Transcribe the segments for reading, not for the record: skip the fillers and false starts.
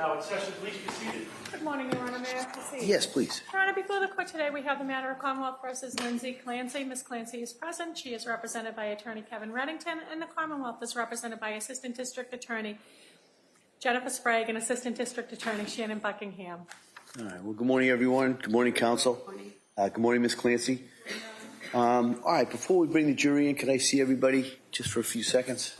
now in session. Please be seated. Good morning, Your Honor. May I proceed? Yes, please. Your Honor, before the court today, we have the matter of Commonwealth versus Lindsay Clancy. Ms. Clancy is present. She is represented by Attorney Kevin Reddington, and the Commonwealth is represented by Assistant District Attorney Jennifer Sprague and Assistant District Attorney Shannon Buckingham. All right. Well, good morning, everyone. Good morning, counsel. Good morning, Ms. Clancy. All right. Before we bring the jury in, can I see everybody just for a few seconds?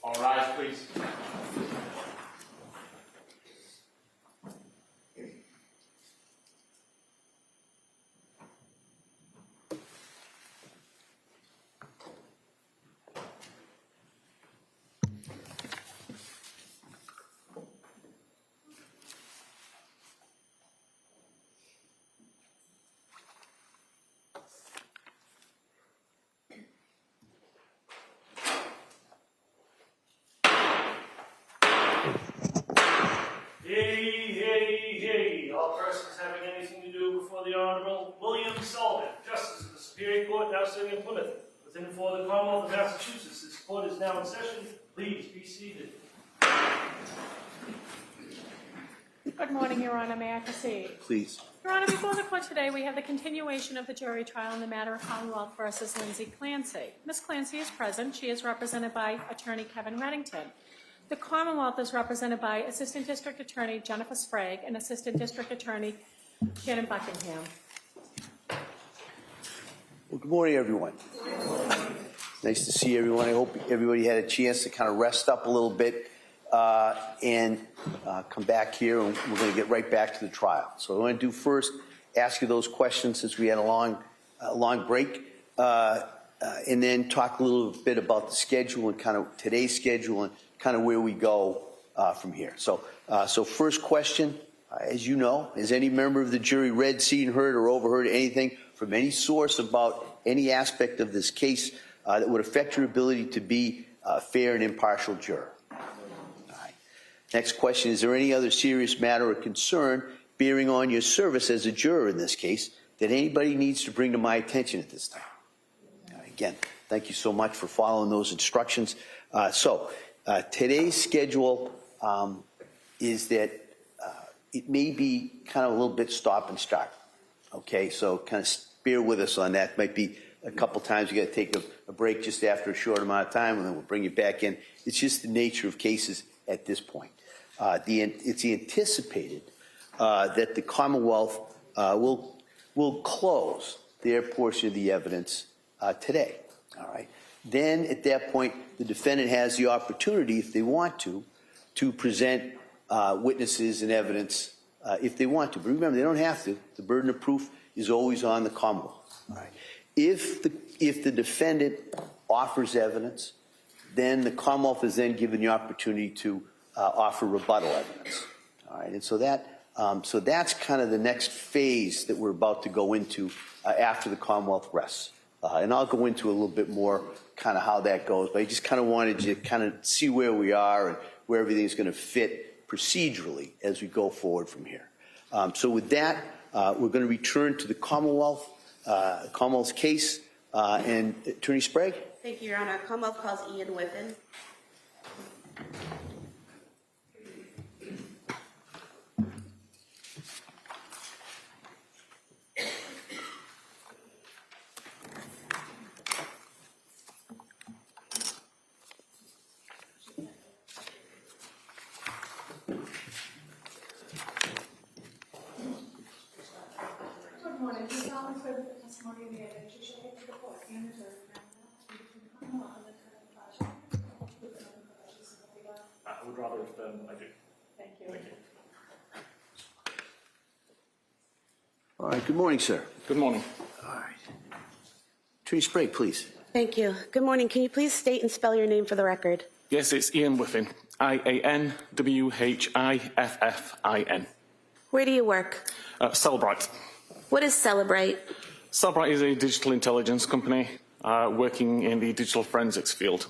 All rise, please. Hey, all persons having anything to do before the Honorable William Sullivan, Justice of the Superior Court, now sitting in Plymouth, within and for the Commonwealth of Massachusetts. This court is now in session. Please be seated. Good morning, Your Honor. May I proceed? Please. Your Honor, before the court today, we have the continuation of the jury trial in the matter of Commonwealth versus Lindsay Clancy. Ms. Clancy is present. She is represented by Attorney Kevin Reddington. The Commonwealth is represented by Assistant District Attorney Jennifer Sprague and Assistant District Attorney Shannon Buckingham. Well, good morning, everyone. Nice to see everyone. I hope everybody had a chance to kind of rest up a little bit and come back here, and we're going to get right back to the trial. So what I want to do first, ask you those questions since we had a long break, and then talk a little bit about the schedule and kind of today's schedule and kind of where we go from here. So first question, as you know, has any member of the jury read, seen, heard, or overheard anything from any source about any aspect of this case that would affect your ability to be a fair and impartial juror? All right. Next question, is there any other serious matter or concern bearing on your service as a juror in this case that anybody needs to bring to my attention at this time? Again, thank you so much for following those instructions. Today's schedule is that it may be kind of a little bit stop and start. Okay, so kind of bear with us on that. Might be a couple times you got to take a break just after a short amount of time, and then we'll bring you back in. It's just the nature of cases at this point. It's anticipated that the Commonwealth will close their portion of the evidence today. All right. Then at that point, the defendant has the opportunity, if they want to present witnesses and evidence if they want to. But remember, they don't have to. The burden of proof is always on the Commonwealth. All right. If the defendant offers evidence, then the Commonwealth is then given the opportunity to offer rebuttal evidence. All right. And so that's kind of the next phase that we're about to go into after the Commonwealth rests. And I'll go into a little bit more kind of how that goes, but I just kind of wanted you to kind of see where we are and where everything's going to fit procedurally as we go forward from here. So with that, we're going to return to the Commonwealth's case And Attorney Sprague? Thank you, Your Honor. Commonwealth calls Ian Whiffen. Good morning. You solemnly swear that the testimony you give that you shall take to the court and the jury between the Commonwealth and the I would rather if I do. Thank you. Thank you. All right, good morning, sir. Good morning. All right. Attorney Sprague, please. Thank you. Good morning. Can you please state and spell your name for the record? Yes, it's Ian Whiffen. IANWHIFFIN. Where do you work? Cellbrite. What is Celebrate? Cellbrite is a digital intelligence company working in the digital forensics field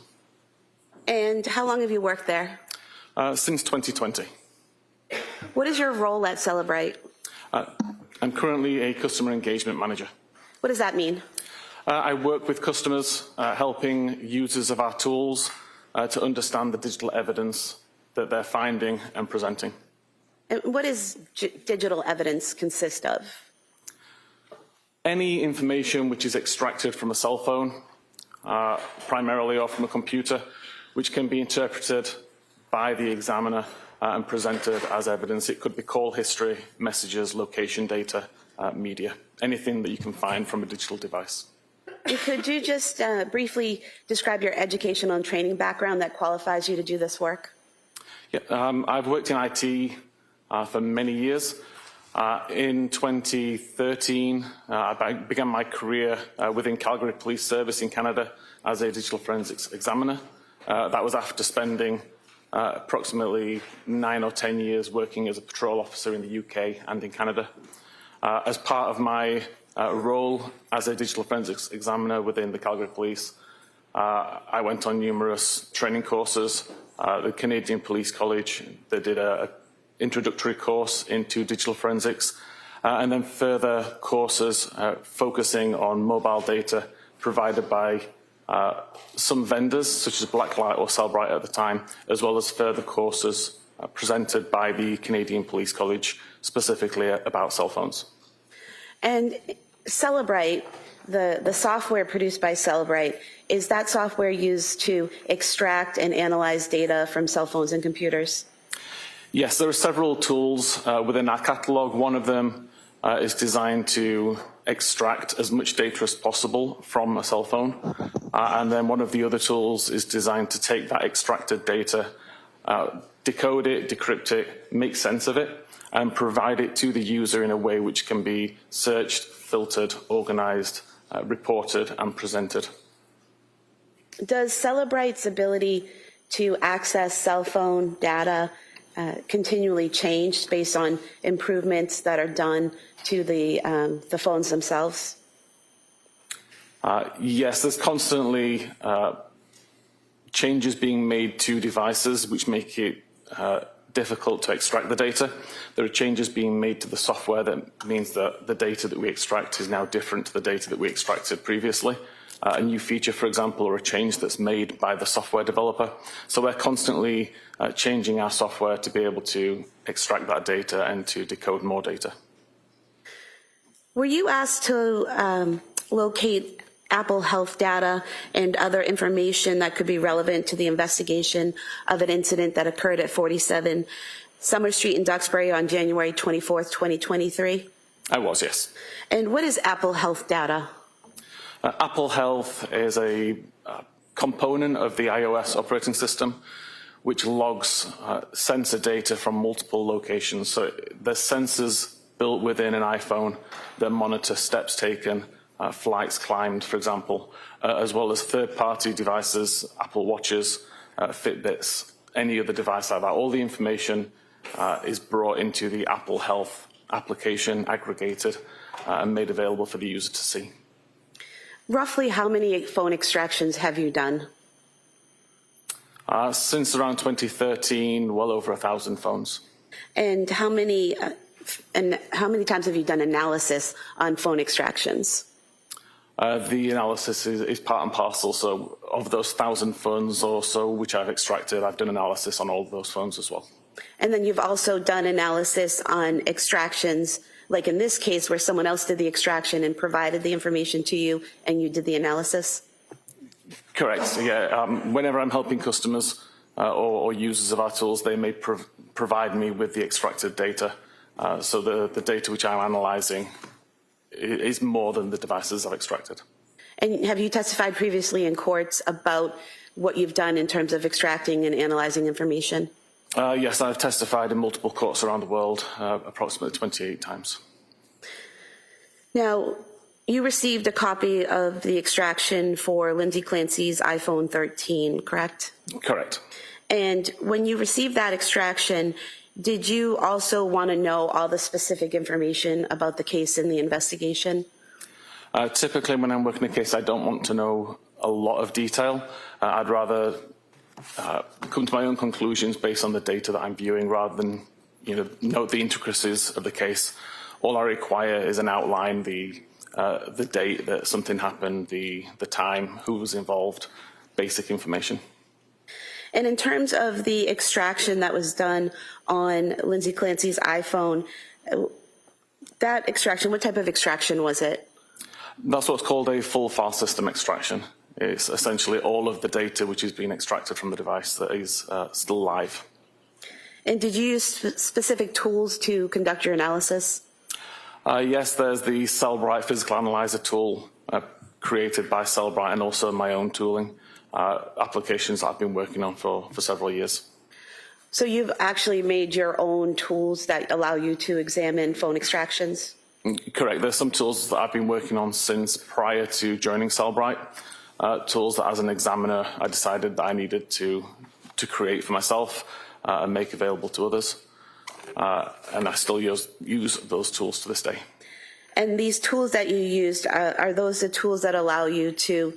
And how long have you worked there? since 2020. What is your role at Celebrate? I'm currently a customer engagement manager. What does that mean? I work with customers, helping users of our tools to understand the digital evidence that they're finding and presenting. And what does digital evidence consist of? Any information which is extracted from a cell phone, primarily or from a computer, which can be interpreted by the examiner and presented as evidence. It could be call history, messages, location data, media, anything that you can find from a digital device. Could you just briefly describe your educational and training background that qualifies you to do this work? Yeah, I've worked in IT for many years. In 2013, I began my career within Calgary Police Service in Canada as a digital forensics examiner. That was after spending approximately 9 or 10 years working as a patrol officer in the UK and in Canada. As part of my role as a digital forensics examiner within the Calgary Police, I went on numerous training courses. The Canadian Police College, they did an introductory course into digital forensics, and then further courses focusing on mobile data provided by some vendors, such as Blacklight or Cellbrite at the time, as well as further courses presented by the Canadian Police College, specifically about cell phones. And Celebrate, the software produced by Celebrate, is that software used to extract and analyze data from cell phones and computers? Yes, there are several tools within our catalogue. One of them is designed to extract as much data as possible from a cell phone. And then one of the other tools is designed to take that extracted data, decode it, decrypt it, make sense of it, and provide it to the user in a way which can be searched, filtered, organized, reported, and presented. Does Celebrite's ability to access cell phone data continually change based on improvements that are done to the phones themselves? Yes, there's constantly changes being made to devices which make it difficult to extract the data. There are changes being made to the software that means that the data that we extract is now different to the data that we extracted previously. A new feature, for example, or a change that's made by the software developer. So we're constantly changing our software to be able to extract that data and to decode more data. Were you asked to locate Apple Health data and other information that could be relevant to the investigation of an incident that occurred at 47 Summer Street in Duxbury on January 24th, 2023? I was, yes. And what is Apple Health data? Apple Health is a component of the iOS operating system which logs sensor data from multiple locations. So there's sensors built within an iPhone that monitor steps taken, flights climbed, for example, as well as third-party devices, Apple Watches, Fitbits, any other device like that. All the information is brought into the Apple Health application, aggregated, and made available for the user to see. Roughly how many phone extractions have you done? Since around 2013, well over 1,000 phones. And how many times have you done analysis on phone extractions? The analysis is part and parcel. So of those 1,000 phones or so which I've extracted, I've done analysis on all of those phones as well. And then you've also done analysis on extractions, like in this case where someone else did the extraction and provided the information to you and you did the analysis? Correct, yeah. Whenever I'm helping customers or users of our tools, they may provide me with the extracted data. So the data which I'm analysing is more than the devices I've extracted. And have you testified previously in courts about what you've done in terms of extracting and analyzing information? Yes, I've testified in multiple courts around the world, approximately 28 times. Now, you received a copy of the extraction for Lindsay Clancy's iPhone 13, correct? Correct. And when you received that extraction, did you also want to know all the specific information about the case and the investigation? Typically, when I'm working a case, I don't want to know a lot of detail. I'd rather come to my own conclusions based on the data that I'm viewing rather than note the intricacies of the case. All I require is an outline, the date that something happened, the time, who was involved, basic information. And in terms of the extraction that was done on Lindsay Clancy's iPhone, that extraction, what type of extraction was it? That's what's called a full file system extraction. It's essentially all of the data which is being extracted from the device that is still live. And did you use specific tools to conduct your analysis? Yes, there's the Cellbrite physical analyzer tool created by Cellbrite and also my own tooling. Applications I've been working on for several years. So you've actually made your own tools that allow you to examine phone extractions? Correct. There's some tools that I've been working on since prior to joining Cellbrite. Tools that as an examiner I decided that I needed to create for myself and make available to others. And I still use those tools to this day. And these tools that you used, are those the tools that allow you to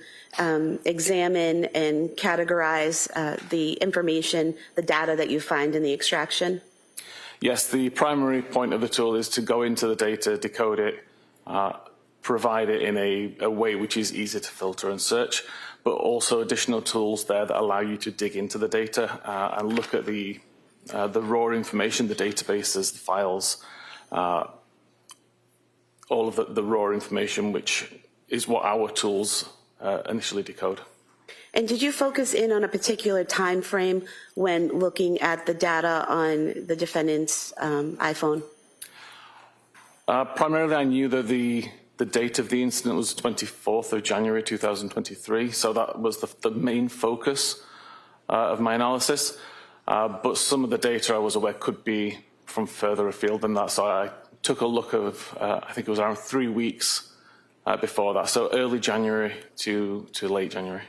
examine and categorize the information, the data that you find in the extraction? Yes, the primary point of the tool is to go into the data, decode it, provide it in a way which is easy to filter and search, but also additional tools there that allow you to dig into the data and look at the raw information, the databases, the files, all of the raw information, which is what our tools initially decode. And did you focus in on a particular time frame when looking at the data on the defendant's iPhone? Primarily, I knew that the date of the incident was 24th of January 2023, so that was the main focus of my analysis. But some of the data I was aware could be from further afield than that, so I took a look of, I think it was around 3 weeks before that, so early January to late January.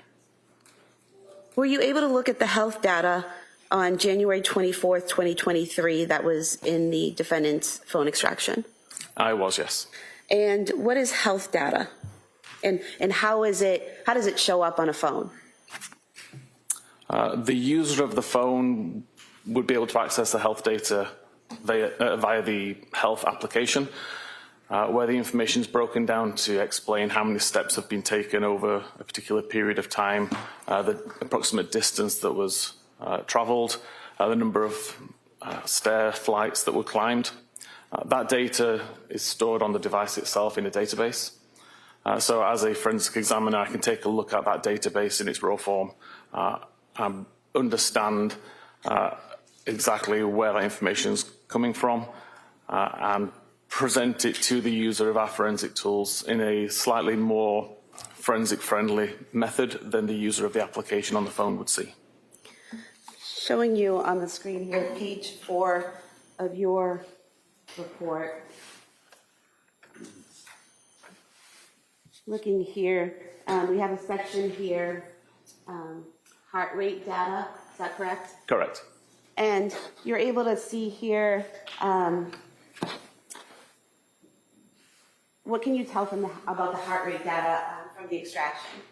Were you able to look at the health data on January 24th, 2023 that was in the defendant's phone extraction? I was, yes. And what is health data? And how does it show up on a phone? The user of the phone would be able to access the health data via the health application, where the information is broken down to explain how many steps have been taken over a particular period of time, the approximate distance that was travelled, the number of stair flights that were climbed. That data is stored on the device itself in a database. So as a forensic examiner, I can take a look at that database in its raw form and understand exactly where that information is coming from and present it to the user of our forensic tools in a slightly more forensic-friendly method than the user of the application on the phone would see. Showing you on the screen here, page 4 of your report. Looking here, we have a section here, heart rate data, is that correct? Correct. And you're able to see here, what can you tell about the heart rate data from the extraction?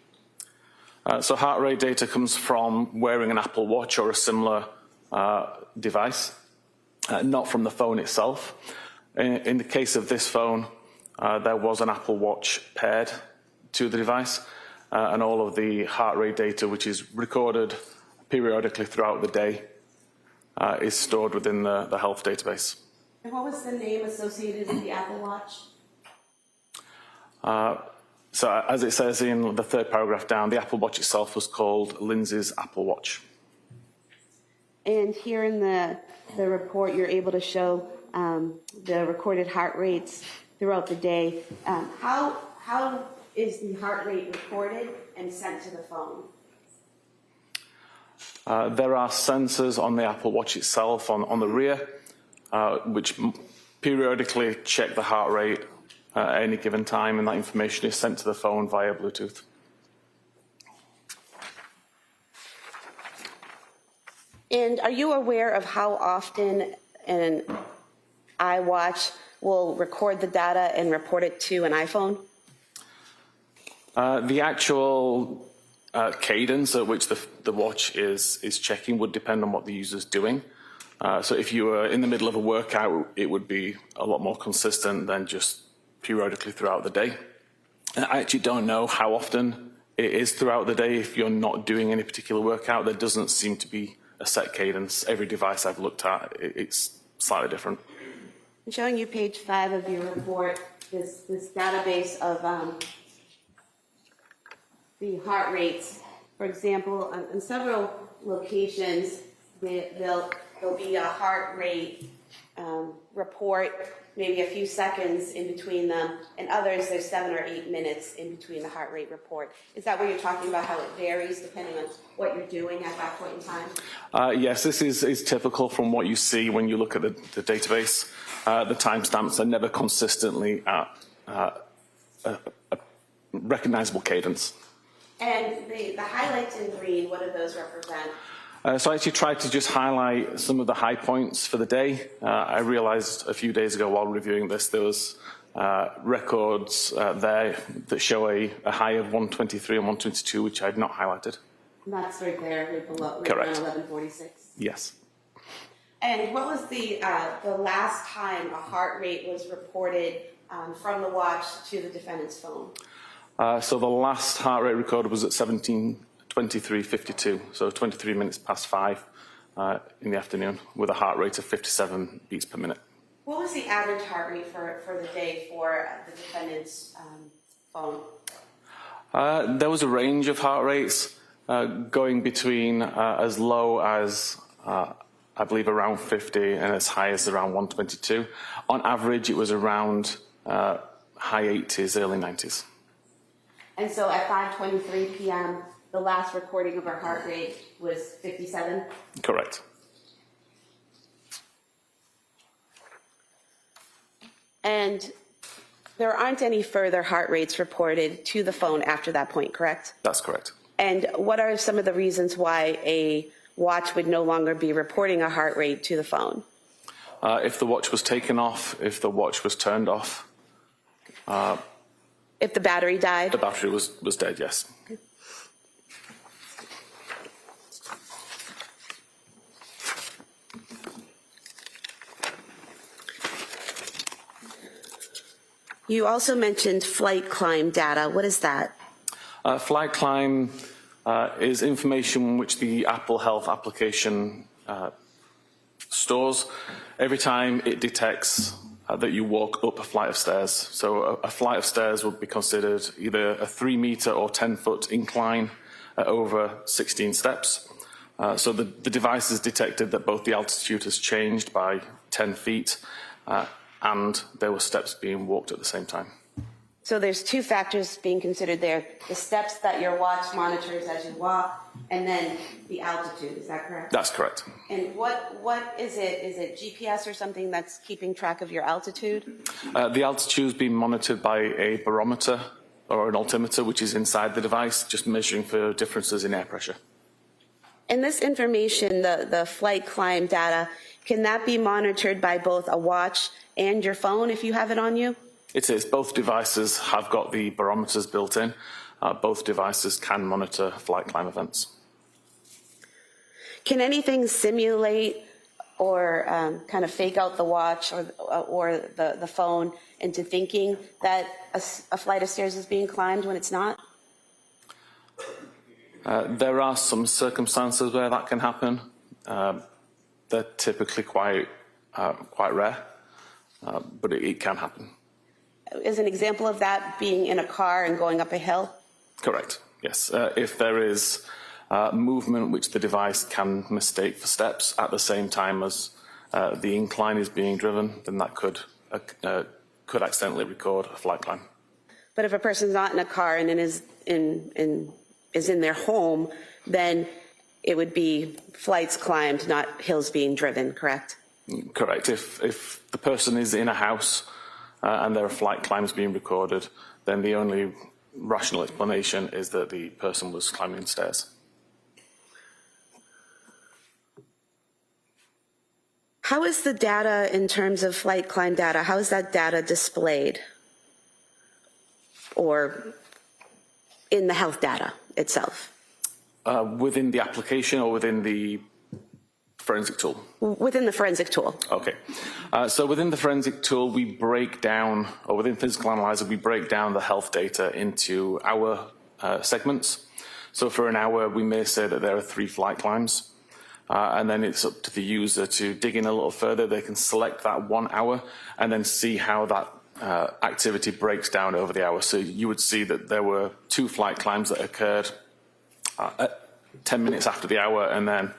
So heart rate data comes from wearing an Apple Watch or a similar device, not from the phone itself. In the case of this phone, there was an Apple Watch paired to the device, and all of the heart rate data, which is recorded periodically throughout the day, is stored within the health database. And what was the name associated with the Apple Watch? So as it says in the third paragraph down, the Apple Watch itself was called Lindsay's Apple Watch. And here in the report, you're able to show the recorded heart rates throughout the day. How is the heart rate recorded and sent to the phone? There are sensors on the Apple Watch itself on the rear, which periodically check the heart rate at any given time, and that information is sent to the phone via Bluetooth. And are you aware of how often an iWatch will record the data and report it to an iPhone? The actual cadence at which the watch is checking would depend on what the user's doing. So if you were in the middle of a workout, it would be a lot more consistent than just periodically throughout the day. And I actually don't know how often it is throughout the day. If you're not doing any particular workout, there doesn't seem to be a set cadence. Every device I've looked at, it's slightly different. I'm showing you page 5 of your report, this database of the heart rates. For example, in several locations, there'll be a heart rate report, maybe a few seconds in between them, and others there's 7 or 8 minutes in between the heart rate report. Is that what you're talking about, how it varies depending on what you're doing at that point in time? Yes, this is typical from what you see when you look at the database. The timestamps are never consistently at a recognizable cadence. And the highlights in green, what do those represent? So I actually tried to just highlight some of the high points for the day. I realized a few days ago while reviewing this, there was records there that show a high of 123 and 122, which I had not highlighted. And that's right there, right below, right Correct. around 1146. Yes. And what was the last time a heart rate was reported from the watch to the defendant's phone? So the last heart rate recorded was at 17:23:52, so 23 minutes past 5 in the afternoon, with a heart rate of 57 beats per minute. What was the average heart rate for the day for the defendant's phone? There was a range of heart rates going between as low as, I believe, around 50 and as high as around 122. On average, it was around high 80s, early 90s. And so at 5:23 p.m., the last recording of her heart rate was 57? Correct. And there aren't any further heart rates reported to the phone after that point, correct? That's correct. And what are some of the reasons why a watch would no longer be reporting a heart rate to the phone? If the watch was taken off, if the watch was turned off. If the battery died? The battery was dead, yes. Okay. You also mentioned flight climb data. What is that? Flight climb is information which the Apple Health application stores every time it detects that you walk up a flight of stairs. So a flight of stairs would be considered either a 3-meter or 10-foot incline at over 16 steps. So the device has detected that both the altitude has changed by 10 feet and there were steps being walked at the same time. So there's 2 factors being considered there. The steps that your watch monitors as you walk, and then the altitude. Is that correct? That's correct. And what is it? Is it GPS or something that's keeping track of your altitude? The altitude is being monitored by a barometer or an altimeter, which is inside the device, just measuring for differences in air pressure. And this information, the flight climb data, can that be monitored by both a watch and your phone if you have it on you? It is. Both devices have got the barometers built in. Both devices can monitor flight climb events. Can anything simulate or kind of fake out the watch or the phone into thinking that a flight of stairs is being climbed when it's not? There are some circumstances where that can happen. They're typically quite rare, but it can happen. Is an example of that being in a car and going up a hill? Correct, yes. If there is movement which the device can mistake for steps at the same time as the incline is being driven, then that could accidentally record a flight climb. But if a person's not in a car and is in their home, then it would be flights climbed, not hills being driven, correct? Correct. If the person is in a house and there are flight climbs being recorded, then the only rational explanation is that the person was climbing stairs. How is the data in terms of flight climb data, how is that data displayed? Or in the health data itself? Within the application or within the forensic tool? Within the forensic tool. Okay. So within the forensic tool, we break down, or within Physical Analyzer, we break down the health data into hour segments. So for an hour, we may say that there are 3 flight climbs. And then it's up to the user to dig in a little further. They can select that 1 hour and then see how that activity breaks down over the hour. So you would see that there were 2 flight climbs that occurred at 10 minutes after the hour, and then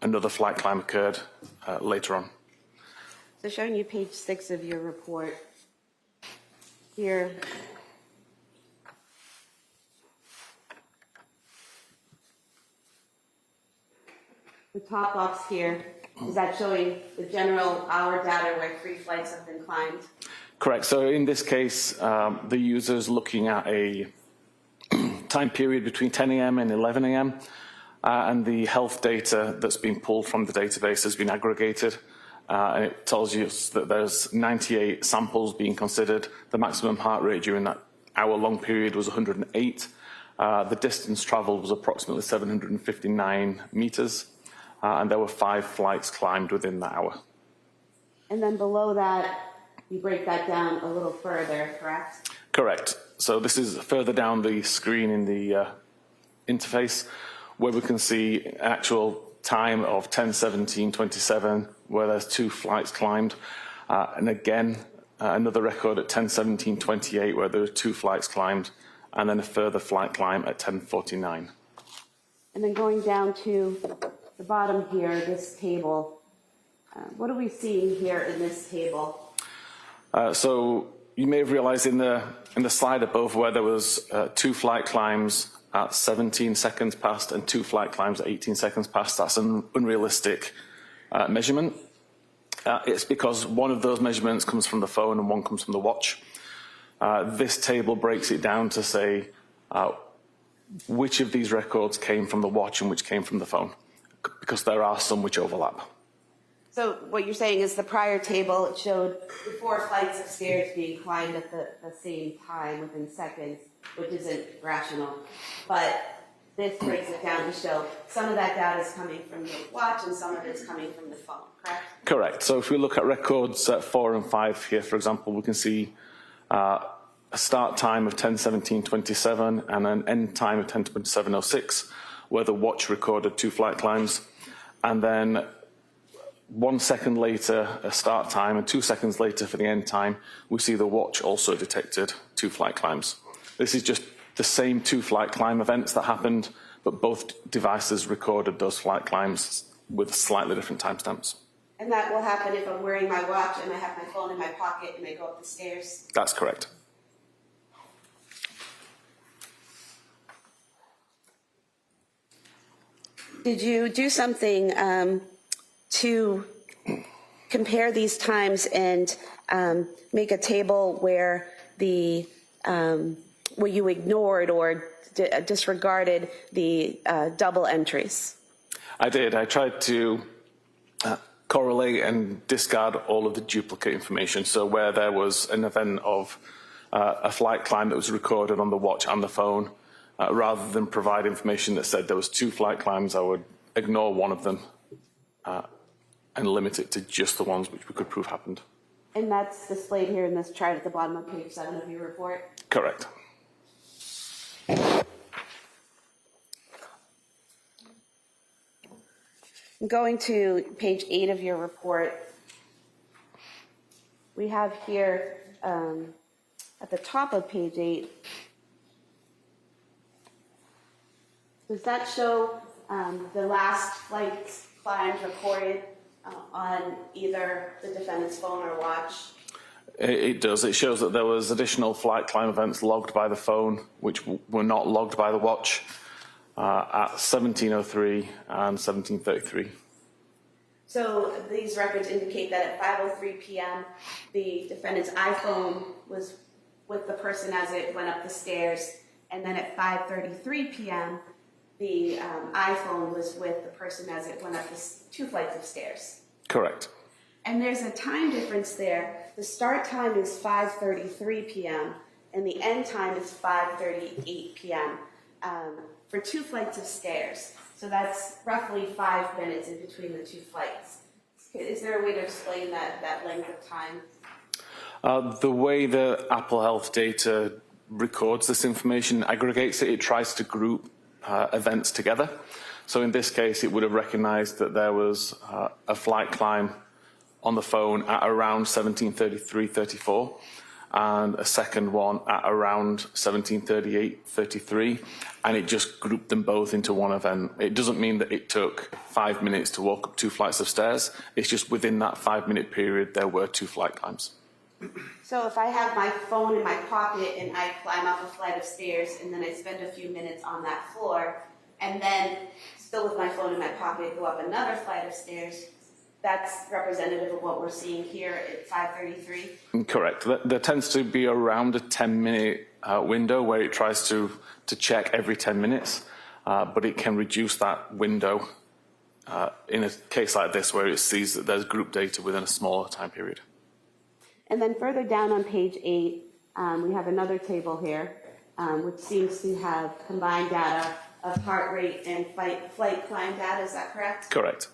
another flight climb occurred later on. So showing you page 6 of your report here. The top box here, is that showing the general hour data where 3 flights have been climbed? Correct. So in this case, the user is looking at a time period between 10 a.m. and 11 a.m. And the health data that's been pulled from the database has been aggregated. And it tells you that there's 98 samples being considered. The maximum heart rate during that hour-long period was 108. The distance traveled was approximately 759 meters. And there were 5 flights climbed within that hour. And then below that, you break that down a little further, correct? Correct. So this is further down the screen in the interface, where we can see actual time of 10:17:27, where there's 2 flights climbed. And again, another record at 10:17:28, where there were 2 flights climbed, and then a further flight climb at 10:49. And then going down to the bottom here, this table, what are we seeing here in this table? So you may have realized in the slide above where there was 2 flight climbs at 17 seconds past and 2 flight climbs at 18 seconds past. That's an unrealistic measurement. It's because one of those measurements comes from the phone and one comes from the watch. This table breaks it down to say which of these records came from the watch and which came from the phone, because there are some which overlap. So what you're saying is the prior table, it showed the 4 flights of stairs being climbed at the same time within seconds, which isn't rational. But this breaks it down to show some of that data is coming from the watch and some of it is coming from the phone, correct? Correct. So if we look at records 4 and 5 here, for example, we can see a start time of 10:17:27 and an end time of 10:27:06, where the watch recorded 2 flight climbs, and then 1 second later a start time and 2 seconds later for the end time, we see the watch also detected 2 flight climbs. This is just the same 2 flight climb events that happened, but both devices recorded those flight climbs with slightly different timestamps. And that will happen if I'm wearing my watch and I have my phone in my pocket and I go up the stairs? That's correct. Did you do something to compare these times and make a table where where you ignored or disregarded the double entries? I did. I tried to correlate and discard all of the duplicate information. So where there was an event of a flight climb that was recorded on the watch and the phone, rather than provide information that said there was 2 flight climbs, I would ignore one of them and limit it to just the ones which we could prove happened. And that's displayed here in this chart at the bottom of page 7 of your report. Correct. Going to page 8 of your report, we have here at the top of page 8, does that show the last flight climbs recorded on either the defendant's phone or watch? It does. It shows that there was additional flight climb events logged by the phone, which were not logged by the watch, at 17:03 and 17:33. So these records indicate that at 5:03 p.m., the defendant's iPhone was with the person as it went up the stairs, and then at 5:33 p.m., the iPhone was with the person as it went up the 2 flights of stairs. Correct. And there's a time difference there. The start time is 5:33 p.m. and the end time is 5:38 p.m. For 2 flights of stairs. So that's roughly 5 minutes in between the 2 flights. Is there a way to explain that length of time? The way the Apple Health data records this information, aggregates it, it tries to group events together. So in this case, it would have recognized that there was a flight climb on the phone at around 17:33:34 and a second one at around 17:38:33, and it just grouped them both into one event. It doesn't mean that it took 5 minutes to walk up 2 flights of stairs. It's just within that 5-minute period, there were 2 flight climbs. So if I have my phone in my pocket and I climb up a flight of stairs and then I spend a few minutes on that floor, and then still with my phone in my pocket go up another flight of stairs, that's representative of what we're seeing here at 5:33? Correct. There tends to be around a 10-minute window where it tries to check every 10 minutes, but it can reduce that window in a case like this where it sees that there's group data within a smaller time period. And then further down on page 8, we have another table here, which seems to have combined data of heart rate and flight climb data. Is that correct? Correct.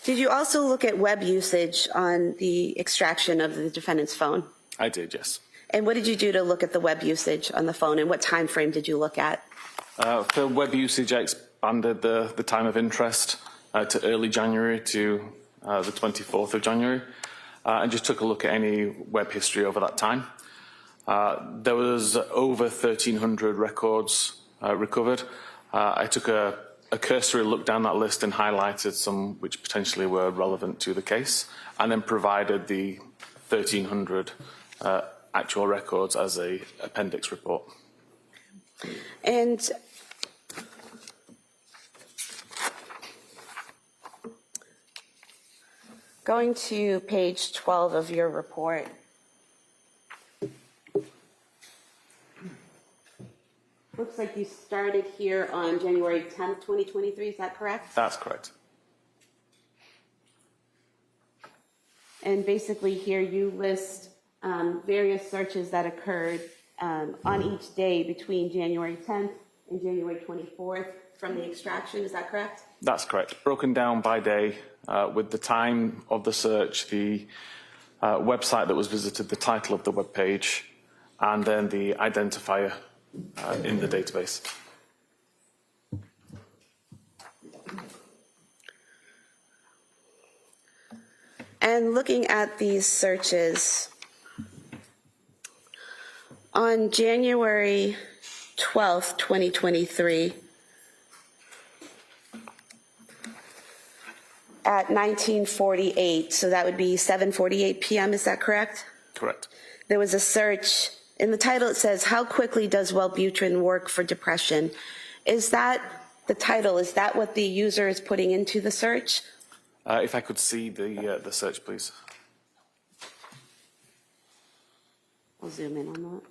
Did you also look at web usage on the extraction of the defendant's phone? I did, yes. And what did you do to look at the web usage on the phone, and what time frame did you look at? For web usage, I expanded the time of interest to early January to the 24th of January, and just took a look at any web history over that time. There was over 1,300 records recovered. I took a cursory look down that list and highlighted some which potentially were relevant to the case, and then provided the 1,300 actual records as a appendix report. And going to page 12 of your report, looks like you started here on January 10th, 2023, is that correct? That's correct. And basically here you list various searches that occurred on each day between January 10th and January 24th from the extraction, is that correct? That's correct. Broken down by day with the time of the search, the website that was visited, the title of the web page, and then the identifier in the database. And looking at these searches, on January 12th, 2023, at 19:48, so that would be 7:48 p.m., is that correct? Correct. There was a search. In the title, it says, "How quickly does Wellbutrin work for depression?" Is that the title? Is that what the user is putting into the search? If I could see the search, please. I'll zoom in on that.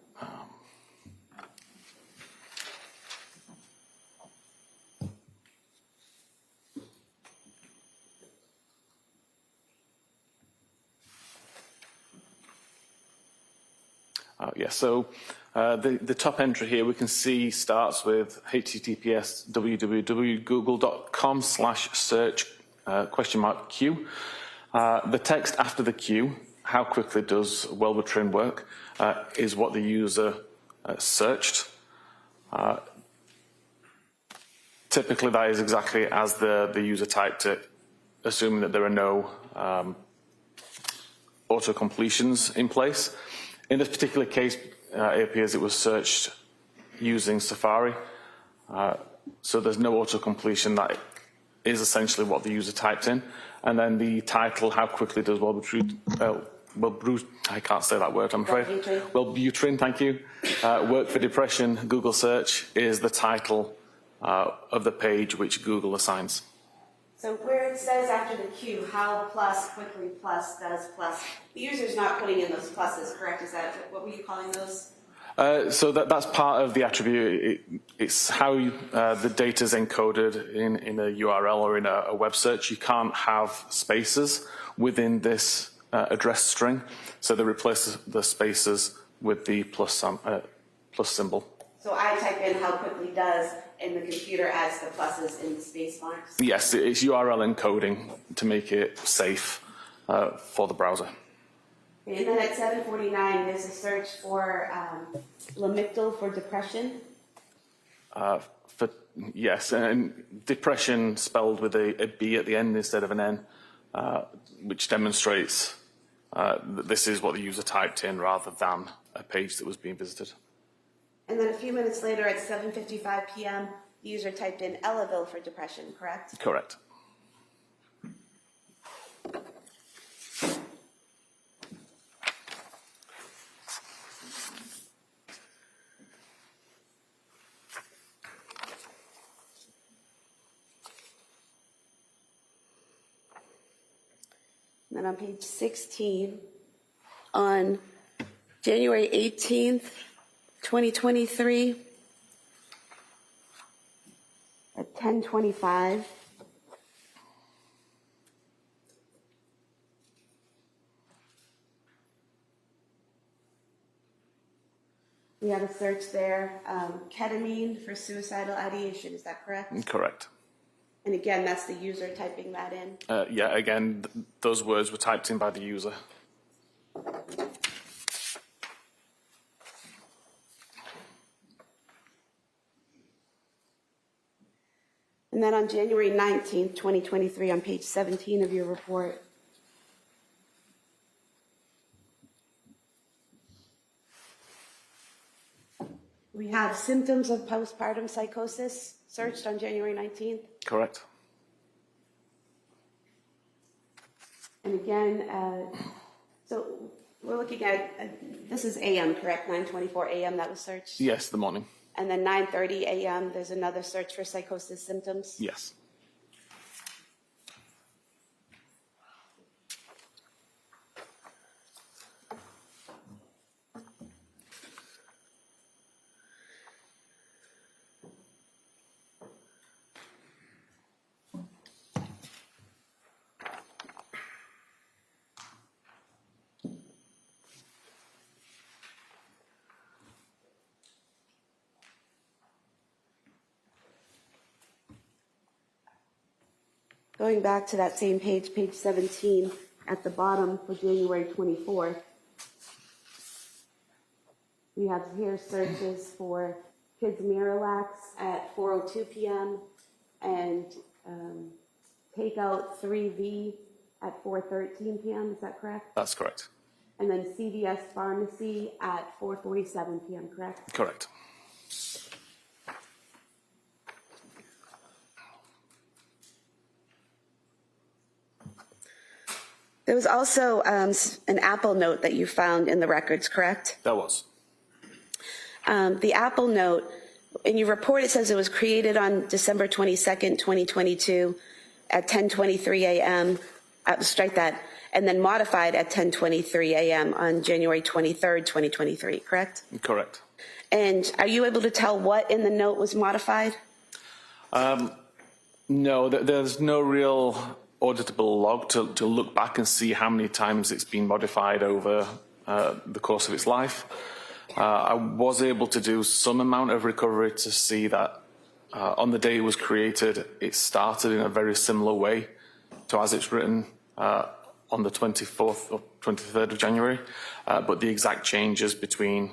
So the top entry here we can see starts with https www.google.com/search !Q. The text after the Q, how quickly does Wellbutrin work, is what the user searched. Typically that is exactly as the user typed it, assuming that there are no auto-completions in place. In this particular case, it appears it was searched using Safari, so there's no auto-completion. That is essentially what the user typed in. And then the title, how quickly does I can't say that word, I'm afraid. Wellbutrin, thank you. Work for depression, Google search, is the title of the page which Google assigns. So where it says after the Q, how plus, quickly plus, does plus, the user's not putting in those pluses, correct? Is that, what were you calling those? So that's part of the attribute. It's how the data is encoded in a URL or in a web search. You can't have spaces within this address string, so they replace the spaces with the plus symbol. So I type in how quickly does, and the computer adds the pluses in the space marks? Yes, it's URL encoding to make it safe for the browser. And then at 7:49, there's a search for Lamictal for depression. Yes, and depression spelled with a B at the end instead of an N, which demonstrates that this is what the user typed in rather than a page that was being visited. And then a few minutes later at 7:55 p.m., the user typed in Elavil for depression, correct? Correct. And then on page 16, on January 18th, 2023, at 10:25, we have a search there, ketamine for suicidal ideation, is that correct? Correct. And again, that's the user typing that in? Yeah, again, those words were typed in by the user. And then on January 19th, 2023, on page 17 of your report, we have symptoms of postpartum psychosis searched on January 19th. Correct. And again, so we're looking at, this is AM, correct? 9:24 AM that was searched? Yes, the morning. And then 9:30 AM, there's another search for psychosis symptoms? Yes. Going back to that same page, page 17, at the bottom for January 24th, we have here searches for Kids Miralax at 4:02 p.m. and Takeout 3V at 4:13 p.m. Is that correct? That's correct. And then CVS Pharmacy at 4:47 p.m. Correct? Correct. There was also an Apple note that you found in the records, correct? There was. The Apple note, in your report it says it was created on December 22nd, 2022 at 10:23 a.m. Strike that. and then modified at 10:23 a.m. on January 23rd, 2023, correct? Correct. And are you able to tell what in the note was modified? No, there's no real auditable log to look back and see how many times it's been modified over the course of its life. I was able to do some amount of recovery to see that on the day it was created, it started in a very similar way to as it's written on the 24th or 23rd of January, but the exact changes between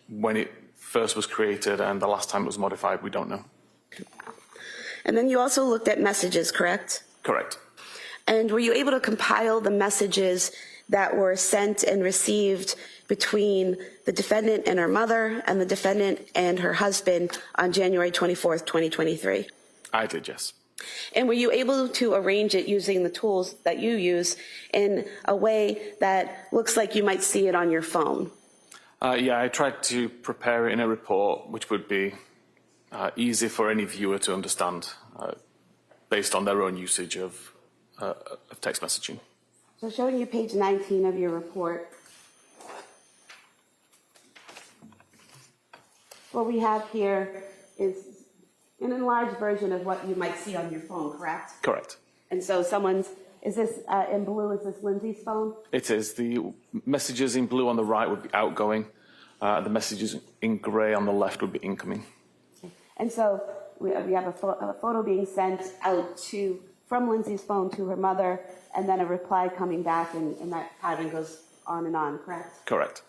when it first was created and the last time it was modified, we don't know. And then you also looked at messages, correct? Correct. And were you able to compile the messages that were sent and received between the defendant and her mother and the defendant and her husband on January 24th, 2023? I did, yes. And were you able to arrange it using the tools that you use in a way that looks like you might see it on your phone? Yeah, I tried to prepare it in a report which would be easy for any viewer to understand based on their own usage of text messaging. So showing you page 19 of your report, what we have here is an enlarged version of what you might see on your phone, correct? Correct. And so is this in blue, is this Lindsay's phone? It is. The messages in blue on the right would be outgoing. The messages in grey on the left would be incoming. And so we have a photo being sent out from Lindsay's phone to her mother, and then a reply coming back, and that pattern goes on and on, correct? Correct.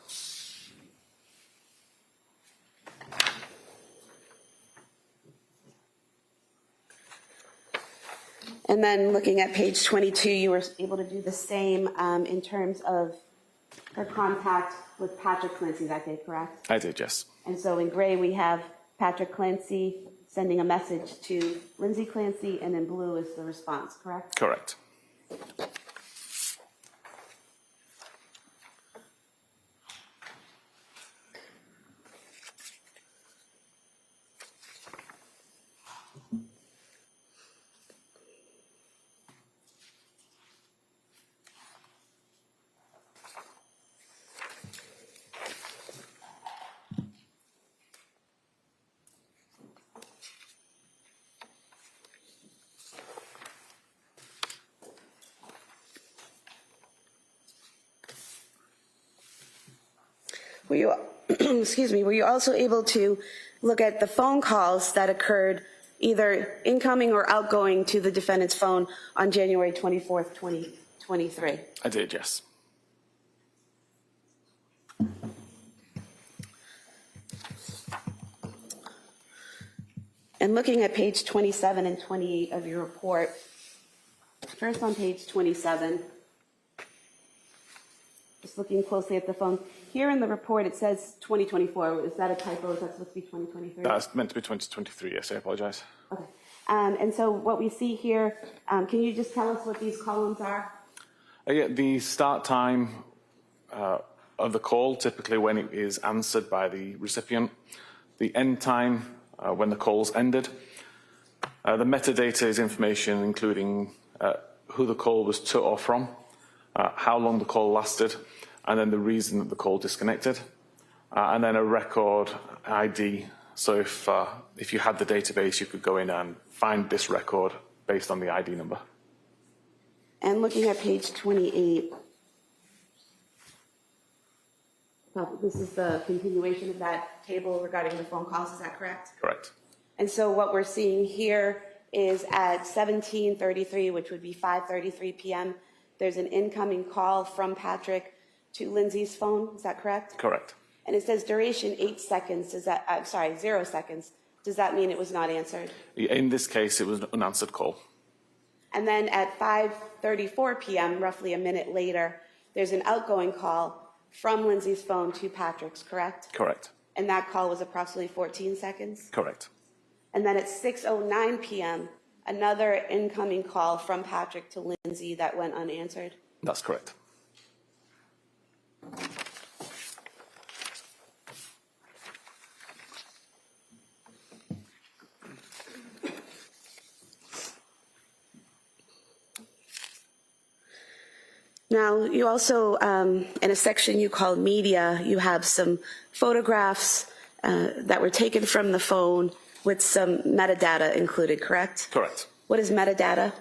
And then looking at page 22, you were able to do the same in terms of her contact with Patrick Clancy that day, correct? I did, yes. And so in gray, we have Patrick Clancy sending a message to Lindsay Clancy, and in blue is the response, correct? Correct. Were you, were you also able to look at the phone calls that occurred either incoming or outgoing to the defendant's phone on January 24th, 2023? I did, yes. And looking at page 27 and 28 of your report, first on page 27, just looking closely at the phone. Here in the report, it says 2024. Is that a typo? Is that supposed to be 2023? That's meant to be 2023, yes, I apologize. Okay. And so what we see here, can you just tell us what these columns are? Yeah, the start time of the call, typically when it is answered by the recipient. The end time, when the call's ended. The metadata is information including who the call was to or from, how long the call lasted, and then the reason that the call disconnected, and then a record ID. So if you had the database, you could go in and find this record based on the ID number. And looking at page 28, this is the continuation of that table regarding the phone calls, is that correct? Correct. And so what we're seeing here is at 17:33, which would be 5:33 p.m., there's an incoming call from Patrick to Lindsay's phone, is that correct? Correct. And it says duration 8 seconds, 0 seconds. Does that mean it was not answered? In this case, it was an unanswered call. And then at 5:34 p.m., roughly a minute later, there's an outgoing call from Lindsay's phone to Patrick's, correct? Correct. And that call was approximately 14 seconds? Correct. And then at 6:09 p.m., another incoming call from Patrick to Lindsay that went unanswered? That's correct. Now, you also, in a section you call media, you have some photographs that were taken from the phone with some metadata included, correct? Correct. What is metadata?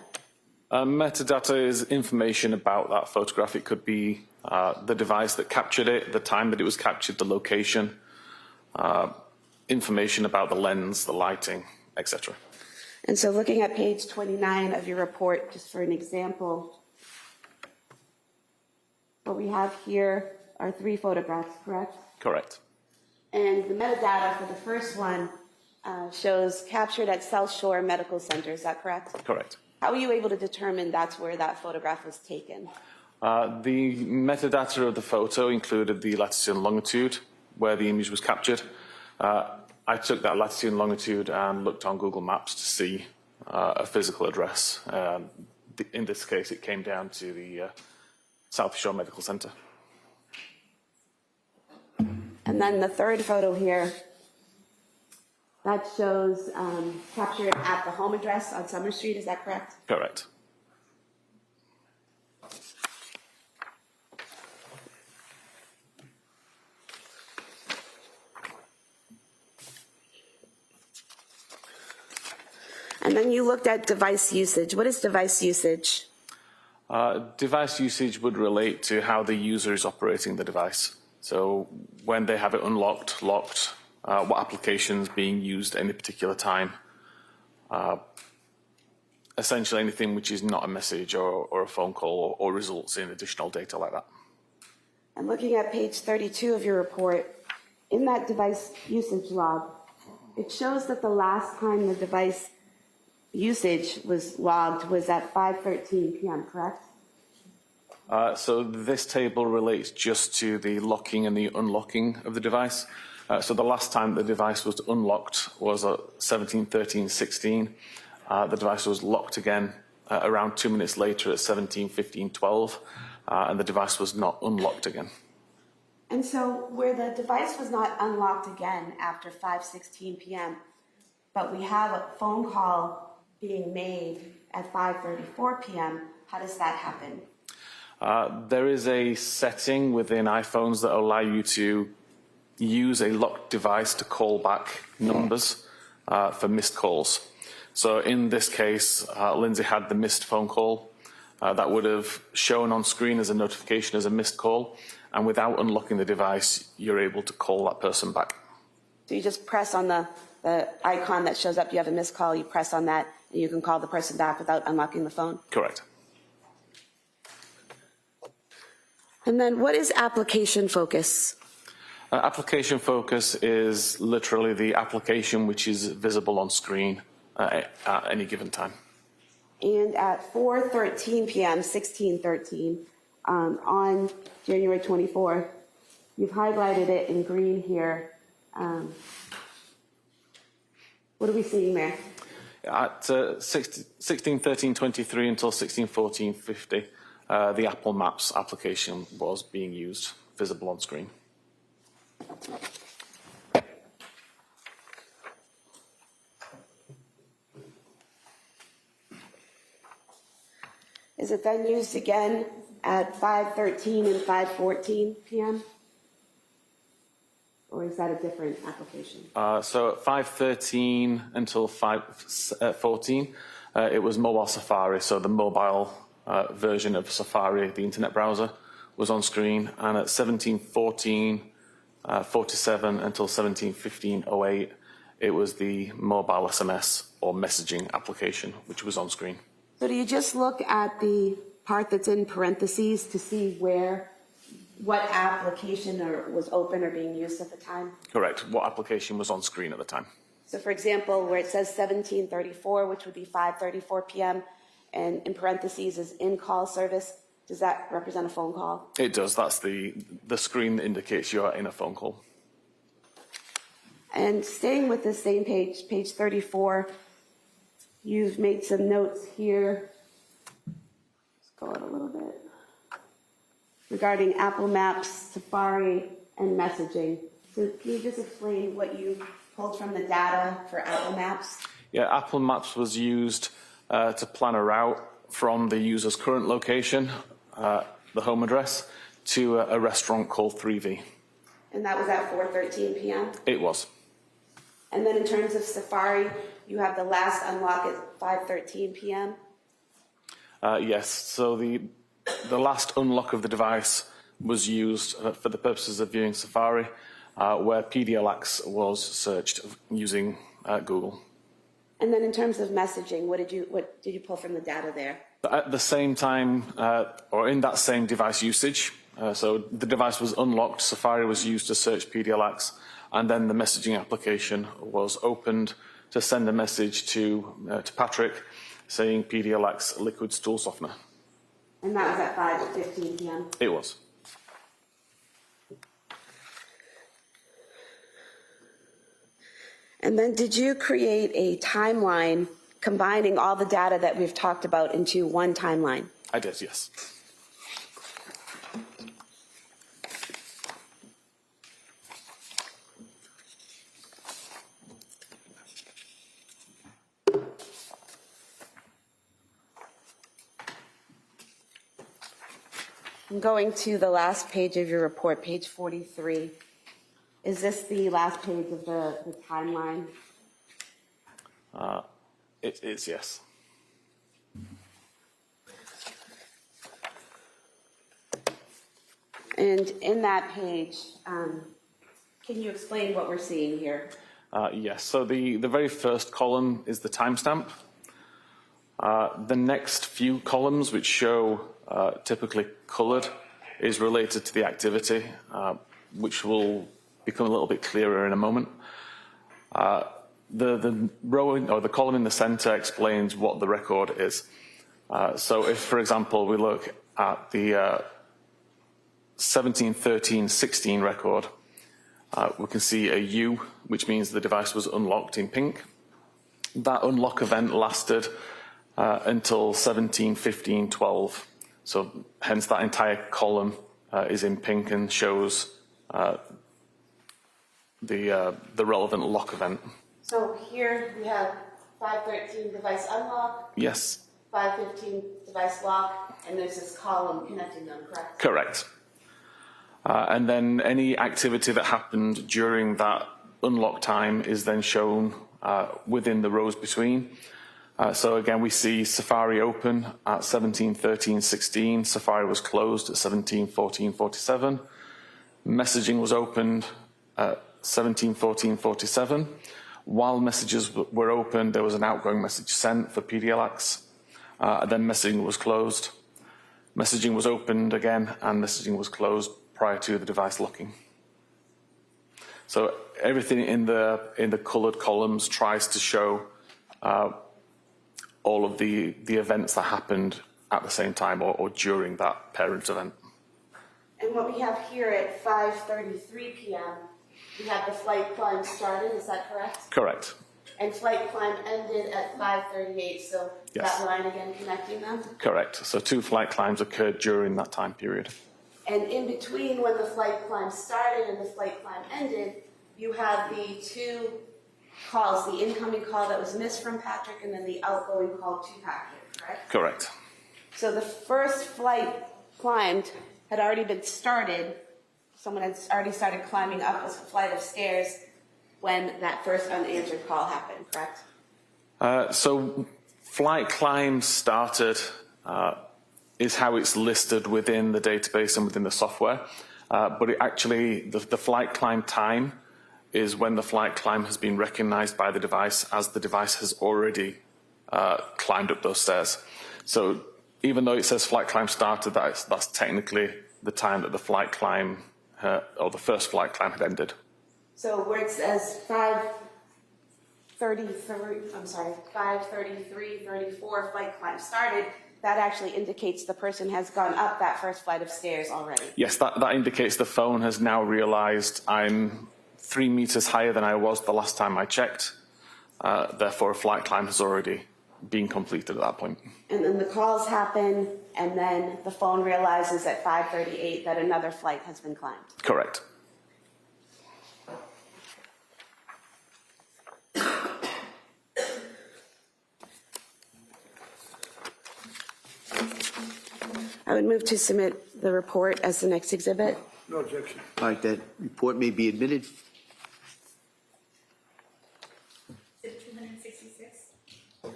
Metadata is information about that photograph. It could be the device that captured it, the time that it was captured, the location, information about the lens, the lighting, etc. And so looking at page 29 of your report, just for an example, what we have here are 3 photographs, correct? Correct. And the metadata for the first one shows captured at South Shore Medical Center, is that correct? Correct. How were you able to determine that's where that photograph was taken? The metadata of the photo included the latitude and longitude where the image was captured. I took that latitude and longitude and looked on Google Maps to see a physical address. In this case, it came down to the South Shore Medical Center. And then the third photo here, that shows captured at the home address on Summer Street, is that correct? Correct. And then you looked at device usage. What is device usage? Device usage would relate to how the user is operating the device. So when they have it unlocked, locked, what applications being used at any particular time. Essentially anything which is not a message or a phone call or results in additional data like that. And looking at page 32 of your report, in that device usage log, it shows that the last time the device usage was logged was at 5:13 p.m., correct? So this table relates just to the locking and the unlocking of the device. So the last time the device was unlocked was at 17:13:16. The device was locked again around 2 minutes later at 17:15:12, and the device was not unlocked again. And so where the device was not unlocked again after 5:16 p.m., but we have a phone call being made at 5:34 p.m., how does that happen? There is a setting within iPhones that allow you to use a locked device to call back numbers for missed calls. So in this case, Lindsay had the missed phone call that would have shown on screen as a notification as a missed call, and without unlocking the device, you're able to call that person back. So you just press on the icon that shows up, you have a missed call, you press on that, and you can call the person back without unlocking the phone? Correct. And then what is application focus? Application focus is literally the application which is visible on screen at any given time. And at 4:13 p.m., 16:13, on January 24th, you've highlighted it in green here. What are we seeing there? At 16:13:23 until 16:14:50, the Apple Maps application was being used, visible on screen. Is it then used again at 5:13 and 5:14 p.m.? Or is that a different application? So at 5:13 until 5:14, it was mobile Safari, so the mobile version of Safari, the internet browser, was on screen, and at 17:14:47 until 17:15:08, it was the mobile SMS or messaging application, which was on screen. So do you just look at the part that's in parentheses to see what application was open or being used at the time? Correct. What application was on screen at the time? So for example, where it says 17:34, which would be 5:34 p.m., and in parentheses is in-call service, does that represent a phone call? It does. That's the screen that indicates you're in a phone call. And staying with the same page, page 34, you've made some notes here. Let's go out a little bit. Regarding Apple Maps, Safari, and messaging. So can you just explain what you pulled from the data for Apple Maps? Yeah, Apple Maps was used to plan a route from the user's current location the home address, to a restaurant called 3V. And that was at 4:13 p.m.? It was. And then in terms of Safari, you have the last unlock at 5:13 p.m.? Yes, so the last unlock of the device was used for the purposes of viewing Safari, where PDLX was searched using Google. And then in terms of messaging, what did you pull from the data there? At the same time, or in that same device usage, so the device was unlocked, Safari was used to search PDLX, and then the messaging application was opened to send a message to Patrick saying PDLX liquid stool softener. And that was at 5:15 p.m.? It was. And then did you create a timeline combining all the data that we've talked about into one timeline? I did, yes. I'm going to the last page of your report, page 43. Is this the last page of the timeline? It is, yes. And in that page, can you explain what we're seeing here? Yes, so the very first column is the timestamp. The next few columns, which show typically coloured, is related to the activity, which will become a little bit clearer in a moment. The row or the column in the centre explains what the record is. So if, for example, we look at the 17-13-16 record, we can see a U, which means the device was unlocked in pink. That unlock event lasted until 17-15-12. So hence that entire column is in pink and shows the relevant lock event. So here we have 5:13 device unlock, Yes. 5:15 device lock, and there's this column connecting them, correct? Correct. And then any activity that happened during that unlock time is then shown within the rows between. So again, we see Safari open at 17-13-16. Safari was closed at 17-14-47. Messaging was opened at 17-14-47. While messages were open, there was an outgoing message sent for PDLX. Then messaging was closed. Messaging was opened again, and messaging was closed prior to the device locking. So everything in the coloured columns tries to show all of the events that happened at the same time or during that parent event. And what we have here at 5:33 p.m., we have the flight climb started, is that correct? Correct. And flight climb ended at 5:38, so Yes. that line again connecting them? Correct. So 2 flight climbs occurred during that time period. And in between when the flight climb started and the flight climb ended, you have the 2 calls, the incoming call that was missed from Patrick and then the outgoing call to Patrick, correct? Correct. So the first flight climbed had already been started. Someone had already started climbing up a flight of stairs when that first unanswered call happened, correct? So flight climb started is how it's listed within the database and within the software. But it actually, the flight climb time is when the flight climb has been recognized by the device as the device has already climbed up those stairs. So even though it says flight climb started, that's technically the time that the flight climb or the first flight climb had ended. So where it says 5:33, flight climb started, that actually indicates the person has gone up that first flight of stairs already. Yes, that indicates the phone has now realized I'm 3 meters higher than I was the last time I checked. Therefore, a flight climb has already been completed at that point. And then the calls happen, and then the phone realizes at 5:38 that another flight has been climbed. Correct. I would move to submit the report as the next exhibit. No objection. All right, that report may be admitted. I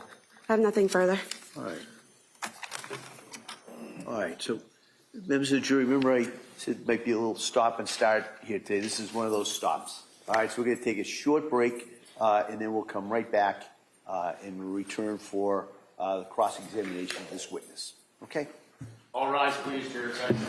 have nothing further. All right. All right, so members of the jury, remember I said it might be a little stop and start here today. This is one of those stops. All right, so we're going to take a short break, and then we'll come right back and we'll return for the cross-examination of this witness. Okay? All rise, please, Your Excellency.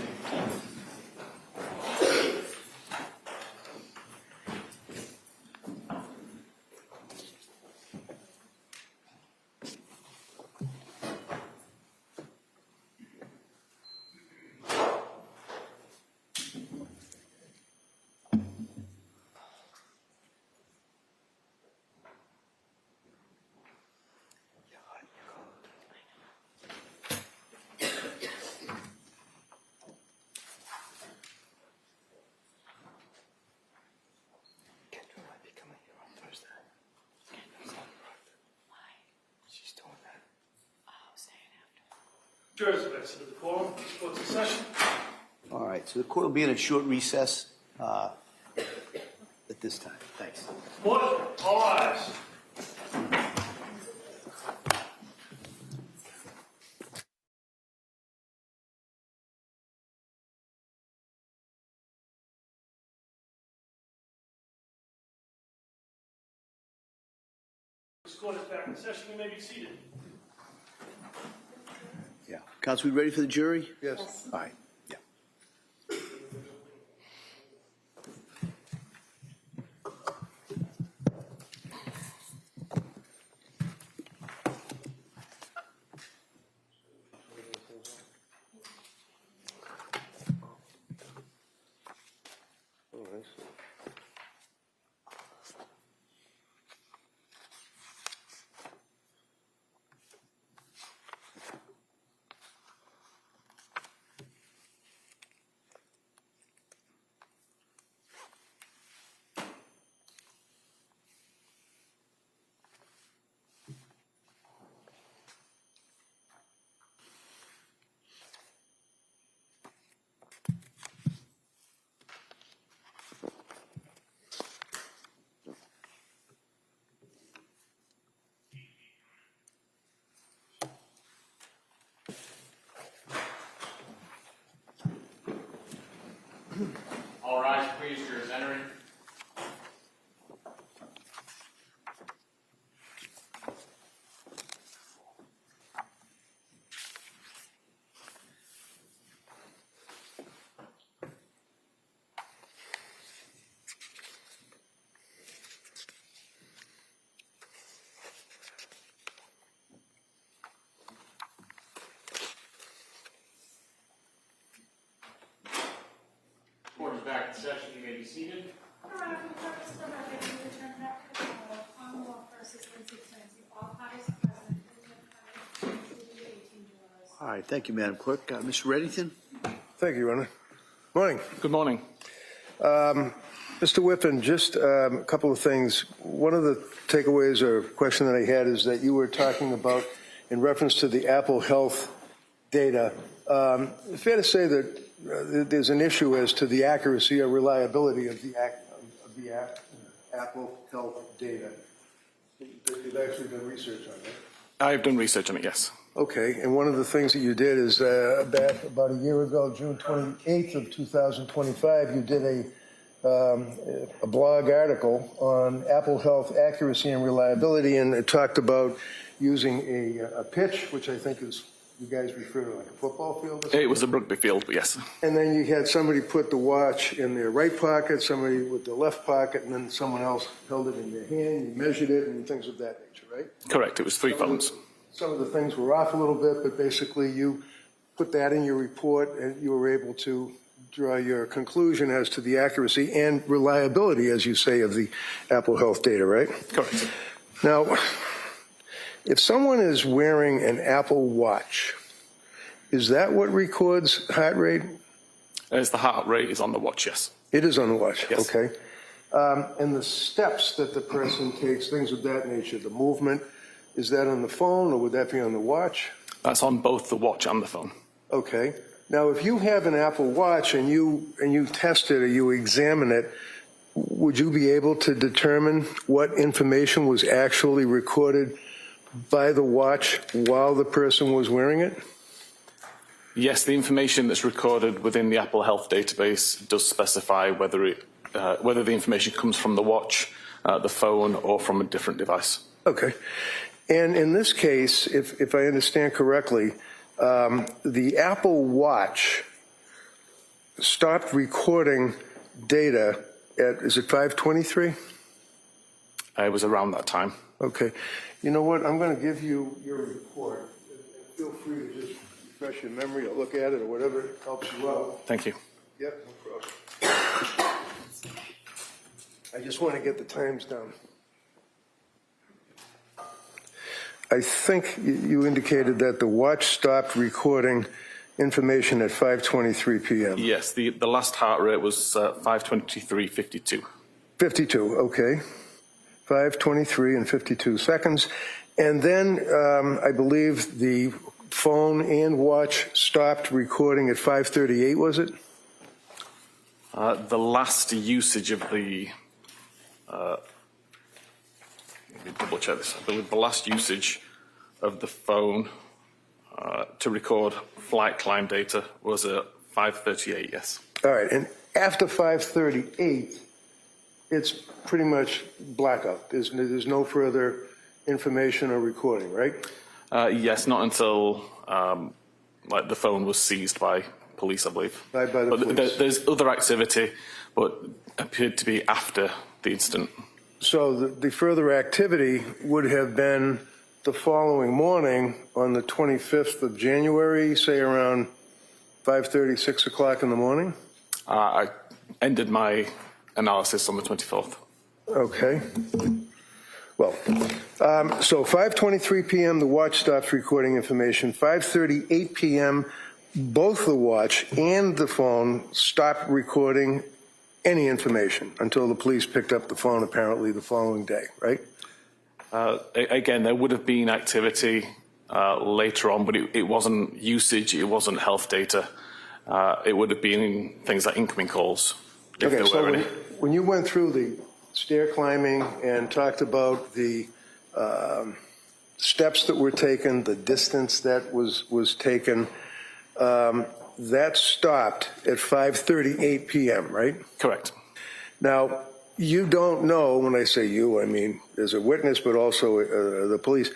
Jurors have exited the quorum. Court's in session. All right, so the court will be in a short recess at this time. Thanks. Court, all rise. This court is back in session. You may be seated. Yeah. Counsel, we ready for the jury? Yes. All right. Yeah. All rise, please, Jurors entering. Court is back in session. You may be seated. For the purpose of the record, we return back to the call of Commonwealth versus Lindsay Clancy. All parties present, including the 18 jurors. All right. Thank you, Madam Clerk. Mr. Reddington? Thank you, Your Honor. Morning. Good morning. Mr. Whiffen, just a couple of things. One of the takeaways or question that I had is that you were talking about, in reference to the Apple Health data, fair to say that there's an issue as to the accuracy or reliability of the Apple Health data. You've actually done research on that. I've done research on it, yes. Okay, and one of the things that you did is back about a year ago, June 28th of 2025, you did a blog article on Apple Health accuracy and reliability, and it talked about using a pitch, which I think is, you guys refer to like a football field or something? It was a rugby field, but yes. And then you had somebody put the watch in their right pocket, somebody with the left pocket, and then someone else held it in their hand, you measured it, and things of that nature, right? Correct, it was 3 phones. Some of the things were off a little bit, but basically you put that in your report and you were able to draw your conclusion as to the accuracy and reliability, as you say, of the Apple Health data, right? Correct. Now, if someone is wearing an Apple Watch, is that what records heart rate? As the heart rate is on the watch, yes. It is on the watch, Yes. okay. And the steps that the person takes, things of that nature, the movement, is that on the phone or would that be on the watch? That's on both the watch and the phone. Okay. Now, if you have an Apple Watch and you test it or you examine it, would you be able to determine what information was actually recorded by the watch while the person was wearing it? Yes, the information that's recorded within the Apple Health database does specify whether the information comes from the watch, the phone, or from a different device. Okay. And in this case, if I understand correctly, the Apple Watch stopped recording data at, is it 5:23? It was around that time. Okay. You know what? I'm going to give you your report. Feel free to just refresh your memory or look at it or whatever helps you out. Thank you. Yep, no problem. I just want to get the times down. I think you indicated that the watch stopped recording information at 5:23 p.m. Yes, the last heart rate was 5:23:52. 52, okay. 5:23 and 52 seconds. And then I believe the phone and watch stopped recording at 5:38, was it? The last usage of the, let me double check this, I believe the last usage of the phone to record flight climb data was at 5:38, yes. All right, and after 5:38, it's pretty much blackout. There's no further information or recording, right? Yes, not until like the phone was seized by police, I believe. By the but police. There's other activity, but appeared to be after the incident. So the further activity would have been the following morning on the 25th of January, say around 5:30, 6 o'clock in the morning? I ended my analysis on the 24th. Okay. Well, so 5:23 p.m., the watch stops recording information. 5:38 p.m., both the watch and the phone stopped recording any information until the police picked up the phone apparently the following day, right? Again, there would have been activity later on, but it wasn't usage, it wasn't health data. It would have been things like incoming calls, if Okay, there so were any. when you went through the stair climbing and talked about the steps that were taken, the distance that was taken, that stopped at 5:38 p.m., right? Correct. Now, you don't know, when I say you, I mean as a witness, but also the police,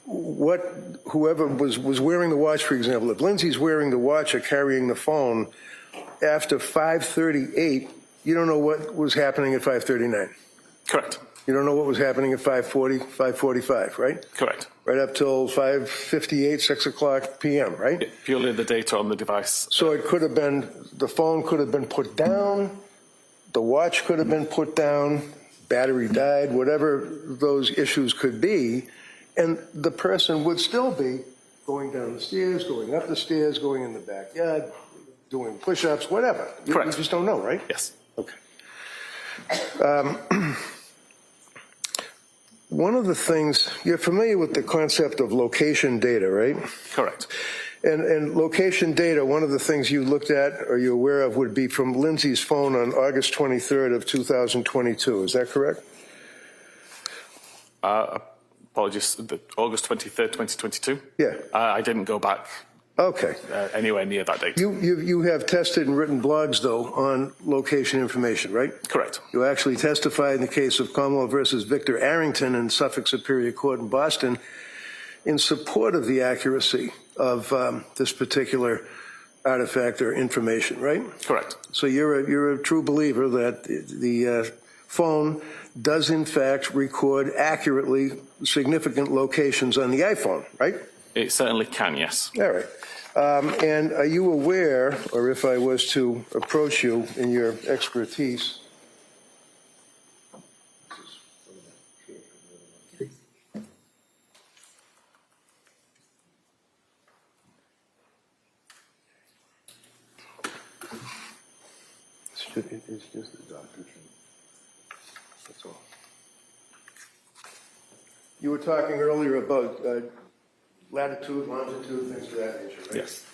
whoever was wearing the watch, for example, if Lindsay's wearing the watch or carrying the phone, after 5:38, you don't know what was happening at 5:39. Correct. You don't know what was happening at 5:40, 5:45, right? Correct. Right up till 5:58, 6 o'clock p.m., right? Purely the data on the device. So it could have been, the phone could have been put down, the watch could have been put down, battery died, whatever those issues could be, and the person would still be going down the stairs, going up the stairs, going in the backyard, doing push-ups, whatever. Correct. You just don't know, right? Yes. Okay. One of the things, you're familiar with the concept of location data, right? Correct. And location data, one of the things you looked at or you're aware of would be from Lindsay's phone on August 23rd of 2022. Is that correct? Apologies, August 23rd, 2022? Yeah. I didn't go back Okay. anywhere near that date. You have tested and written blogs, though, on location information, right? Correct. You actually testified in the case of Commonwealth versus Victor Arrington in Suffolk Superior Court in Boston in support of the accuracy of this particular artifact or information, right? Correct. So you're a true believer that the phone does in fact record accurately significant locations on the iPhone, right? It certainly can, yes. All right. And are you aware, or if I was to approach you in your expertise, it's just a doctor. That's all. You were talking earlier about latitude, longitude, things of that nature, right? Yes.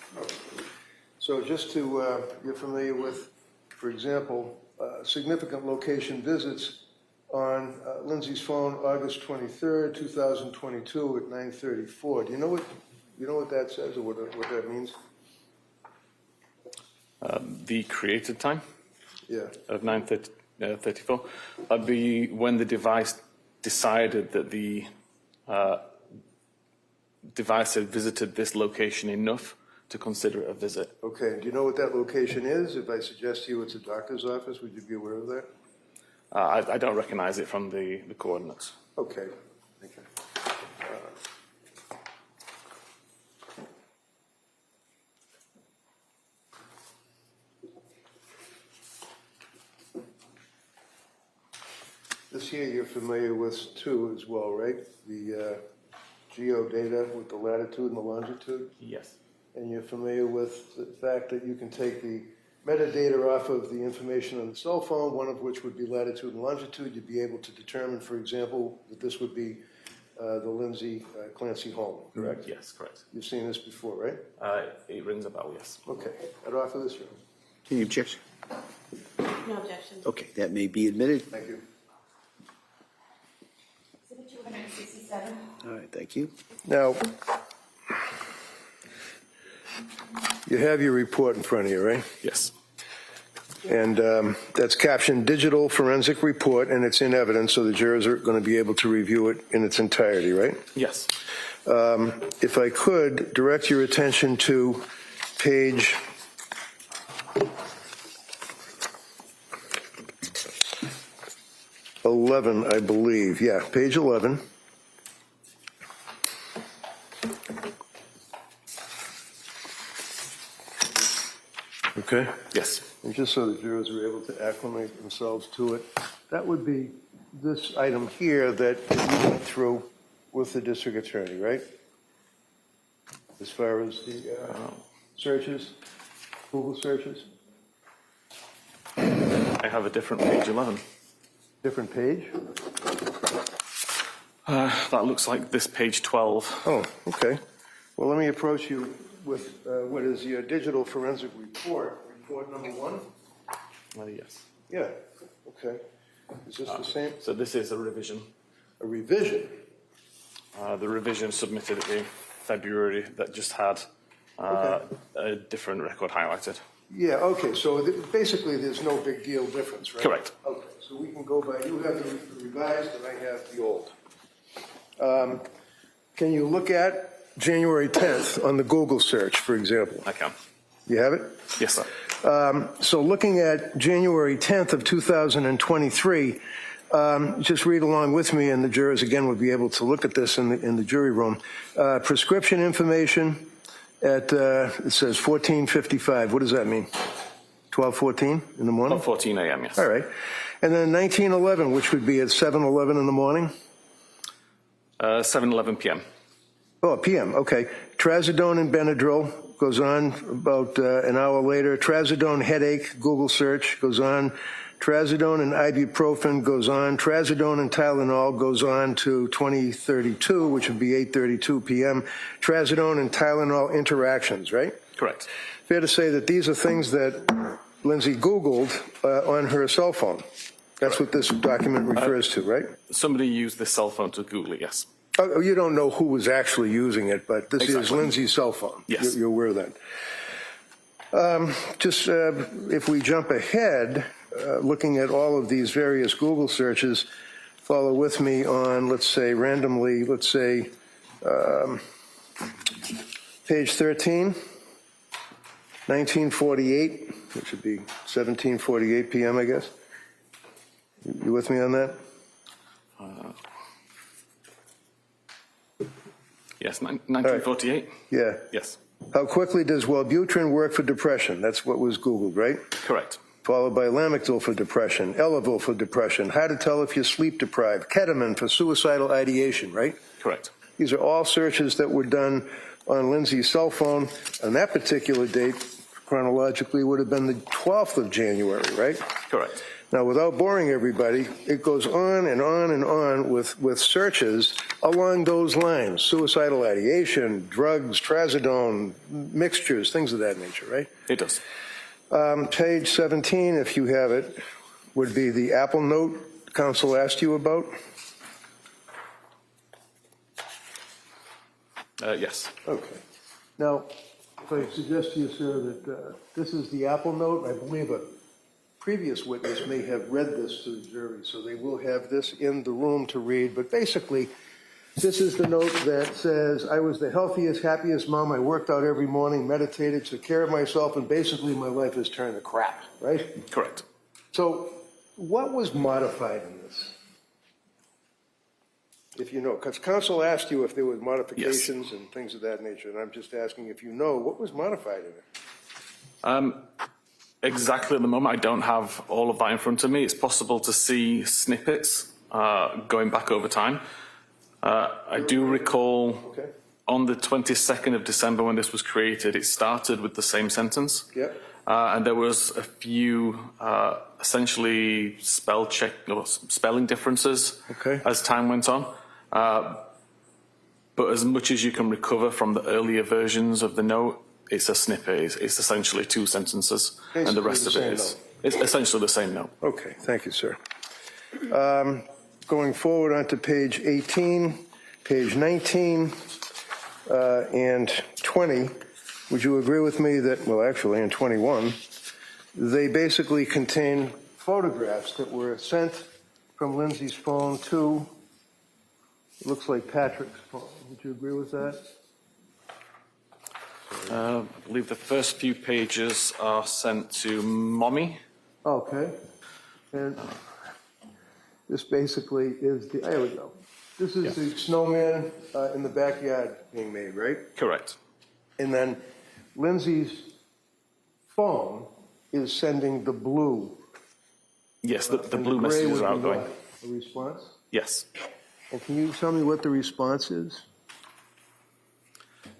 So So just to, you're familiar with, for example, significant location visits on Lindsay's phone, August 23rd, 2022 at 9:34. Do you know what that says or what that means? The created time Yeah. of 9:34. That'd be when the device decided that the device had visited this location enough to consider it a visit. Okay. Do you know what that location is? If I suggest to you it's a doctor's office, would you be aware of that? I don't recognize it from the coordinates. Okay. Thank you. This here you're familiar with too as well, right? The geodata with the latitude and the longitude? Yes. And you're familiar with the fact that you can take the metadata off of the information on the cell phone, one of which would be latitude and longitude. You'd be able to determine, for example, that this would be the Lindsay Clancy home, correct? Yes, correct. You've seen this before, right? It rings a bell, yes. Okay. I'd offer this room. Any objection? No objections. Okay, that may be admitted. Thank you. Exhibit 267. All right, thank you. Now, you have your report in front of you, right? Yes. And that's captioned Digital Forensic Report, and it's in evidence, so the jurors are going to be able to review it in its entirety, right? Yes. If I could direct your attention to page 11, I believe. Yeah, page 11. Okay? Yes. And just so the jurors are able to acclimate themselves to it, that would be this item here that you went through with the district attorney, right? As far as the searches, Google searches? I have a different page 11. Different page? That looks like this page 12. Oh, okay. Well, let me approach you with what is your digital forensic report, report number 1? Yes. Yeah, okay. Is this the same? So this is a revision. A revision? The revision submitted in February that just had a different record highlighted. Yeah, okay, so basically there's no big deal difference, right? Correct. Okay, so we can go by, you have the revised and I have the old. Can you look at January 10th on the Google search, for example? I can. You have it? Yes, sir. So looking at January 10th of 2023, just read along with me, and the jurors again would be able to look at this in the jury room. Prescription information at it says 14:55. What does that mean? 12:14 in the morning? 14 a.m. Yes. All right, and then 19:11, which would be at 7:11 in the morning. 7:11 p.m. Oh, PM. Okay. Trazodone and Benadryl goes on about an hour later. Trazodone headache, Google search goes on. Trazodone and ibuprofen goes on. Trazodone and Tylenol goes on to 2032, which would be 8:32 p.m. Trazodone and Tylenol interactions, right? Correct. Fair to say that these are things that Lindsay Googled on her cell phone. That's what this document refers to, right? Somebody used this cell phone to Google it, yes. Oh, you don't know who was actually using it, but this is Exactly. Lindsay's cell phone. Yes. You're aware of that. If we jump ahead, looking at all of these various Google searches, follow with me on, let's say, randomly, let's say, page 13, 1948, which would be 17:48 p.m., I guess. You with me on that? Yes, 1948? Yeah. Yes. How quickly does Wellbutrin work for depression? That's what was Googled, right? Correct. Followed by Lamictal for depression, Elavil for depression, how to tell if you're sleep deprived, ketamine for suicidal ideation, right? Correct. These are all searches that were done on Lindsay's cell phone on that particular date, chronologically would have been the 12th of January, right? Correct. Now, without boring everybody, it goes on and on and on with searches along those lines: suicidal ideation, drugs, trazodone, mixtures, things of that nature, right? It does. Page 17, if you have it, would be the Apple note counsel asked you about. Yes. Okay. Now, if I suggest to you, sir, that this is the Apple note, I believe a previous witness may have read this to the jury, so they will have this in the room to read. But basically, this is the note that says, I was the healthiest, happiest mom. I worked out every morning, meditated, took care of myself, and basically my life has turned to crap, right? Correct. So what was modified in this? If you know, because counsel asked you if there were modifications and things of that nature, and I'm just asking if you know, what was modified in it? Exactly at the moment, I don't have all of that in front of me. It's possible to see snippets going back over time. I do recall on the 22nd of December when this was created, it started with the same sentence. Yep. And there was a few essentially spelling differences as time went on. But as much as you can recover from the earlier versions of the note, it's a snippet. It's essentially two sentences, Basically and the rest of it is it's essentially the same note. Okay, thank you, sir. Going forward onto page 18, page 19, and 20, would you agree with me that, well, actually, in 21, they basically contain photographs that were sent from Lindsay's phone to, it looks like Patrick's phone. Would you agree with that? I believe the first few pages are sent to Mommy. Okay. And this basically is the, there we go. This is the snowman in the backyard being made, right? Correct. And then Lindsay's phone is sending the blue. Yes, the and blue gray messages would are be outgoing. what? A response? Yes. And can you tell me what the response is?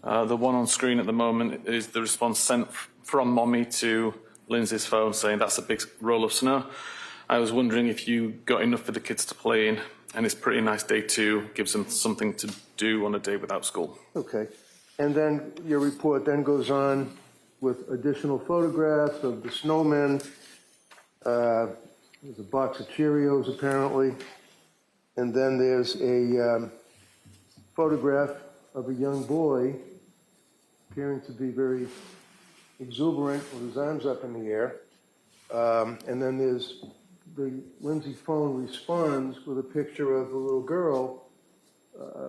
The one on screen at the moment is the response sent from Mommy to Lindsay's phone saying that's a big roll of snow. I was wondering if you got enough for the kids to play in, and it's a pretty nice day too. Gives them something to do on a day without school. Okay. And then your report then goes on with additional photographs of the snowmen. There's a box of Cheerios apparently. And then there's a photograph of a young boy appearing to be very exuberant with his arms up in the air. And then there's the Lindsay phone responds with a picture of a little girl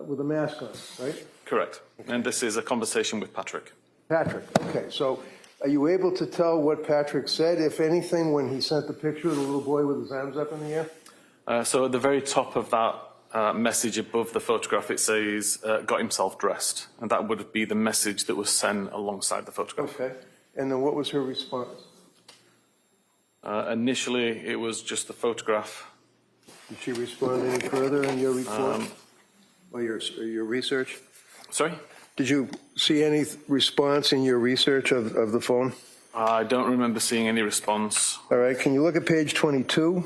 with a mask on, right? Correct. And this is a conversation with Patrick. Patrick, okay. So are you able to tell what Patrick said, if anything, when he sent the picture of the little boy with his arms up in the air? So at the very top of that message above the photograph, it says, got himself dressed. And that would be the message that was sent alongside the photograph. Okay. And then what was her response? Initially, it was just the photograph. Did she respond any further in your report or your research? Sorry? Did you see any response in your research of the phone? I don't remember seeing any response. All right. Can you look at page 22?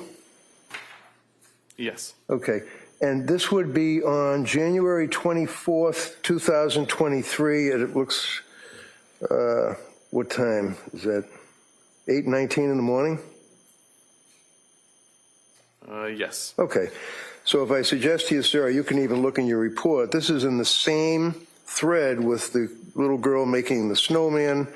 Yes. Okay. And this would be on January 24th, 2023. And it looks, what time is that? 8:19 in the morning? Yes. Okay. So if I suggest to you, sir, you can even look in your report. This is in the same thread with the little girl making the snowman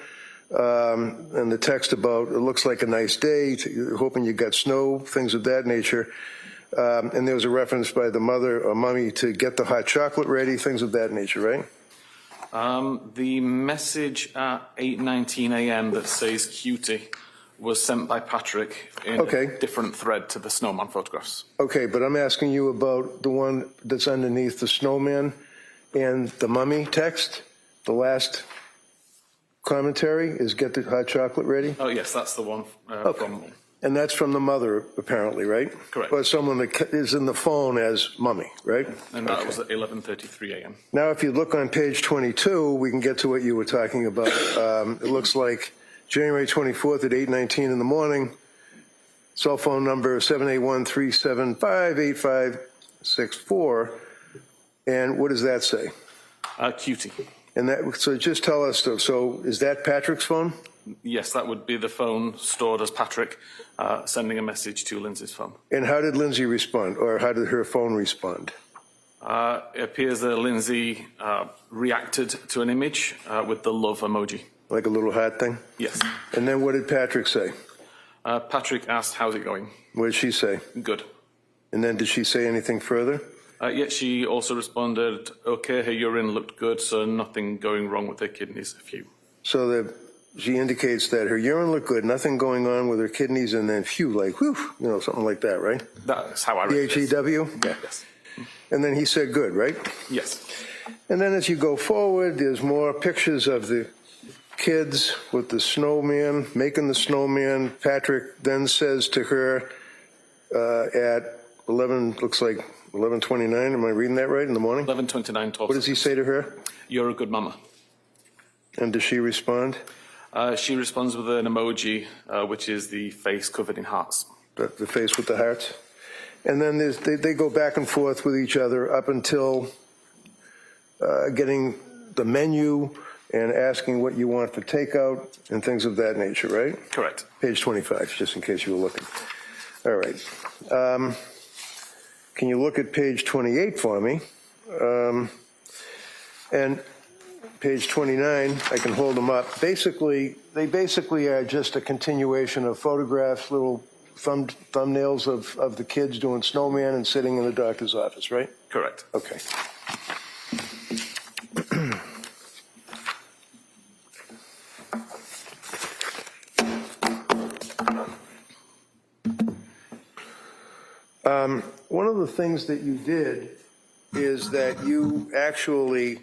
and the text about, it looks like a nice day, hoping you got snow, things of that nature. And there was a reference by the mother or mommy to get the hot chocolate ready, things of that nature, right? The message at 8:19 a.m. that says cutie was sent by Patrick in a different thread to the snowman photographs. Okay, but I'm asking you about the one that's underneath the snowman and the mummy text. The last commentary is get the hot chocolate ready. Oh, yes, that's the one from... And that's from the mother, apparently, right? Correct. Or someone that is in the phone as mummy, right? And that was at 11:33 a.m. Now, if you look on page 22, we can get to what you were talking about. It looks like January 24th at 8:19 in the morning. cell phone number 781-375-8564. And what does that say? Cutie. And that, so just tell us, so is that Patrick's phone? Yes, that would be the phone stored as Patrick sending a message to Lindsay's phone. And how did Lindsay respond, or how did her phone respond? It appears that Lindsay reacted to an image with the love emoji. Like a little heart thing? Yes. And then what did Patrick say? Patrick asked, how's it going? What did she say? Good. And then did she say anything further? Yet she also responded, okay, her urine looked good, so nothing going wrong with her kidneys, a few. So that she indicates that her urine looked good, nothing going on with her kidneys, and then phew, like whew, you know, something like that, right? That's how I read it. P-H-E-W? Yeah. Yes. And then he said good, right? Yes. And then as you go forward, there's more pictures of the kids with the snowman, making the snowman. Patrick then says to her at 11, looks like 11:29, am I reading that right, in the morning? 11:29, 12. What does he say to her? You're a good mama. And does she respond? She responds with an emoji, which is the face covered in hearts. The face with the hearts? And then they go back and forth with each other up until getting the menu and asking what you want for takeout and things of that nature, right? Correct. Page 25, just in case you were looking. All right. Can you look at page 28 for me? And page 29, I can hold them up. Basically, they basically are just a continuation of photographs, little thumbnails of the kids doing snowman and sitting in the doctor's office, right? Correct. Okay. One of the things that you did is that you actually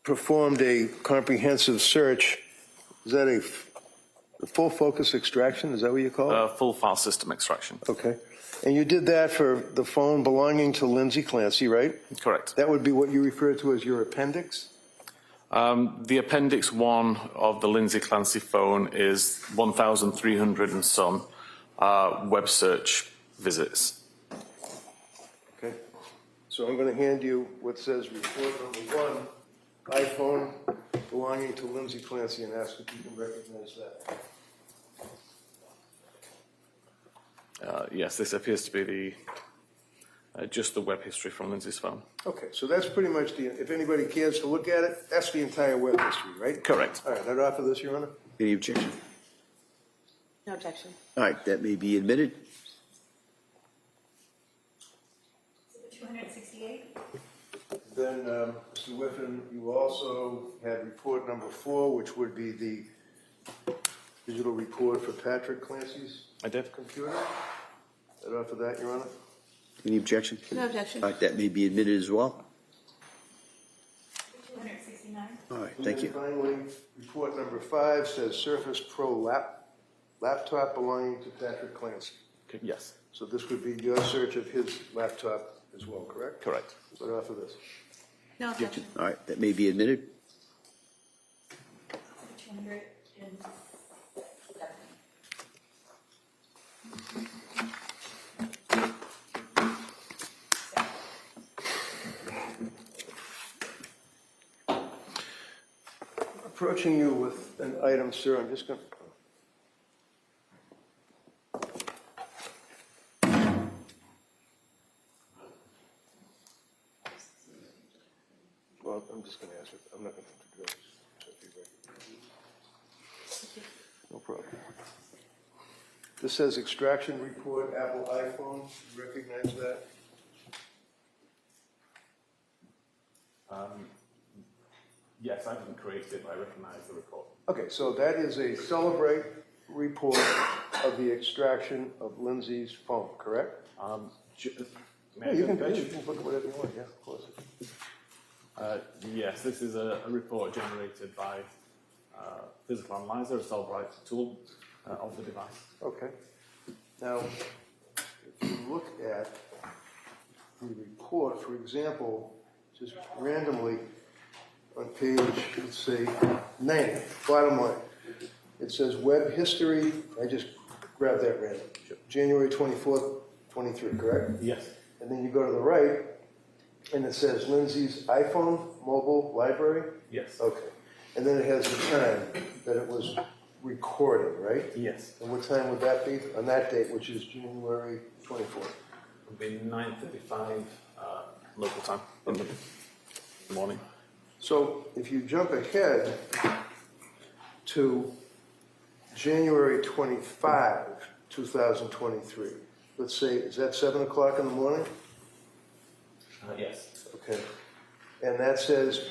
performed a comprehensive search. Is that a full focus extraction? Is that what you call it? Full file system extraction. Okay. And you did that for the phone belonging to Lindsay Clancy, right? Correct. That would be what you refer to as your appendix? The appendix 1 of the Lindsay Clancy phone is 1,300 and some web search visits. Okay. So I'm going to hand you what says report number 1, iPhone belonging to Lindsay Clancy, and ask if you can recognize that. Yes, this appears to be the just the web history from Lindsay's phone. Okay, so that's pretty much if anybody cares to look at it, that's the entire web history, right? Correct. All right, I'd offer this, Your Honor. Any objection? No objection. All right, that may be admitted. 268. Then, Mr. Whiffen, you also had report number 4, which would be the digital report for Patrick Clancy's I did. computer. I'd offer that, Your Honor. Any objection? No objection. All right, that may be admitted as well. 269. All right, And thank then you. finally, report number 5 says Surface Pro laptop belonging to Patrick Clancy. Yes. So this would be your search of his laptop as well, correct? Correct. I'd offer this. No objection. All right, that may be admitted. 200. Approaching you with an item, sir, I'm just going to... Well, I'm just going to ask it. I'm not going to do it. No problem. This says extraction report, Apple iPhone. You recognize that? Yes, I didn't create it, but I recognize the report. Okay, so that is a Celebrate report of the extraction of Lindsay's phone, correct? May Yeah, I you judge? can look at whatever you want, yeah, of course. Yes, this is a report generated by Physical Analyzer, a Celebrite tool of the device. Okay. Now, if you look at the report, for example, just randomly on page, let's say, 9, bottom line, it says web history. I just grab that, Randy. January 24th, 23, correct? Yes. And then you go to the right, and it says Lindsay's iPhone mobile library? Yes. Okay. And then it has the time that it was recorded, right? Yes. And what time would that be on that date, which is January 24th? It would be 9:35 local time in the morning. So if you jump ahead to January 25, 2023, let's say, is that 7 o'clock in the morning? Yes. Okay. And that says,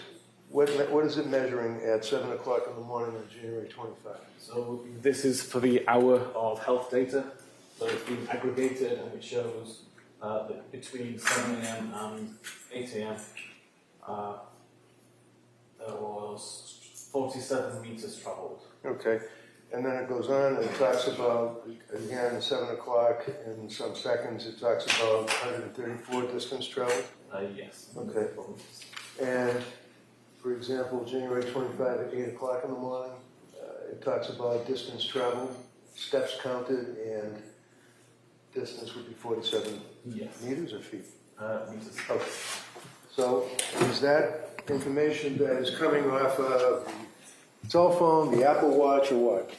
what is it measuring at 7 o'clock in the morning on January 25? So this is for the hour of health data. So it's been aggregated and it shows that between 7 a.m. and 8 a.m. There was 47 meters traveled. Okay. And then it goes on and it talks about, again, 7 o'clock in some seconds, it talks about 134 distance traveled. Yes. Okay. And, for example, January 25 at 8 o'clock in the morning, it talks about distance traveled, steps counted, and distance would be 47 Yes. meters or feet. Meters. Okay. So is that information that is coming off of the cell phone, the Apple Watch, or what?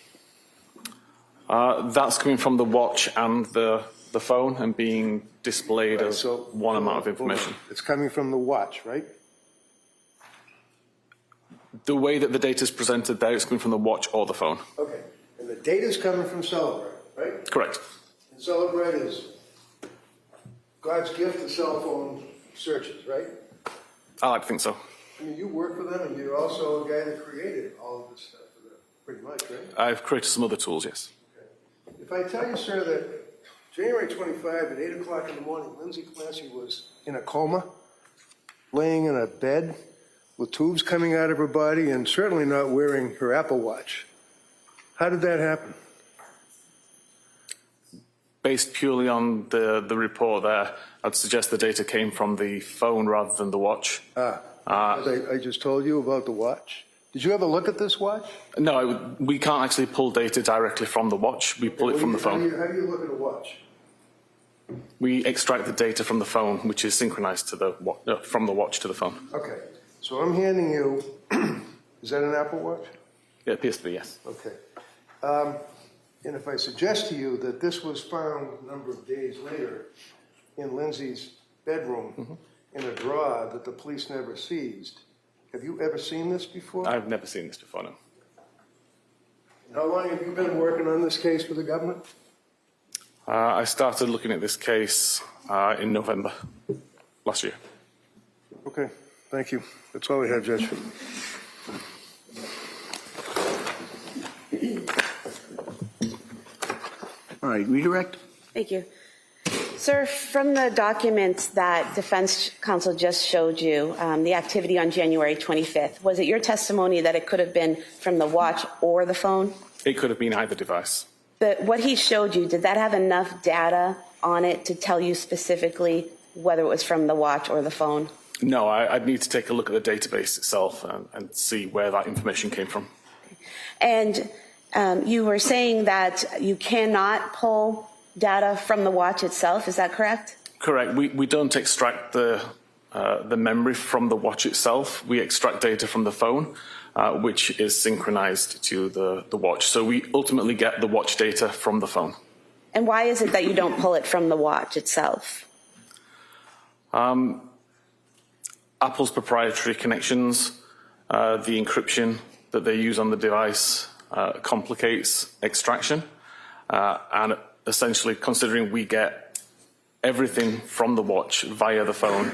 That's coming from the watch and the phone and being displayed Right, as so- one amount of information. It's coming from the watch, right? The way that the data is presented there is coming from the watch or the phone. Okay. And the data's coming from Celebrate, right? Correct. And Celebrate is God's gift to cell phone searches, right? I like to think so. I mean, you work for them, and you're also a guy that created all of this stuff for them, pretty much, right? I've created some other tools, yes. If I tell you, sir, that January 25 at 8 o'clock in the morning, Lindsay Clancy was in a coma, laying in a bed with tubes coming out of her body and certainly not wearing her Apple Watch. How did that happen? Based purely on the report there, I'd suggest the data came from the phone rather than the watch. As I just told you about the watch. Did you ever look at this watch? No, we can't actually pull data directly from the watch. We pull it from the phone. How do you look at a watch? We extract the data from the phone, which is synchronized to the from the watch to the phone. Okay, so I'm handing you, is that an Apple Watch? It appears to be, yes. Okay. And if I suggest to you that this was found a number of days later in Lindsay's bedroom in a drawer that the police never seized, have you ever seen this before? I've never seen this before, no. How long have you been working on this case for the government? I started looking at this case in November last year. Okay, thank you. That's all I have, Judge. All right, redirect. Thank you. Sir, from the documents that defense counsel just showed you, the activity on January 25th, was it your testimony that it could have been from the watch or the phone? It could have been either device. But what he showed you, did that have enough data on it to tell you specifically whether it was from the watch or the phone? No, I'd need to take a look at the database itself and see where that information came from. And you were saying that you cannot pull data from the watch itself, is that correct? Correct. We don't extract the memory from the watch itself. We extract data from the phone, which is synchronized to the watch. So we ultimately get the watch data from the phone. And why is it that you don't pull it from the watch itself? Apple's proprietary connections, the encryption that they use on the device complicates extraction. And essentially, considering we get everything from the watch via the phone,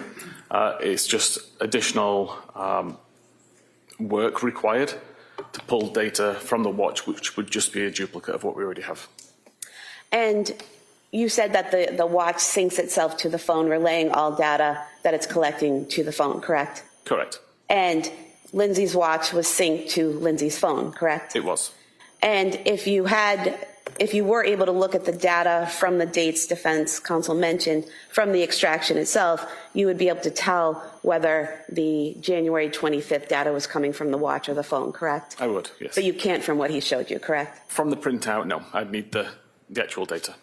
it's just additional work required to pull data from the watch, which would just be a duplicate of what we already have. And you said that the watch syncs itself to the phone, relaying all data that it's collecting to the phone, correct? Correct. And Lindsay's watch was synced to Lindsay's phone, correct? It was. And if you were able to look at the data from the dates defense counsel mentioned from the extraction itself, you would be able to tell whether the January 25th data was coming from the watch or the phone, correct? I would, yes. But you can't from what he showed you, correct? From the printout, no. I'd need the the actual data.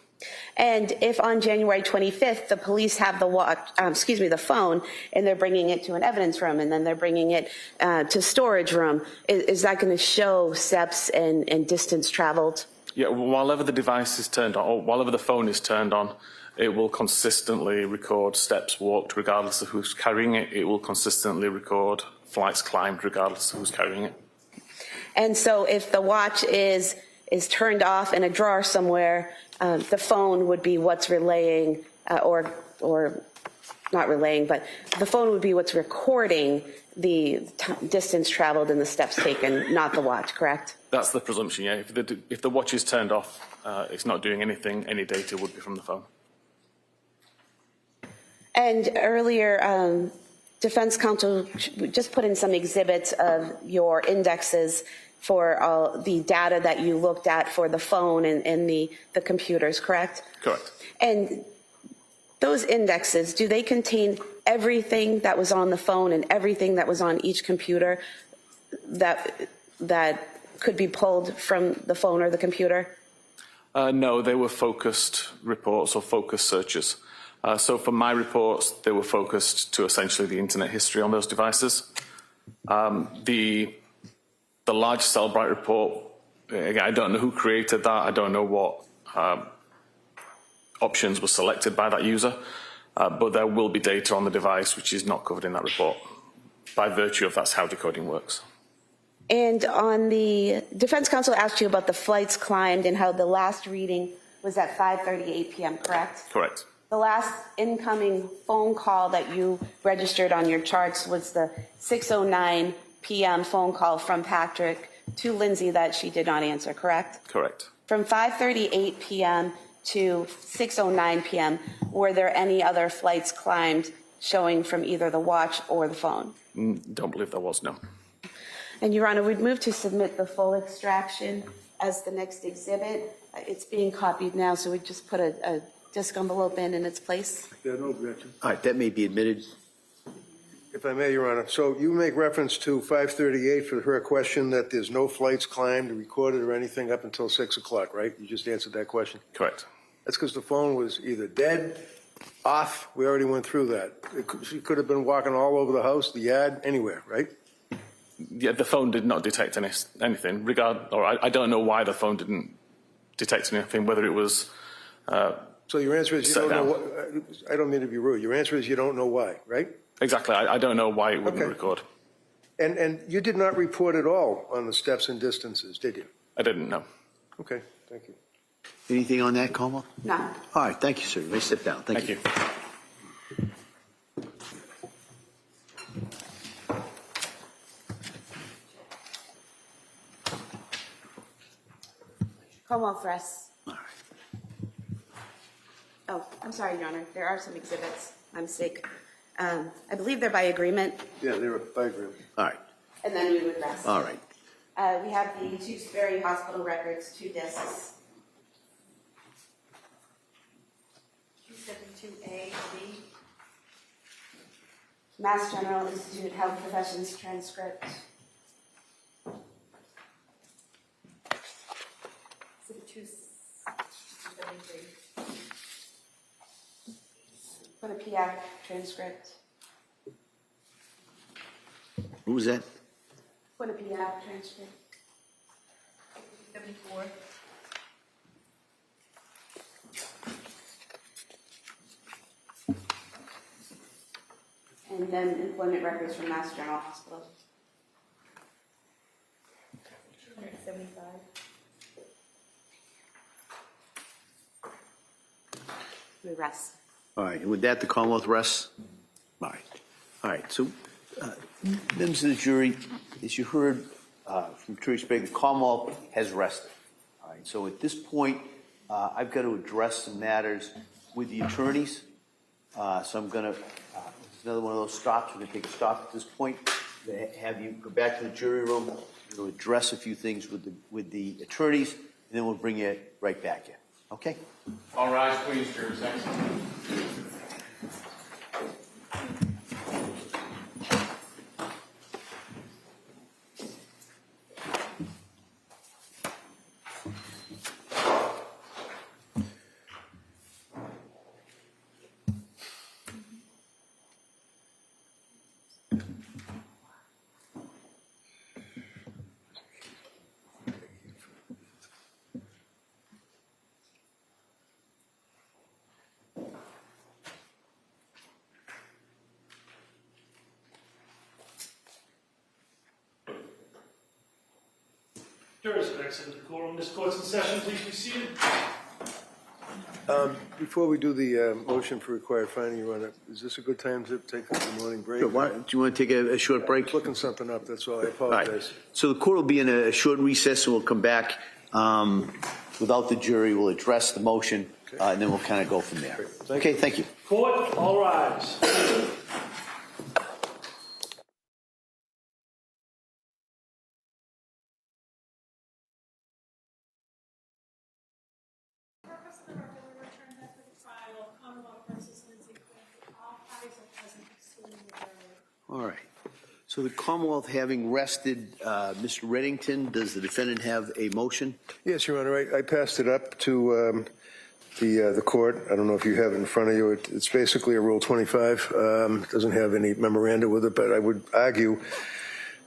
And if on January 25th, the police have the phone, and they're bringing it to an evidence room, and then they're bringing it to storage room, is that going to show steps and distance traveled? Yeah, whenever the device is turned on, or whenever the phone is turned on, it will consistently record steps walked regardless of who's carrying it. It will consistently record flights climbed regardless of who's carrying it. And so if the watch is turned off in a drawer somewhere, the phone would be what's relaying, or not relaying, but the phone would be what's recording the distance traveled and the steps taken, not the watch, correct? That's the presumption, yeah. If the watch is turned off, it's not doing anything, any data would be from the phone. And earlier, defense counsel just put in some exhibits of your indexes for all the data that you looked at for the phone and the computers, correct? Correct. And those indexes, do they contain everything that was on the phone and everything that was on each computer that could be pulled from the phone or the computer? No, they were focused reports or focused searches. So for my reports, they were focused to essentially the internet history on those devices. The large Cellbrite report, again, I don't know who created that. I don't know what options were selected by that user, but there will be data on the device which is not covered in that report by virtue of that's how decoding works. And on the defense counsel asked you about the flights climbed and how the last reading was at 5:38 p.m., correct? Correct. The last incoming phone call that you registered on your charts was the 6:09 p.m. phone call from Patrick to Lindsay that she did not answer, correct? Correct. From 5:38 p.m. to 6:09 p.m., were there any other flights climbed showing from either the watch or the phone? Don't believe there was, no. And Your Honor, we'd move to submit the full extraction as the next exhibit. It's being copied now, so we just put a disc envelope in its place. Yeah, no objection. All right, that may be admitted. If I may, Your Honor, so you make reference to 5:38 for her question that there's no flights climbed, recorded, or anything up until 6 o'clock, right? You just answered that question. Correct. That's because the phone was either dead, off, we already went through that. She could have been walking all over the house, the yard, anywhere, right? Yeah, the phone did not detect anything. I don't know why the phone didn't detect anything, whether it was So your answer is you Set don't know down. what, I don't mean to be rude, your answer is you don't know why, right? Exactly. I don't know why it wouldn't Okay. record. And you did not report at all on the steps and distances, did you? I didn't know. Okay, thank you. Anything on that, Como? No. All right, thank you, sir. You may sit down. Thank you. Como Fress. All right. Oh, I'm sorry, Your Honor. There are some exhibits. My mistake. I believe they're by agreement, Yeah, they were, I agree. All right, and then you would rest. all right. We have the two Sperry Hospital records, 2 discs. 272A, B. Mass General Institute Health Professions transcript. Is it 273? For the PIAC transcript. Who was that? For the PIAC transcript. 74. And then employment records from Mass General Hospital. 275. We rest. All right, and with that, the Commonwealth rests? All right. All right, so, members of the jury, as you heard from Attorney Sprague, the Commonwealth has rested. All right, so at this point, I've got to address some matters with the attorneys. So I'm going to, it's another one of those stops. We're going to take a stop at this point. Have you go back to the jury room. We'll address a few things with the attorneys, and then we'll bring you right back in. Okay? All rise, please, jurors. Jurors have exited the courtroom. This court's in session. Please be seated. Before we do the motion for required finding, Your Honor, is this a good time to take a morning break? Sure, do you want to take a short break? Looking something up, that's all. I All right. apologize. So the court will be in a short recess, and we'll come back without the jury. We'll address the motion, and then we'll kind of go from there. Okay, thank you. Court, all rise. Purpose of the record, we return back to the trial, Commonwealth versus Lindsay Clancy. All parties are present, excluding the jury. All right. So the Commonwealth having rested Mr. Reddington, does the defendant have a motion? Yes, Your Honor, I passed it up to the court. I don't know if you have it in front of you. It's basically a Rule 25. It doesn't have any memoranda with it, but I would argue,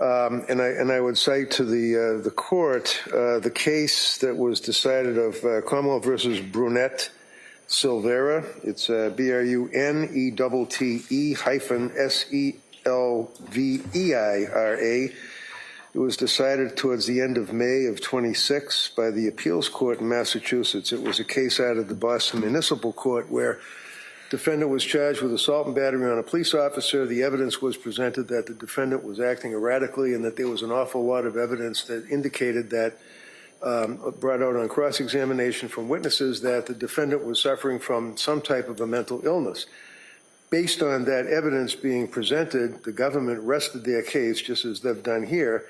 and I would cite to the court the case that was decided of Commonwealth versus Brunette Silvera. It's BRUNETTE-SELVEIRA. It was decided towards the end of May of 26 by the appeals court in Massachusetts. It was a case out of the Boston Municipal Court where defendant was charged with assault and battery on a police officer. The evidence was presented that the defendant was acting erratically and that there was an awful lot of evidence that indicated that, brought out on cross-examination from witnesses, that the defendant was suffering from some type of a mental illness. Based on that evidence being presented, the government rested their case, just as they've done here.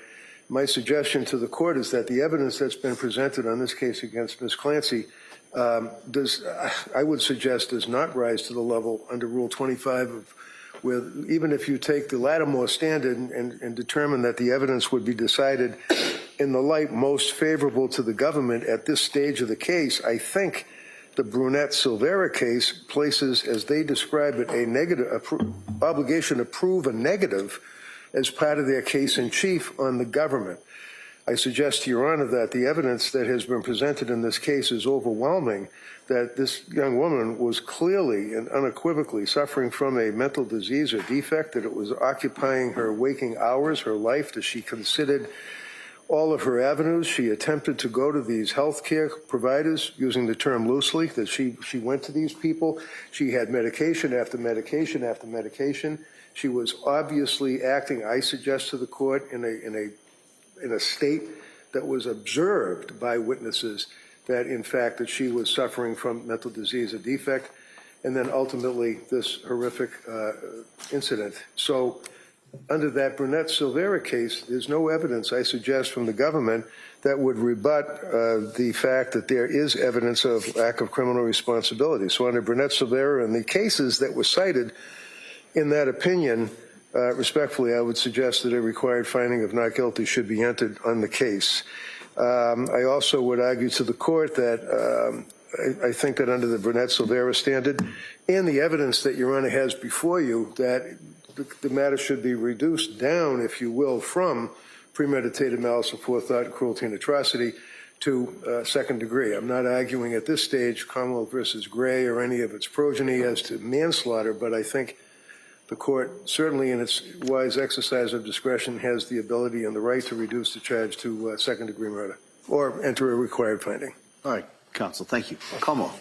My suggestion to the court is that the evidence that's been presented on this case against Ms. Clancy I would suggest does not rise to the level under Rule 25 of where, even if you take the Lattimore standard and determine that the evidence would be decided in the light most favorable to the government at this stage of the case, I think the Brunette-Silvera case places, as they describe it, a negative obligation to prove a negative as part of their case in chief on the government. I suggest to Your Honor that the evidence that has been presented in this case is overwhelming, that this young woman was clearly and unequivocally suffering from a mental disease or defect, that it was occupying her waking hours, her life, that she considered all of her avenues. She attempted to go to these health care providers, using the term loosely, that she went to these people. She had medication after medication after medication. She was obviously acting, I suggest to the court, in a state that was observed by witnesses that, in fact, that she was suffering from mental disease or defect, and then ultimately this horrific incident. So under that Brunette-Silvera case, there's no evidence, I suggest, from the government that would rebut the fact that there is evidence of lack of criminal responsibility. So under Brunette-Silvera and the cases that were cited in that opinion, respectfully, I would suggest that a required finding of not guilty should be entered on the case. I also would argue to the court that I think that under the Brunette-Silvera standard and the evidence that Your Honor has before you, that the matter should be reduced down, if you will, from premeditated malice of forethought, cruelty, and atrocity to second degree. I'm not arguing at this stage Commonwealth versus Gray or any of its progeny as to manslaughter, but I think the court, certainly in its wise exercise of discretion, has the ability and the right to reduce the charge to second-degree murder or enter a required finding. All right, counsel, thank you. Come on.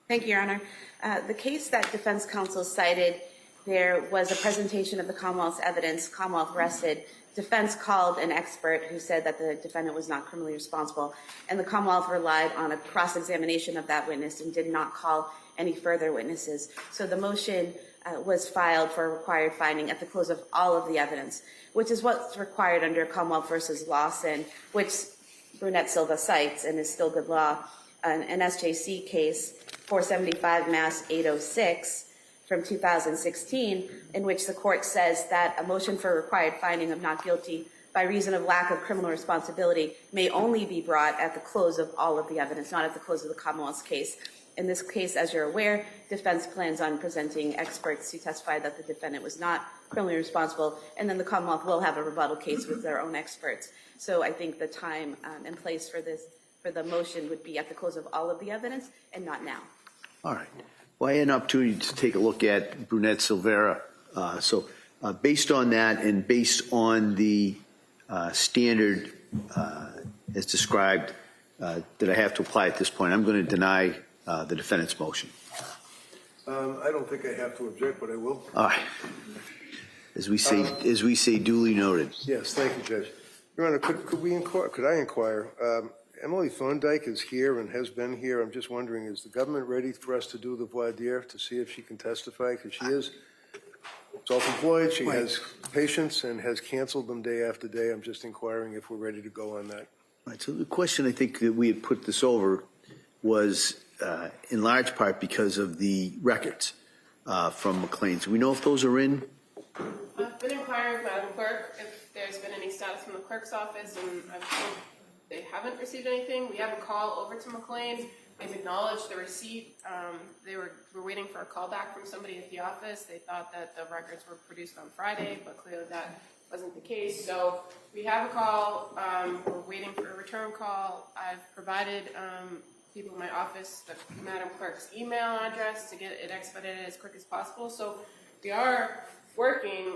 Thank you, Your Honor. The case that defense counsel cited, there was a presentation of the Commonwealth's evidence. Commonwealth rested. Defense called an expert who said that the defendant was not criminally responsible, and the Commonwealth relied on a cross-examination of that witness and did not call any further witnesses. So the motion was filed for a required finding at the close of all of the evidence, which is what's required under Commonwealth versus Lawson, which Brunette-Silva cites and is still good law. An SJC case, 475 Mass 806 from 2016, in which the court says that a motion for a required finding of not guilty by reason of lack of criminal responsibility may only be brought at the close of all of the evidence, not at the close of the Commonwealth's case. In this case, as you're aware, defense plans on presenting experts who testify that the defendant was not criminally responsible, and then the Commonwealth will have a rebuttal case with their own experts. So I think the time and place for the motion would be at the close of all of the evidence and not now. All right. Well, I had an opportunity to take a look at Brunette-Silvera. So based on that and based on the standard as described that I have to apply at this point. I'm going to deny the defendant's motion. I don't think I have to object, but I will. All right. As we say, duly noted. Yes, thank you, Judge. Your Honor, could I inquire? Emily Thorndike is here and has been here. I'm just wondering, is the government ready for us to do the voir dire to see if she can testify? Because she is self-employed, she has patients and has canceled them day after day. I'm just inquiring if we're ready to go on that. Right, so the question I think that we had put this over was in large part because of the records from McLean's. Do we know if those are in? I've been inquiring with Madam Clerk if there's been any status from the clerk's office, and I've told they haven't received anything. We have a call over to McLean. They've acknowledged the receipt. They were waiting for a call back from somebody at the office. They thought that the records were produced on Friday, but clearly that wasn't the case. So we have a call. We're waiting for a return call. I've provided people in my office the Madam Clerk's email address to get it expedited as quick as possible. So we are working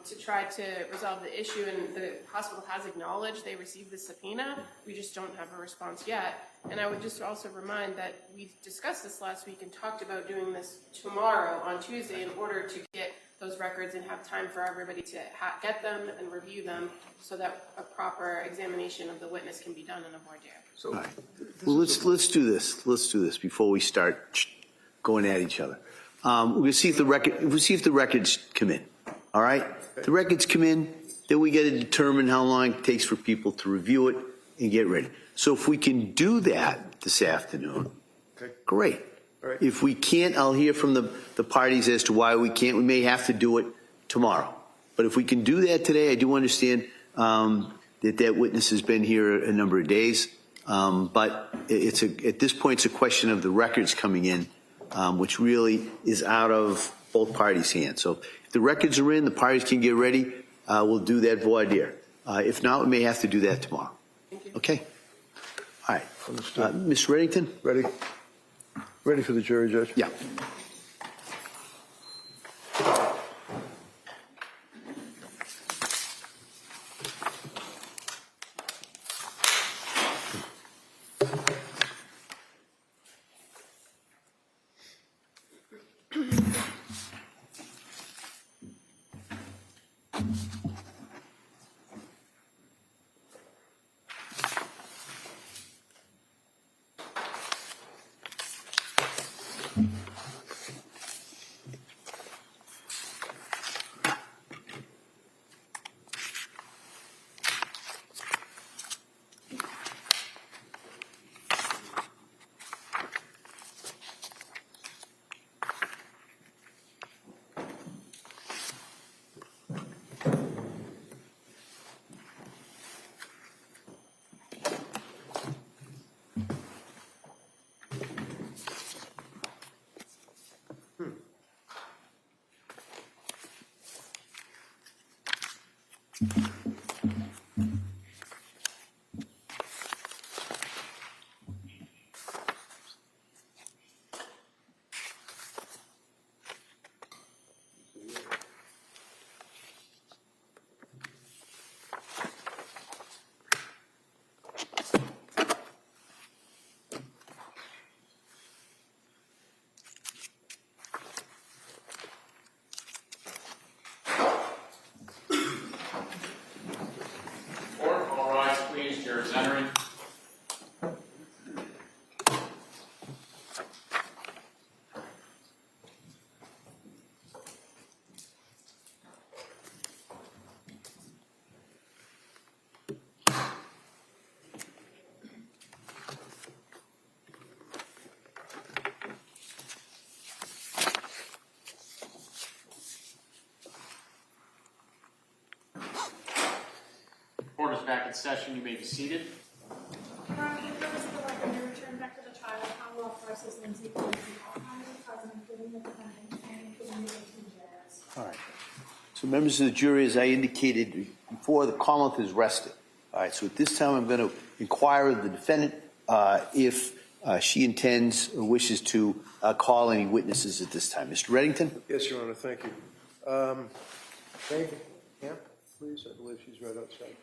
to try to resolve the issue, and the hospital has acknowledged they received the subpoena. We just don't have a response yet. And I would just also remind that we discussed this last week and talked about doing this tomorrow on Tuesday in order to get those records and have time for everybody to get them and review them so that a proper examination of the witness can be done in a voir dire. So, All right. Well, let's do this. Let's do this before we start going at each other. We'll see if the records come in. All right. The records come in, then we got to determine how long it takes for people to review it and get ready. So if we can do that this afternoon, okay, great. All right. If we can't, I'll hear from the parties as to why we can't. We may have to do it tomorrow. But if we can do that today, I do understand that witness has been here a number of days. But at this point, it's a question of the records coming in, which really is out of both parties' hands. So if the records are in, the parties can get ready. We'll do that voir dire. If not, we may have to do that tomorrow. Okay? All right. Understood. Ms. Reddington? Ready? Ready for the jury, Judge? Yeah. All rise, please. Jurors entering. Court is back in session. You may be seated. Return back to the trial of Commonwealth versus Lindsay Clancy. All parties present, including the defendant, and including the 18 jurors. All right. So members of the jury, as I indicated before, the Commonwealth is rested. All right. So at this time, I'm going to inquire of the defendant if she intends or wishes to call any witnesses at this time. Mr. Reddington? Yes, Your Honor, thank you. Thank you. Camp, please, I believe she's right outside.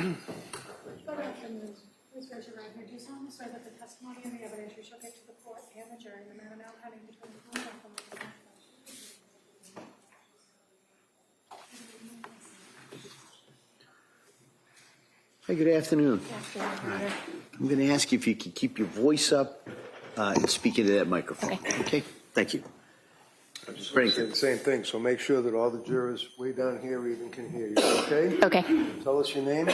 Good afternoon. Please raise your right hand. Do you solemnly swear that the testimony and the evidence you shall give to the court and the jury in the matter now pending between the Commonwealth and the Hi, good afternoon. I'm going to ask you if you could keep your voice up and speak into that microphone. Okay? Thank you. I just want to say the same thing, so make sure that all the jurors way down here even can hear you, okay? Okay. Tell us your name.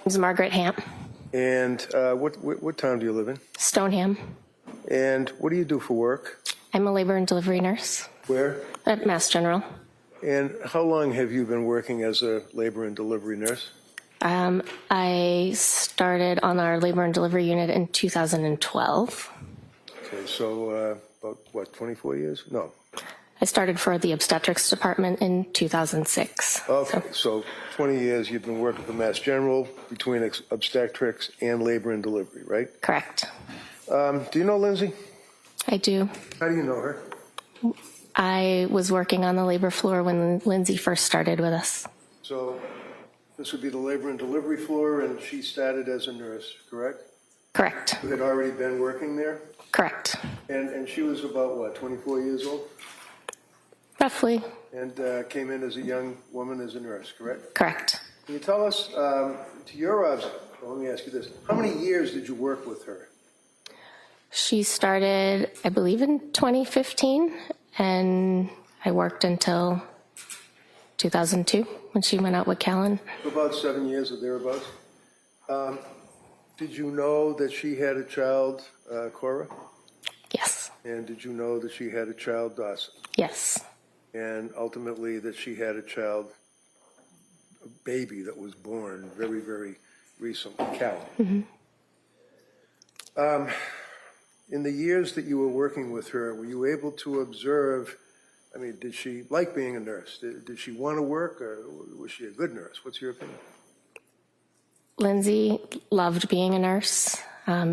It's Margaret Hamp, And what town do you live in? Stoneham. And what do you do for work? I'm a labor and delivery nurse Where? at Mass General. And how long have you been working as a labor and delivery nurse? I started on our labor and delivery unit in 2012. Okay, so about, what, 24 years? No. I started for the obstetrics department in 2006. Okay, so 20 years you've been working for Mass General between obstetrics and labor and delivery, right? Correct. Do you know Lindsay? I do. How do you know her? I was working on the labor floor when Lindsay first started with us. So this would be the labor and delivery floor, and she started as a nurse, correct? Correct. You had already been working there? Correct. And she was about, what, 24 years old? Roughly. And came in as a young woman as a nurse, correct? Correct. Can you tell us, to your observation, well, let me ask you this, how many years did you work with her? She started, I believe, in 2015, and I worked until 2002 when she went out with Callan. About 7 years or thereabouts. Did you know that she had a child, Cora? Yes. And did you know that she had a child, Dawson? Yes. And ultimately that she had a child, a baby that was born very, very recently, Callan? Mm-hmm. In the years that you were working with her, were you able to observe, I mean, did she like being a nurse? Did she want to work, or was she a good nurse? What's your opinion? Lindsay loved being a nurse.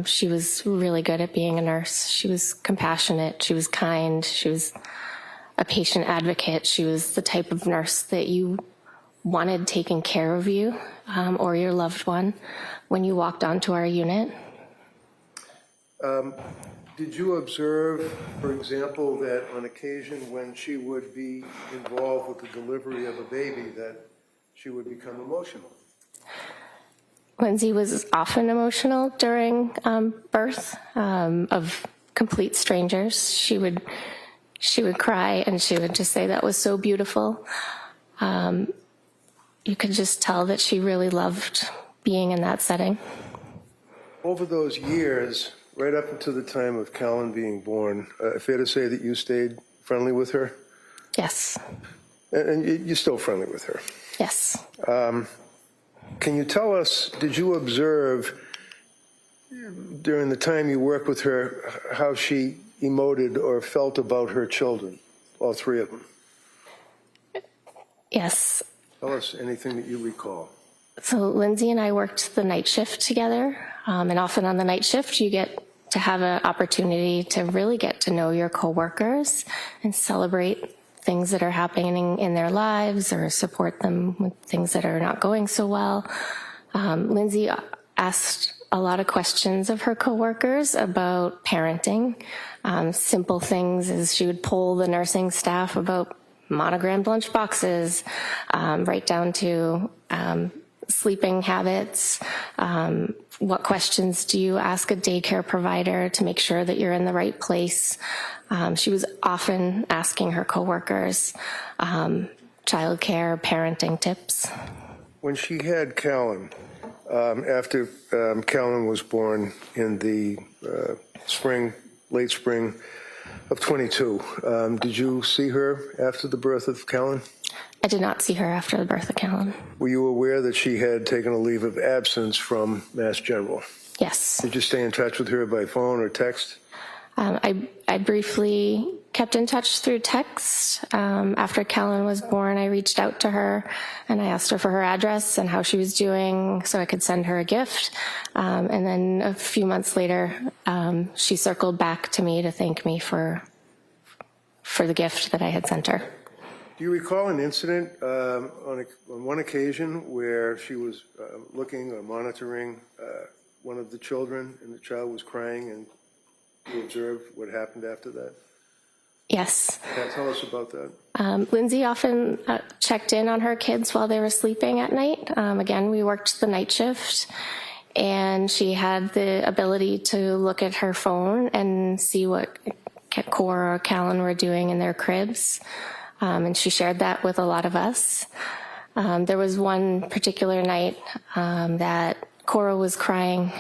She was really good at being a nurse. She was compassionate. She was kind. She was a patient advocate. She was the type of nurse that you wanted taking care of you or your loved one when you walked onto our unit. Did you observe, for example, that on occasion when she would be involved with the delivery of a baby that she would become emotional? Lindsay was often emotional during birth of complete strangers. She would cry and she would just say that was so beautiful. You could just tell that she really loved being in that setting. Over those years, right up until the time of Callan being born, fair to say that you stayed friendly with her? Yes. And you're still friendly with her? Yes. Can you tell us, did you observe during the time you worked with her how she emoted or felt about her children, all three of them? Yes. Tell us anything that you recall. So Lindsay and I worked the night shift together, and often on the night shift you get to have an opportunity to really get to know your coworkers and celebrate things that are happening in their lives or support them with things that are not going so well. Lindsay asked a lot of questions of her coworkers about parenting. Simple things as she would poll the nursing staff about monogrammed lunch boxes, right down to sleeping habits. What questions do you ask a daycare provider to make sure that you're in the right place? She was often asking her coworkers childcare, parenting tips. When she had Callan, after Callan was born in the late spring of 22, did you see her after the birth of Callan? I did not see her after the birth of Callan. Were you aware that she had taken a leave of absence from Mass General? Yes. Did you stay in touch with her by phone or text? I briefly kept in touch through text. After Callan was born, I reached out to her and I asked her for her address and how she was doing so I could send her a gift. And then a few months later, she circled back to me to thank me for the gift that I had sent her. Do you recall an incident on one occasion where she was looking or monitoring one of the children and the child was crying and you observed what happened after that? Yes. Tell us about that. Lindsay often checked in on her kids while they were sleeping at night. Again, we worked the night shift, and she had the ability to look at her phone and see what Cora or Callan were doing in their cribs, and she shared that with a lot of us. There was one particular night that Cora was crying.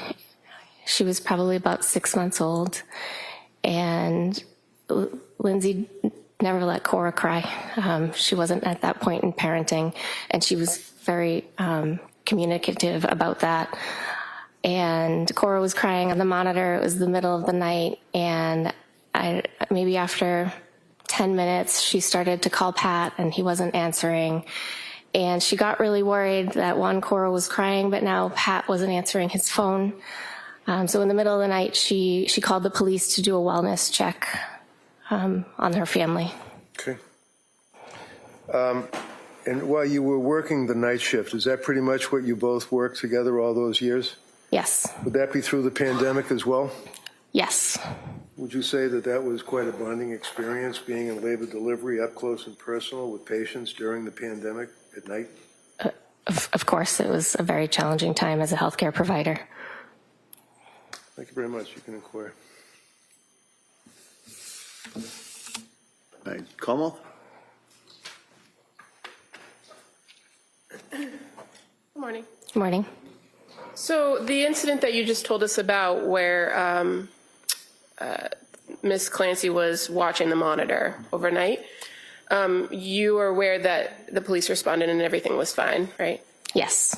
She was probably about 6 months old, and Lindsay never let Cora cry. She wasn't at that point in parenting, and she was very communicative about that. And Cora was crying on the monitor. It was the middle of the night, and maybe after 10 minutes, she started to call Pat, and he wasn't answering. And she got really worried that Cora was crying, but now Pat wasn't answering his phone. So in the middle of the night, she called the police to do a wellness check on her family. Okay. And while you were working the night shift, is that pretty much what you both worked together all those years? Yes. Would that be through the pandemic as well? Yes. Would you say that that was quite a bonding experience, being in labor delivery up close and personal with patients during the pandemic at night? Of course, it was a very challenging time as a healthcare provider. Thank you very much. You can inquire. All right, Como? Good morning. Good morning. So the incident that you just told us about where Ms. Clancy was watching the monitor overnight, you were aware that the police responded and everything was fine, right? Yes.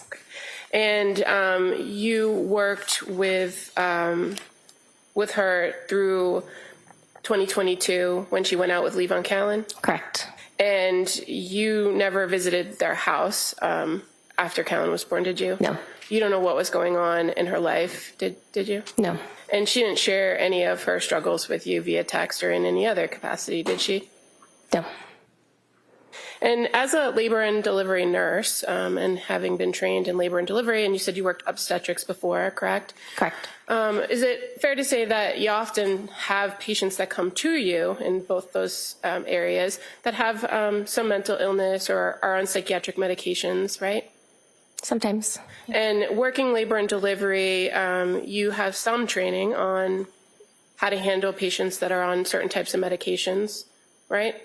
And you worked with her through 2022 when she went out with leave on Callan? Correct. And you never visited their house after Callan was born, did you? No. You don't know what was going on in her life, did you? No. And she didn't share any of her struggles with you via text or in any other capacity, did she? No. And as a labor and delivery nurse, and having been trained in labor and delivery, and you said you worked obstetrics before, correct? Correct. Is it fair to say that you often have patients that come to you in both those areas that have some mental illness or are on psychiatric medications, right? Sometimes. And working labor and delivery, you have some training on how to handle patients that are on certain types of medications, right?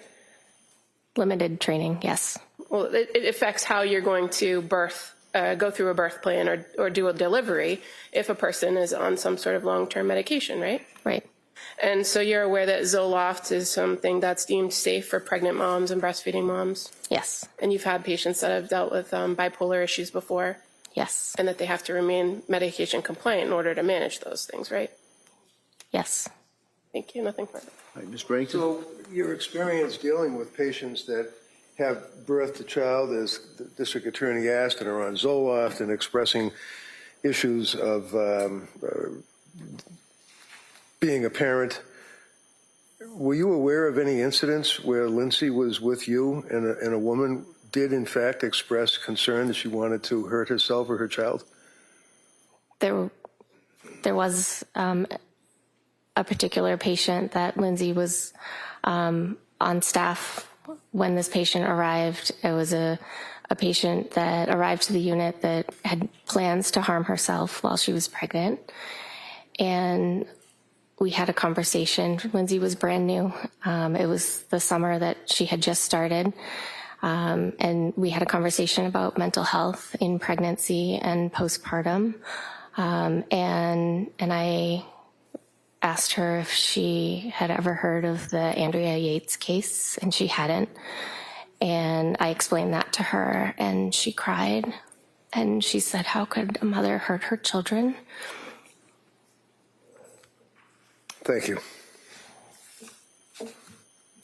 Limited training, yes. Well, it affects how you're going to go through a birth plan or do a delivery if a person is on some sort of long-term medication, right? Right. And so you're aware that Zoloft is something that's deemed safe for pregnant moms and breastfeeding moms? Yes. And you've had patients that have dealt with bipolar issues before? Yes. And that they have to remain medication compliant in order to manage those things, right? Yes. Thank you. Nothing further. All right, Ms. Brayington? So your experience dealing with patients that have birthed a child, as the district attorney asked, and are on Zoloft and expressing issues of being a parent, were you aware of any incidents where Lindsay was with you and a woman did in fact express concern that she wanted to hurt herself or her child? There was a particular patient that Lindsay was on staff when this patient arrived. It was a patient that arrived to the unit that had plans to harm herself while she was pregnant. And we had a conversation. Lindsay was brand new. It was the summer that she had just started. And we had a conversation about mental health in pregnancy and postpartum. And I asked her if she had ever heard of the Andrea Yates case, and she hadn't. And I explained that to her, and she cried. And she said, how could a mother hurt her children? Thank you.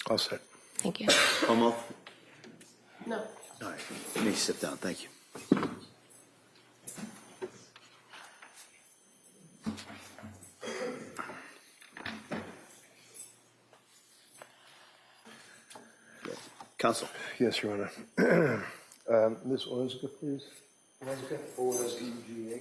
All set. Thank you. Como? No. All right, you may sit down. Thank you. Counsel. Yes, Your Honor. Ms. Oleszka, please. Oleszka, O-S-E-G-A.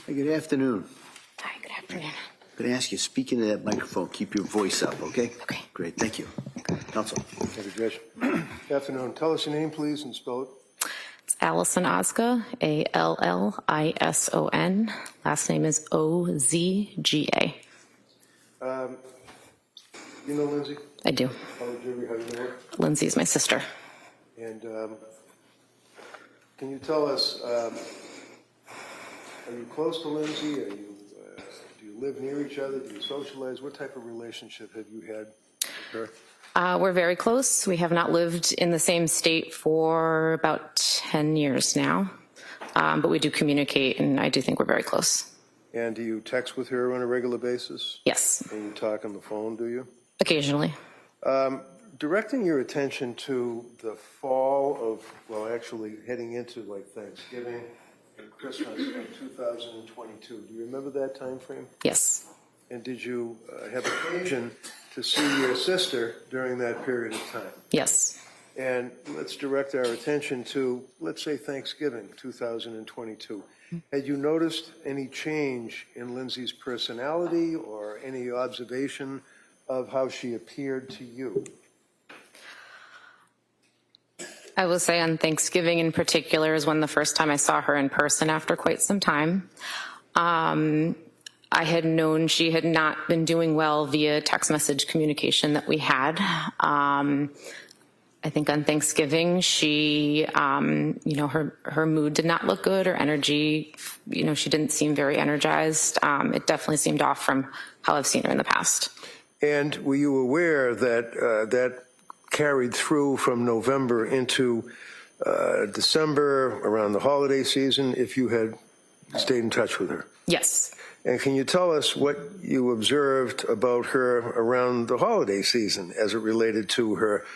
Hey, good afternoon. Hi, good afternoon. I'm going to ask you, speak into that microphone, keep your voice up, okay? Okay. Great, thank you. Counsel. Thank you, Judge. Good afternoon. Tell us your name, please, and spell it. It's Allison Ozga, A-L-L-I-S-O-N. Last name is O-Z-G-A. You know Lindsay? I do. How do you know her? Lindsay's my sister. And can you tell us, are you close to Lindsay? Are you, do you live near each other? Do you socialize? What type of relationship have you had with her? We're very close. We have not lived in the same state for about 10 years now, but we do communicate, and I do think we're very close. And do you text with her on a regular basis? Yes, And you talk on the phone, do you? occasionally. Directing your attention to the fall of, well, actually heading into like Thanksgiving and Christmas of 2022, do you remember that time frame? Yes, And did you have occasion to see your sister during that period of time? yes. And let's direct our attention to, let's say, Thanksgiving 2022. Had you noticed any change in Lindsay's personality or any observation of how she appeared to you? I will say on Thanksgiving in particular is when the first time I saw her in person after quite some time. I had known she had not been doing well via text message communication that we had. I think on Thanksgiving, she, her mood did not look good, her energy, she didn't seem very energized. It definitely seemed off from how I've seen her in the past. And were you aware that that carried through from November into December, around the holiday season, if you had stayed in touch with her? Yes. And can you tell us what you observed about her around the holiday season as it related to her,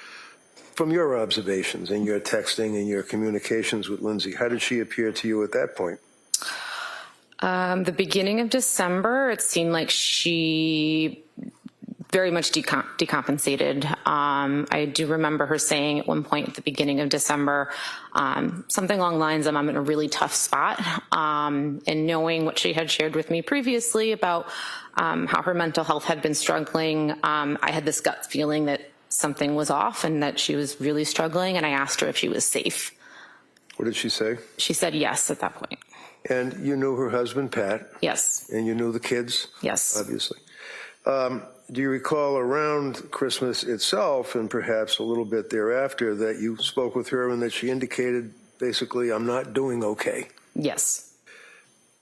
from your observations and your texting and your communications with Lindsay? How did she appear to you at that point? The beginning of December, it seemed like she very much decompensated. I do remember her saying at one point at the beginning of December, something along the lines of, I'm in a really tough spot. And knowing what she had shared with me previously about how her mental health had been struggling, I had this gut feeling that something was off and that she was really struggling, and I asked her if she was safe. What did she say? She said yes at that point. And you knew her husband, Pat? Yes. And you knew the kids? Yes. Obviously. Do you recall around Christmas itself, and perhaps a little bit thereafter, that you spoke with her and that she indicated, basically, I'm not doing okay? Yes.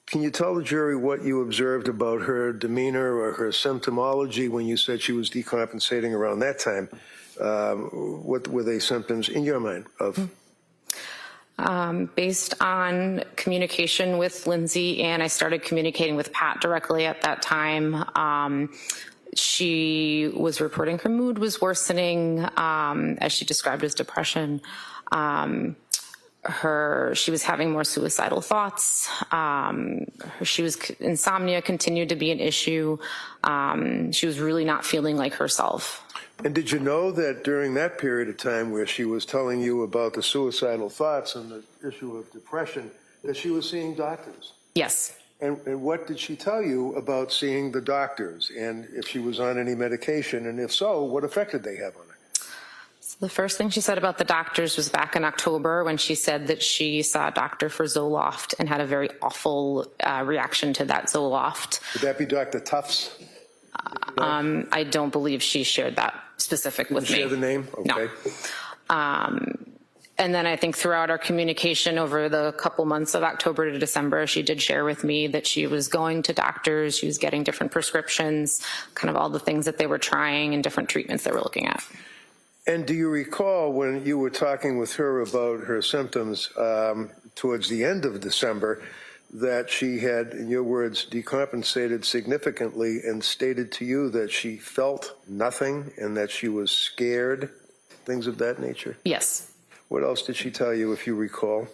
Can you tell the jury what you observed about her demeanor or her symptomology when you said she was decompensating around that time? What were they symptoms in your mind of? Based on communication with Lindsay, and I started communicating with Pat directly at that time, she was reporting her mood was worsening, as she described as depression. She was having more suicidal thoughts. Insomnia continued to be an issue. She was really not feeling like herself. And did you know that during that period of time where she was telling you about the suicidal thoughts and the issue of depression, that she was seeing doctors? Yes. And what did she tell you about seeing the doctors, and if she was on any medication, and if so, what effect did they have on her? The first thing she said about the doctors was back in October when she said that she saw a doctor for Zoloft and had a very awful reaction to that Zoloft. Would that be Dr. Tufts? I don't believe she shared that specific with me. Share the name? Okay. No. And then I think throughout our communication over the couple months of October to December, she did share with me that she was going to doctors, she was getting different prescriptions, kind of all the things that they were trying and different treatments they were looking at. And do you recall when you were talking with her about her symptoms towards the end of December that she had, in your words, decompensated significantly and stated to you that she felt nothing and that she was scared, things of that nature? Yes. What else did she tell you, if you recall?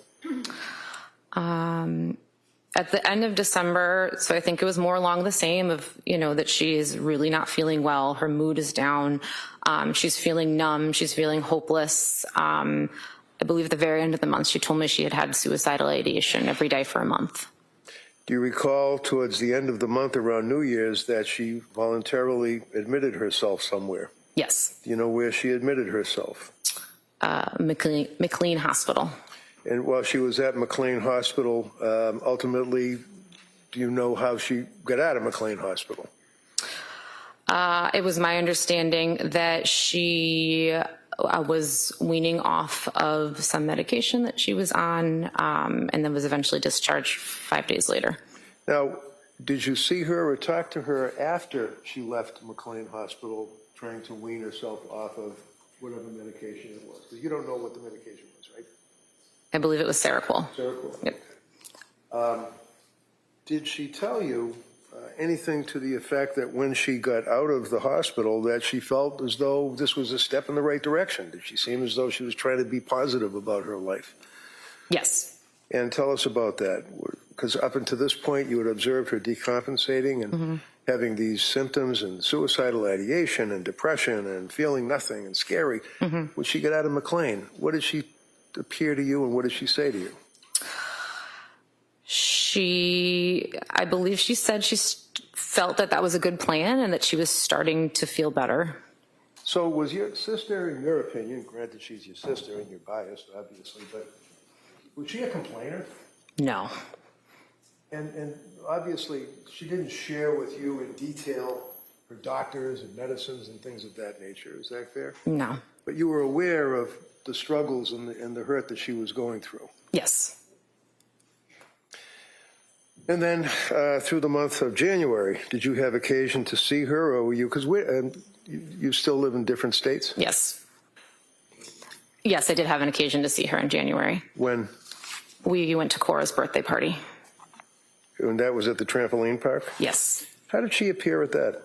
At the end of December, so I think it was more along the same of, that she is really not feeling well. Her mood is down. She's feeling numb. She's feeling hopeless. I believe at the very end of the month, she told me she had had suicidal ideation every day for a month. Do you recall towards the end of the month around New Year's that she voluntarily admitted herself somewhere? Yes. Do you know where she admitted herself? McLean Hospital. And while she was at McLean Hospital, ultimately, do you know how she got out of McLean Hospital? It was my understanding that she was weaning off of some medication that she was on, and then was eventually discharged 5 days later. Now, did you see her or talk to her after she left McLean Hospital trying to wean herself off of whatever medication it was? Because you don't know what the medication was, right? I believe it was Seroquel. Seroquel. Yep. Did she tell you anything to the effect that when she got out of the hospital that she felt as though this was a step in the right direction? Did she seem as though she was trying to be positive about her life? Yes. And tell us about that, because up until this point you had observed her decompensating and having these symptoms and suicidal ideation and depression and feeling nothing and scary. When she got out of McLean, what did she appear to you and what did she say to you? I believe she said she felt that that was a good plan and that she was starting to feel better. So was your sister, in your opinion, granted she's your sister and you're biased, obviously, but was she a complainer? No. And obviously she didn't share with you in detail her doctors and medicines and things of that nature. Is that fair? No. But you were aware of the struggles and the hurt that she was going through? Yes. And then through the month of January, did you have occasion to see her, or were you, because you still live in different states? Yes. Yes, I did have an occasion to see her in January. When? We went to Cora's birthday party. And that was at the trampoline park? Yes. How did she appear at that?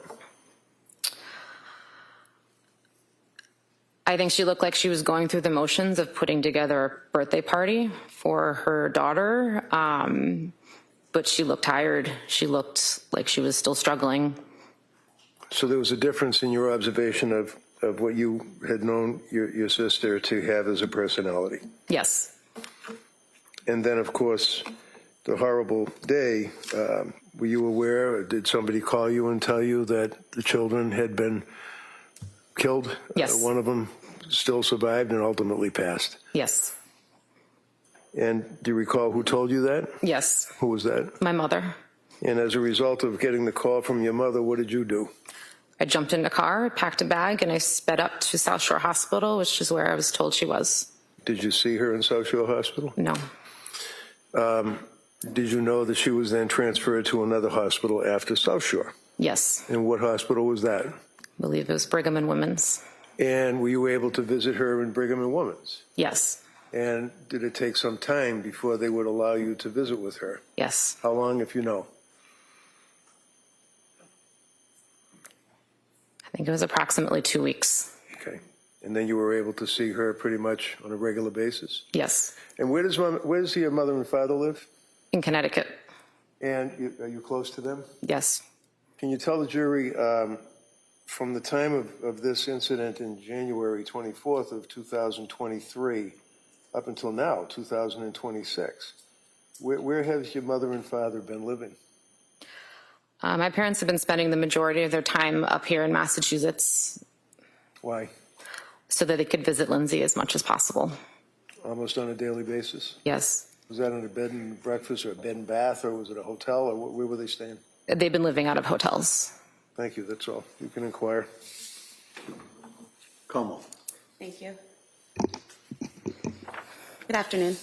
I think she looked like she was going through the motions of putting together a birthday party for her daughter, but she looked tired. She looked like she was still struggling. So there was a difference in your observation of what you had known your sister to have as a personality? Yes. And then, of course, the horrible day, were you aware, or did somebody call you and tell you that the children had been killed? Yes. One of them still survived and ultimately passed? Yes. And do you recall who told you that? Yes. Who was that? My mother. And as a result of getting the call from your mother, what did you do? I jumped in a car, packed a bag, and I sped up to South Shore Hospital, which is where I was told she was. Did you see her in South Shore Hospital? No. Did you know that she was then transferred to another hospital after South Shore? Yes. And what hospital was that? I believe it was Brigham and Women's. And were you able to visit her in Brigham and Women's? Yes. And did it take some time before they would allow you to visit with her? Yes. How long, if you know? I think it was approximately 2 weeks. Okay. And then you were able to see her pretty much on a regular basis? Yes. And where does your mother and father live? In Connecticut. And are you close to them? Yes. Can you tell the jury, from the time of this incident in January 24th of 2023 up until now, 2026, where have your mother and father been living? My parents have been spending the majority of their time up here in Massachusetts. Why? so that they could visit Lindsay as much as possible. Almost on a daily basis? Yes. Was that on a bed and breakfast or a bed and bath, or was it a hotel, or where were they staying? They've been living out of hotels. Thank you, that's all. You can inquire. Como. Thank you. Good afternoon.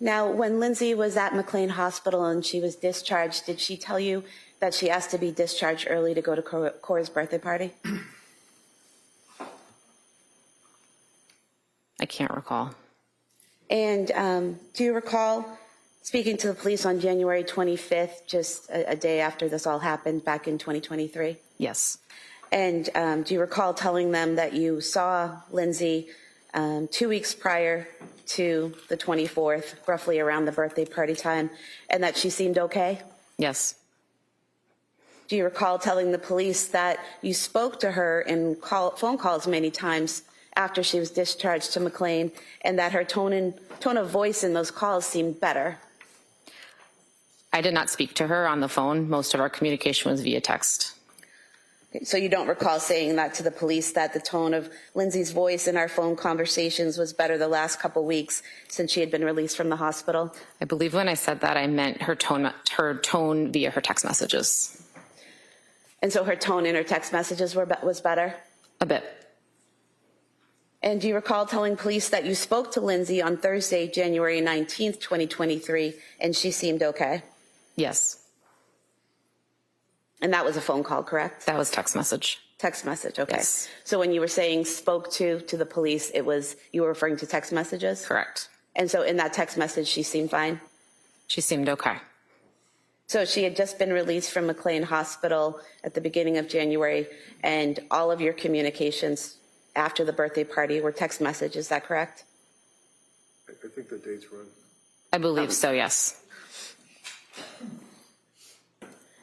Now, when Lindsay was at McLean Hospital and she was discharged, did she tell you that she asked to be discharged early to go to Cora's birthday party? I can't recall. And do you recall speaking to the police on January 25th, just a day after this all happened back in 2023? Yes. And do you recall telling them that you saw Lindsay 2 weeks prior to the 24th, roughly around the birthday party time, and that she seemed okay? Yes. Do you recall telling the police that you spoke to her in phone calls many times after she was discharged to McLean, and that her tone of voice in those calls seemed better? I did not speak to her on the phone. Most of our communication was via text. So you don't recall saying that to the police, that the tone of Lindsay's voice in our phone conversations was better the last couple weeks since she had been released from the hospital? I believe when I said that, I meant her tone via her text messages. And so her tone in her text messages was better? A bit. And do you recall telling police that you spoke to Lindsay on Thursday, January 19th, 2023, and she seemed okay? Yes. And that was a phone call, correct? That was text message. Text message, okay. Yes. So when you were saying spoke to the police, you were referring to text messages? Correct. And so in that text message, she seemed fine? She seemed okay. So she had just been released from McLean Hospital at the beginning of January, and all of your communications after the birthday party were text messages, is that correct? I think the date's wrong. I believe so, yes.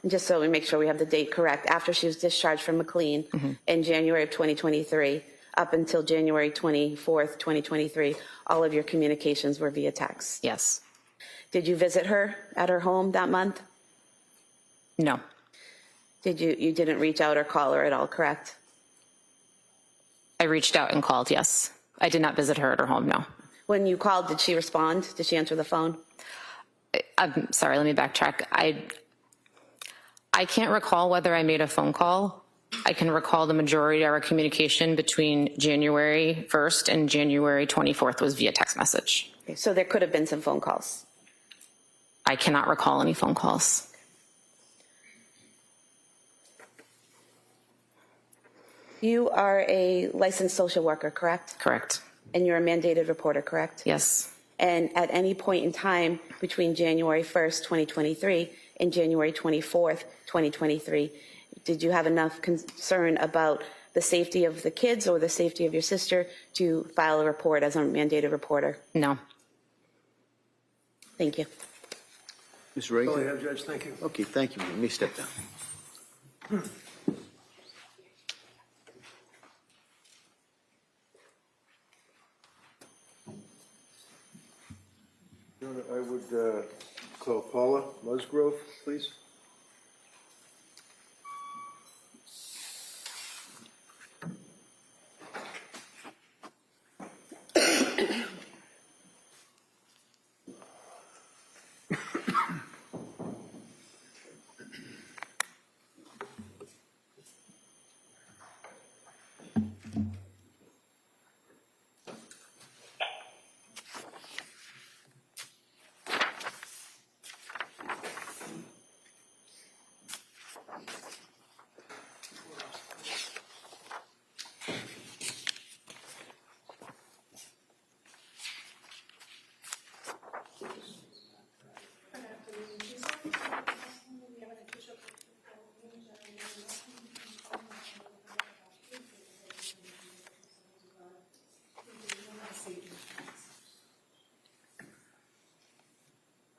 And just so we make sure we have the date correct, after she was discharged from McLean in January of 2023, up until January 24th, 2023, all of your communications were via text. Yes. Did you visit her at her home that month? No. You didn't reach out or call her at all, correct? I reached out and called, yes. I did not visit her at her home, no. When you called, did she respond? Did she answer the phone? I'm sorry, let me backtrack. I can't recall whether I made a phone call. I can recall the majority of our communication between January 1st and January 24th was via text message. Okay, so there could have been some phone calls. I cannot recall any phone calls. You are a licensed social worker, correct? Correct. And you're a mandated reporter, correct? Yes. And at any point in time between January 1st, 2023 and January 24th, 2023, did you have enough concern about the safety of the kids or the safety of your sister to file a report as a mandated reporter? No. Thank you. Mr. Reagan? Oh, yeah, Judge, thank you. Okay, thank you. You may step down. I would call Paula Musgrove, please.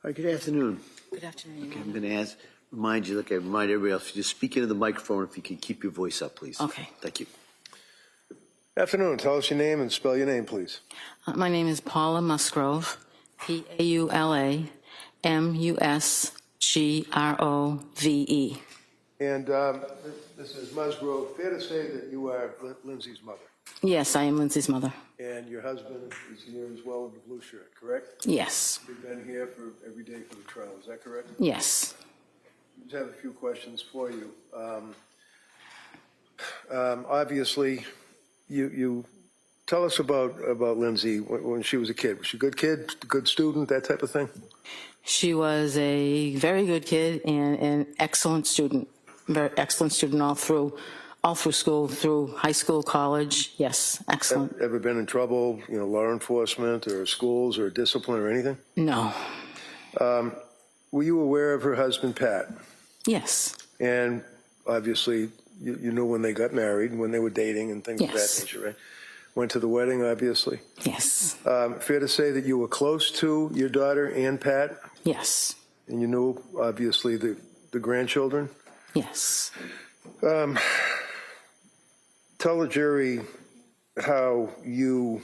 All right, good afternoon. Good afternoon. Okay, I'm going to remind you, like I remind everybody else, just speak into the microphone if you can keep your voice up, please. Okay. Thank you. Afternoon, tell us your name and spell your name, please. My name is Paula Musgrove, Paula Musgrove. And Mrs. Musgrove, fair to say that you are Lindsay's mother? Yes, I am Lindsay's mother. And your husband is here as well in the blue shirt, correct? Yes. You've been here for every day for the trial, is that correct? Yes. I just have a few questions for you. Obviously, you tell us about Lindsay when she was a kid. Was she a good kid, good student, that type of thing? She was a very good kid and an excellent student. Very excellent student all through school, through high school, college. Yes, excellent. Ever been in trouble, law enforcement or schools or discipline or anything? No. Were you aware of her husband, Pat? Yes. And obviously, you knew when they got married, when they were dating and things of that nature, right? Went to the wedding, obviously. Yes. Fair to say that you were close to your daughter and Pat? Yes. And you knew, obviously, the grandchildren? Yes. Tell the jury how you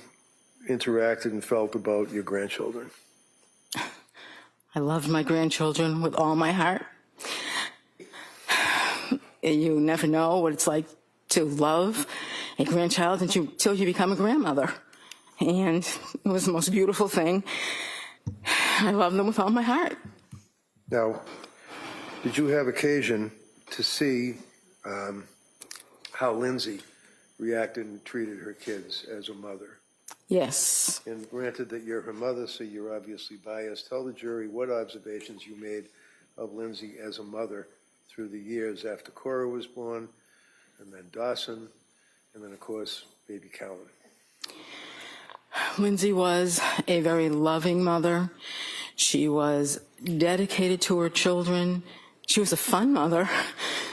interacted and felt about your grandchildren. I loved my grandchildren with all my heart. And you never know what it's like to love a grandchild until you become a grandmother. And it was the most beautiful thing. I love them with all my heart. Now, did you have occasion to see how Lindsay reacted and treated her kids as a mother? Yes. And granted that you're her mother, so you're obviously biased. Tell the jury what observations you made of Lindsay as a mother through the years after Cora was born, and then Dawson, and then, of course, baby Callan. Lindsay was a very loving mother. She was dedicated to her children. She was a fun mother.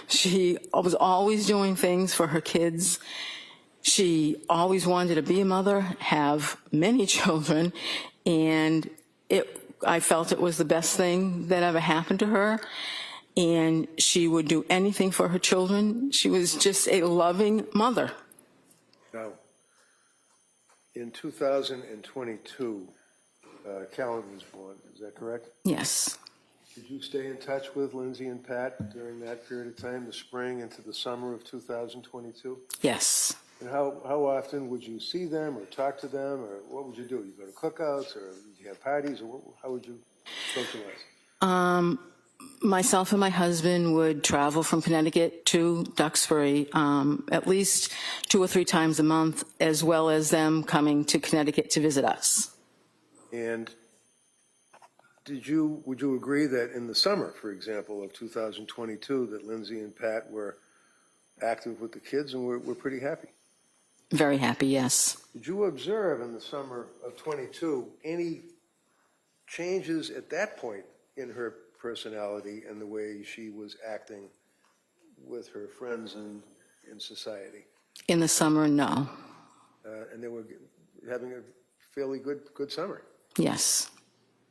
She was always doing things for her kids. She always wanted to be a mother, have many children, and I felt it was the best thing that ever happened to her. And she would do anything for her children. She was just a loving mother. Now, in 2022, Callan was born. Is that correct? Yes. Did you stay in touch with Lindsay and Pat during that period of time, the spring into the summer of 2022? Yes. And how often would you see them or talk to them, or what would you do? You go to cookouts, or would you have parties, or how would you socialize? Myself and my husband would travel from Connecticut to Duxbury at least 2 or 3 times a month, as well as them coming to Connecticut to visit us. And would you agree that in the summer, for example, of 2022, that Lindsay and Pat were active with the kids and were pretty happy? Very happy, yes. Did you observe in the summer of 22 any changes at that point in her personality and the way she was acting with her friends in society? In the summer, no. And they were having a fairly good summer. Yes.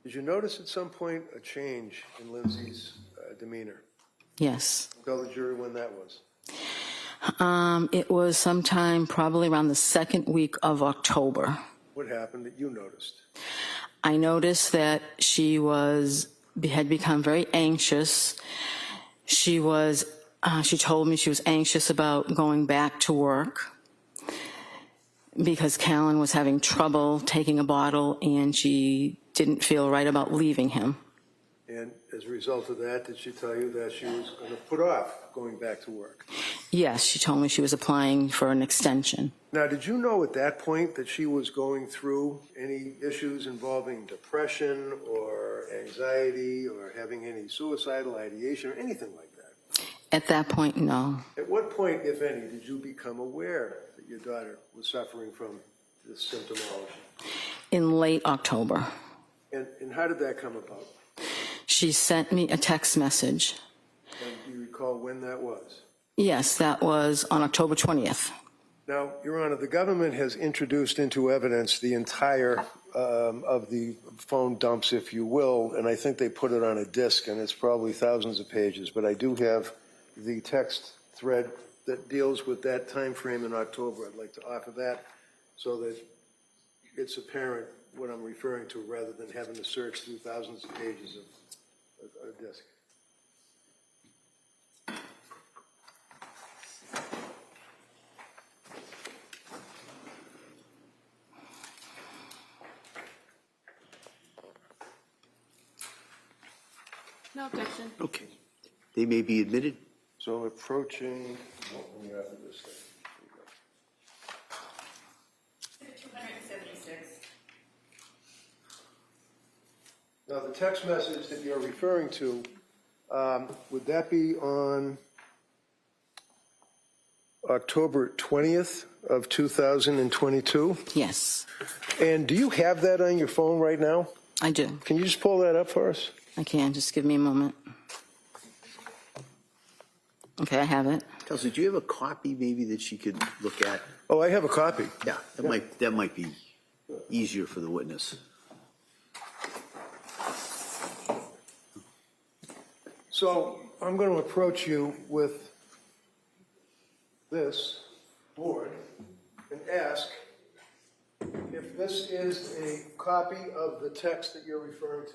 Did you notice at some point a change in Lindsay's demeanor? Yes. Tell the jury when that was. It was sometime probably around the 2nd week of October. What happened that you noticed? I noticed that she had become very anxious. She told me she was anxious about going back to work because Callan was having trouble taking a bottle and she didn't feel right about leaving him. And as a result of that, did she tell you that she was going to put off going back to work? Yes, she told me she was applying for an extension. Now, did you know at that point that she was going through any issues involving depression or anxiety or having any suicidal ideation or anything like that? At that point, no. At what point, if any, did you become aware that your daughter was suffering from this symptomology? In late October. And how did that come about? She sent me a text message. And do you recall when that was? Yes, that was on October 20th. Now, Your Honor, the government has introduced into evidence the entire of the phone dumps, if you will, and I think they put it on a disc, and it's probably thousands of pages, but I do have the text thread that deals with that time frame in October. I'd like to offer that so that it's apparent what I'm referring to rather than having to search through thousands of pages of a disc. No objection. Okay. They may be admitted. So approaching, let me after this thing. 276. Now, the text message that you're referring to, would that be on October 20th of 2022? Yes, And do you have that on your phone right now? I do. Can you just pull that up for us? I can. Just give me a moment. Okay, I have it. Kelsey, do you have a copy maybe that she could look at? Oh, I have a copy. Yeah, that might be easier for the witness. So I'm going to approach you with this board and ask if this is a copy of the text that you're referring to.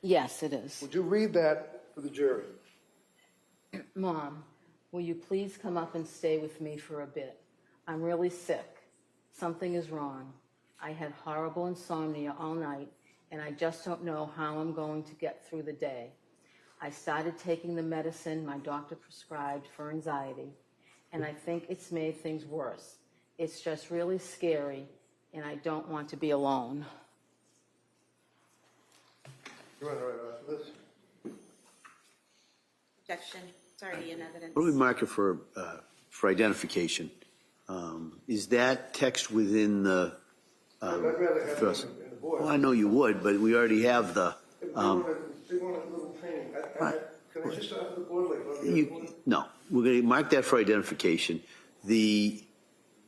Yes, it is. Would you read that for the jury? Mom, will you please come up and stay with me for a bit? I'm really sick. Something is wrong. I had horrible insomnia all night, and I just don't know how I'm going to get through the day. I started taking the medicine my doctor prescribed for anxiety, and I think it's made things worse. It's just really scary, and I don't want to be alone. You want to write off this? Objection. It's already in evidence. What do we mark it for identification? Is that text within the? I'd rather have it in the board. Well, I know you would, but we already have the. They want a little training. Can I just have the board like? No, we're going to mark that for identification. The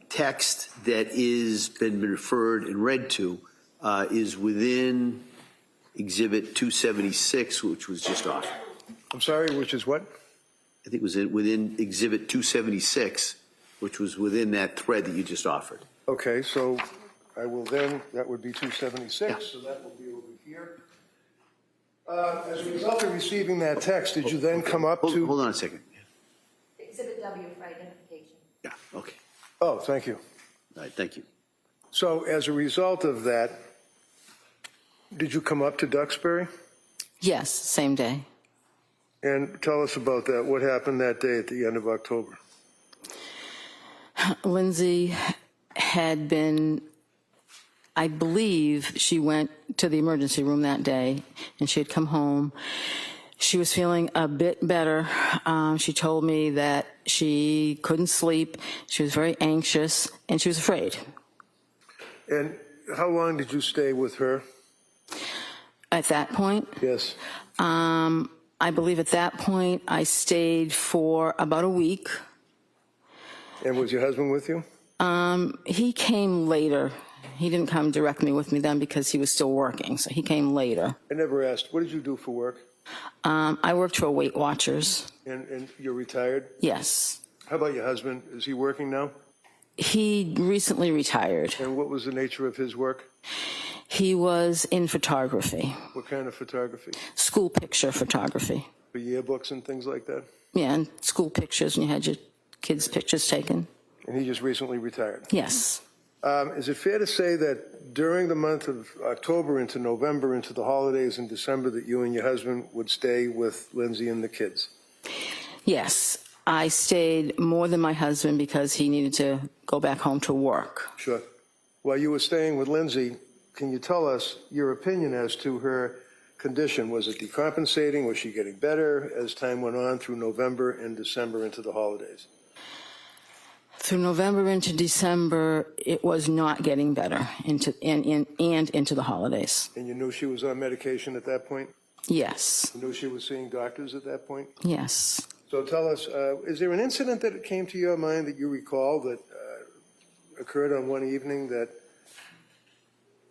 text that is been referred and read to is within Exhibit 276, which was just offered. I'm sorry, which is what? I think it was within Exhibit 276, which was within that thread that you just offered. Okay, so I will then, that would be 276, Yeah. so that will be over here. As a result of receiving that text, did you then come up to? Hold on a second. Exhibit W for identification. Yeah, okay. Oh, thank you. All right, thank you. So as a result of that, did you come up to Duxbury? Yes, same day. And tell us about that. What happened that day at the end of October? Lindsay had been, I believe she went to the emergency room that day, and she had come home. She was feeling a bit better. She told me that she couldn't sleep. She was very anxious, and she was afraid. And how long did you stay with her? At that point, Yes. I believe at that point I stayed for about a week. And was your husband with you? He came later. He didn't come directly with me then because he was still working, so he came later. I never asked. What did you do for work? I worked for Weight Watchers. And you're retired? Yes. How about your husband? Is he working now? He recently retired. And what was the nature of his work? He was in photography, What kind of photography? school picture photography. For yearbooks and things like that? Yeah, and school pictures, and you had your kids' pictures taken. And he just recently retired. Yes. Is it fair to say that during the month of October into November, into the holidays in December, that you and your husband would stay with Lindsay and the kids? Yes. I stayed more than my husband because he needed to go back home to work. Sure. While you were staying with Lindsay, can you tell us your opinion as to her condition? Was it decompensating? Was she getting better as time went on through November and December into the holidays? Through November into December, it was not getting better into the holidays. And you knew she was on medication at that point? Yes. You knew she was seeing doctors at that point? Yes. So tell us, is there an incident that came to your mind that you recall that occurred on one evening that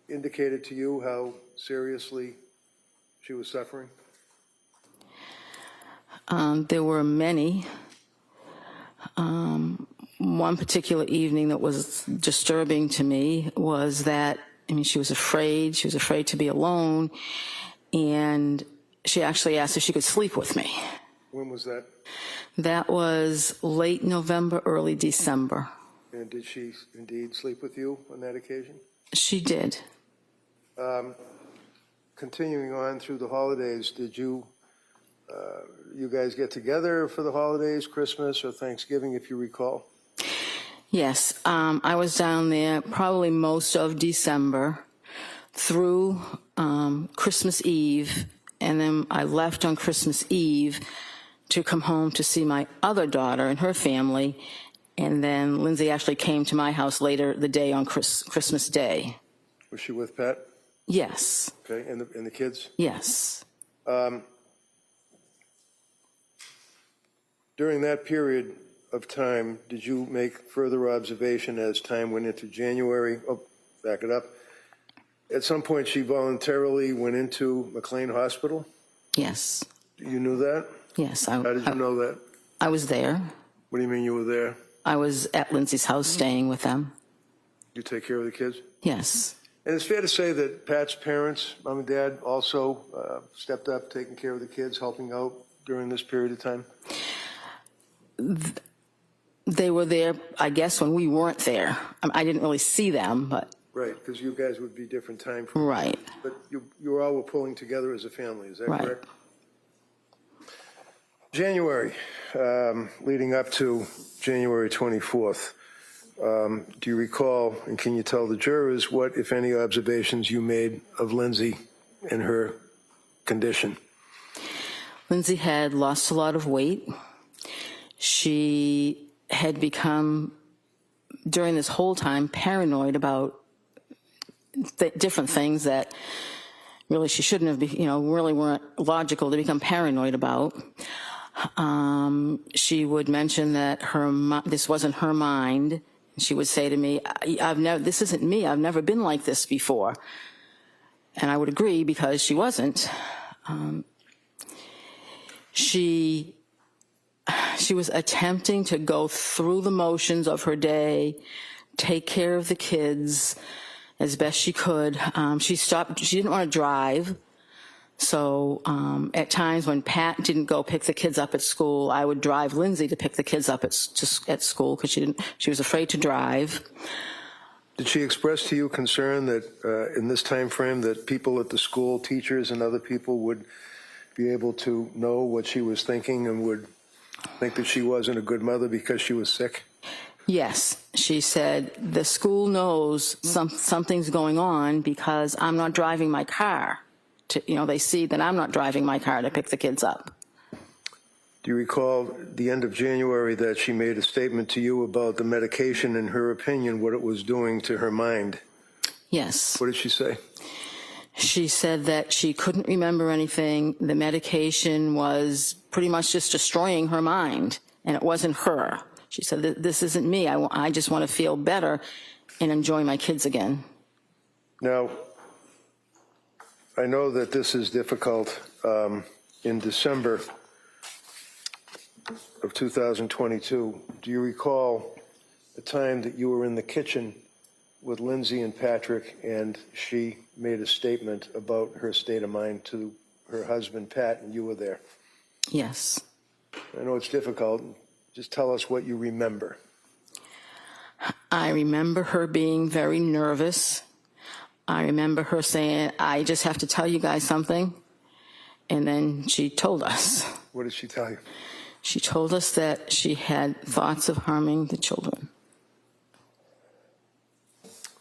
indicated to you how seriously she was suffering? There were many. One particular evening that was disturbing to me was that, she was afraid. She was afraid to be alone. And she actually asked if she could sleep with me. When was that? That was late November, early December. And did she indeed sleep with you on that occasion? She did. Continuing on through the holidays, did you You guys get together for the holidays, Christmas or Thanksgiving, if you recall? Yes, I was down there probably most of December through Christmas Eve, and then I left on Christmas Eve to come home to see my other daughter and her family, and then Lindsay actually came to my house later the day on Christmas Day. Was she with Pat? Yes. Okay, and the kids? Yes. During that period of time, did you make further observation as time went into January? Oh, back it up. At some point, she voluntarily went into McLean Hospital? Yes. You knew that? Yes. How did you know that? I was there. What do you mean you were there? I was at Lindsay's house staying with them. You take care of the kids? Yes. And it's fair to say that Pat's parents, mom and dad, also stepped up, taking care of the kids, helping out during this period of time? They were there, I guess, when we weren't there. I didn't really see them, but... Right, because you guys would be different time frames. Right. But you all were pulling together as a family, is that Right. correct? January, leading up to January 24th, do you recall, and can you tell the jurors what, if any, observations you made of Lindsay and her condition? Lindsay had lost a lot of weight. She had become, during this whole time, paranoid about different things that really she shouldn't have, really weren't logical to become paranoid about. She would mention that this wasn't her mind. She would say to me, this isn't me. I've never been like this before. And I would agree because she wasn't. She was attempting to go through the motions of her day, take care of the kids as best she could. She didn't want to drive. So at times when Pat didn't go pick the kids up at school, I would drive Lindsay to pick the kids up at school because she was afraid to drive. Did she express to you concern that in this time frame that people at the school, teachers and other people would be able to know what she was thinking and would think that she wasn't a good mother because she was sick? Yes, she said, the school knows something's going on because I'm not driving my car. They see that I'm not driving my car to pick the kids up. Do you recall the end of January that she made a statement to you about the medication, in her opinion, what it was doing to her mind? Yes. What did she say? She said that she couldn't remember anything. The medication was pretty much just destroying her mind, and it wasn't her. She said, this isn't me. I just want to feel better and enjoy my kids again. Now, I know that this is difficult. In December of 2022, do you recall the time that you were in the kitchen with Lindsay and Patrick and she made a statement about her state of mind to her husband, Pat, and you were there? Yes. I know it's difficult. Just tell us what you remember. I remember her being very nervous. I remember her saying, I just have to tell you guys something. And then she told us. What did she tell you? She told us that she had thoughts of harming the children.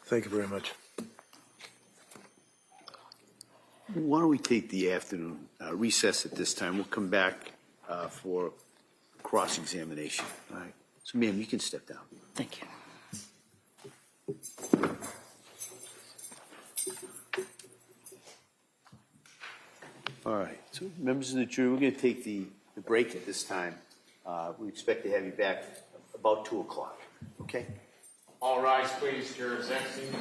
Thank you very much. Why don't we take the afternoon recess at this time? We'll come back for cross-examination. All right. So, ma'am, you can step down. Thank you. All right. So, members of the jury, we're going to take the break at this time. We expect to have you back about 2 o'clock. Okay? All rise, please. Jurors exiting.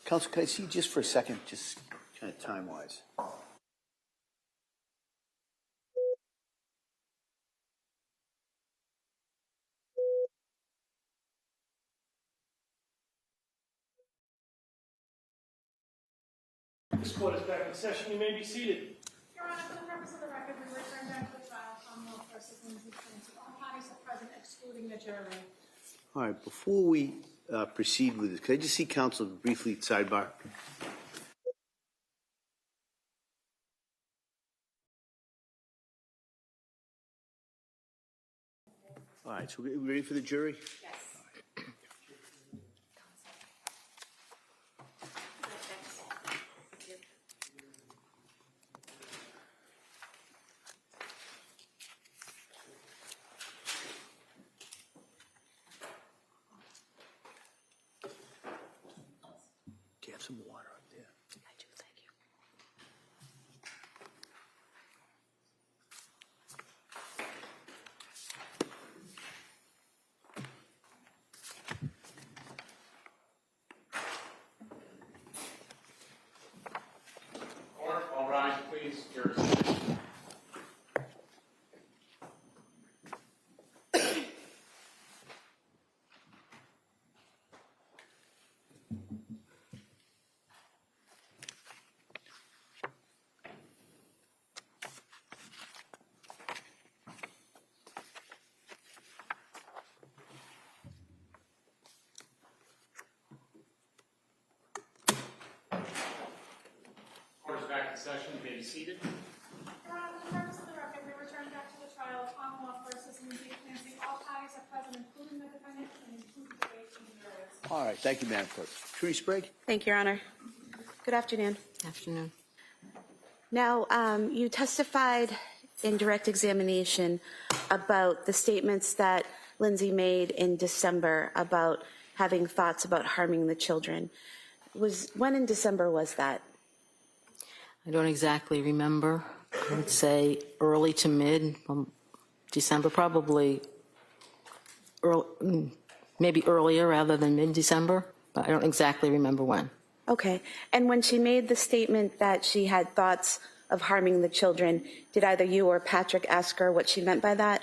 Counsel, can I see you just for a second, just kind of time-wise? This court is back in session. You may be seated. Your Honor, for the purpose of the record, we return back to the trial, Commonwealth versus Lindsay Clancy. All parties are present, excluding the jury. All right, before we proceed with this, could I just see counsel briefly sidebar? All right, so we ready for the jury? Yes. Do you have some water up there? I do, thank you. Court, all rise, please. Yours. Court is back in session. You may be seated. Your Honor, for the purpose of the record, we return back to the trial, Commonwealth versus Lindsay Clancy. All parties are present, including the defendant and including the 18 jurors. All right, thank you, Madam Clerk. Attorney Sprague? Thank you, Your Honor. Good afternoon. Afternoon. Now, you testified in direct examination about the statements that Lindsay made in December about having thoughts about harming the children. When in December was that? I don't exactly remember. I would say early to mid December, probably maybe earlier rather than mid-December, but I don't exactly remember when. Okay. And when she made the statement that she had thoughts of harming the children, did either you or Patrick ask her what she meant by that?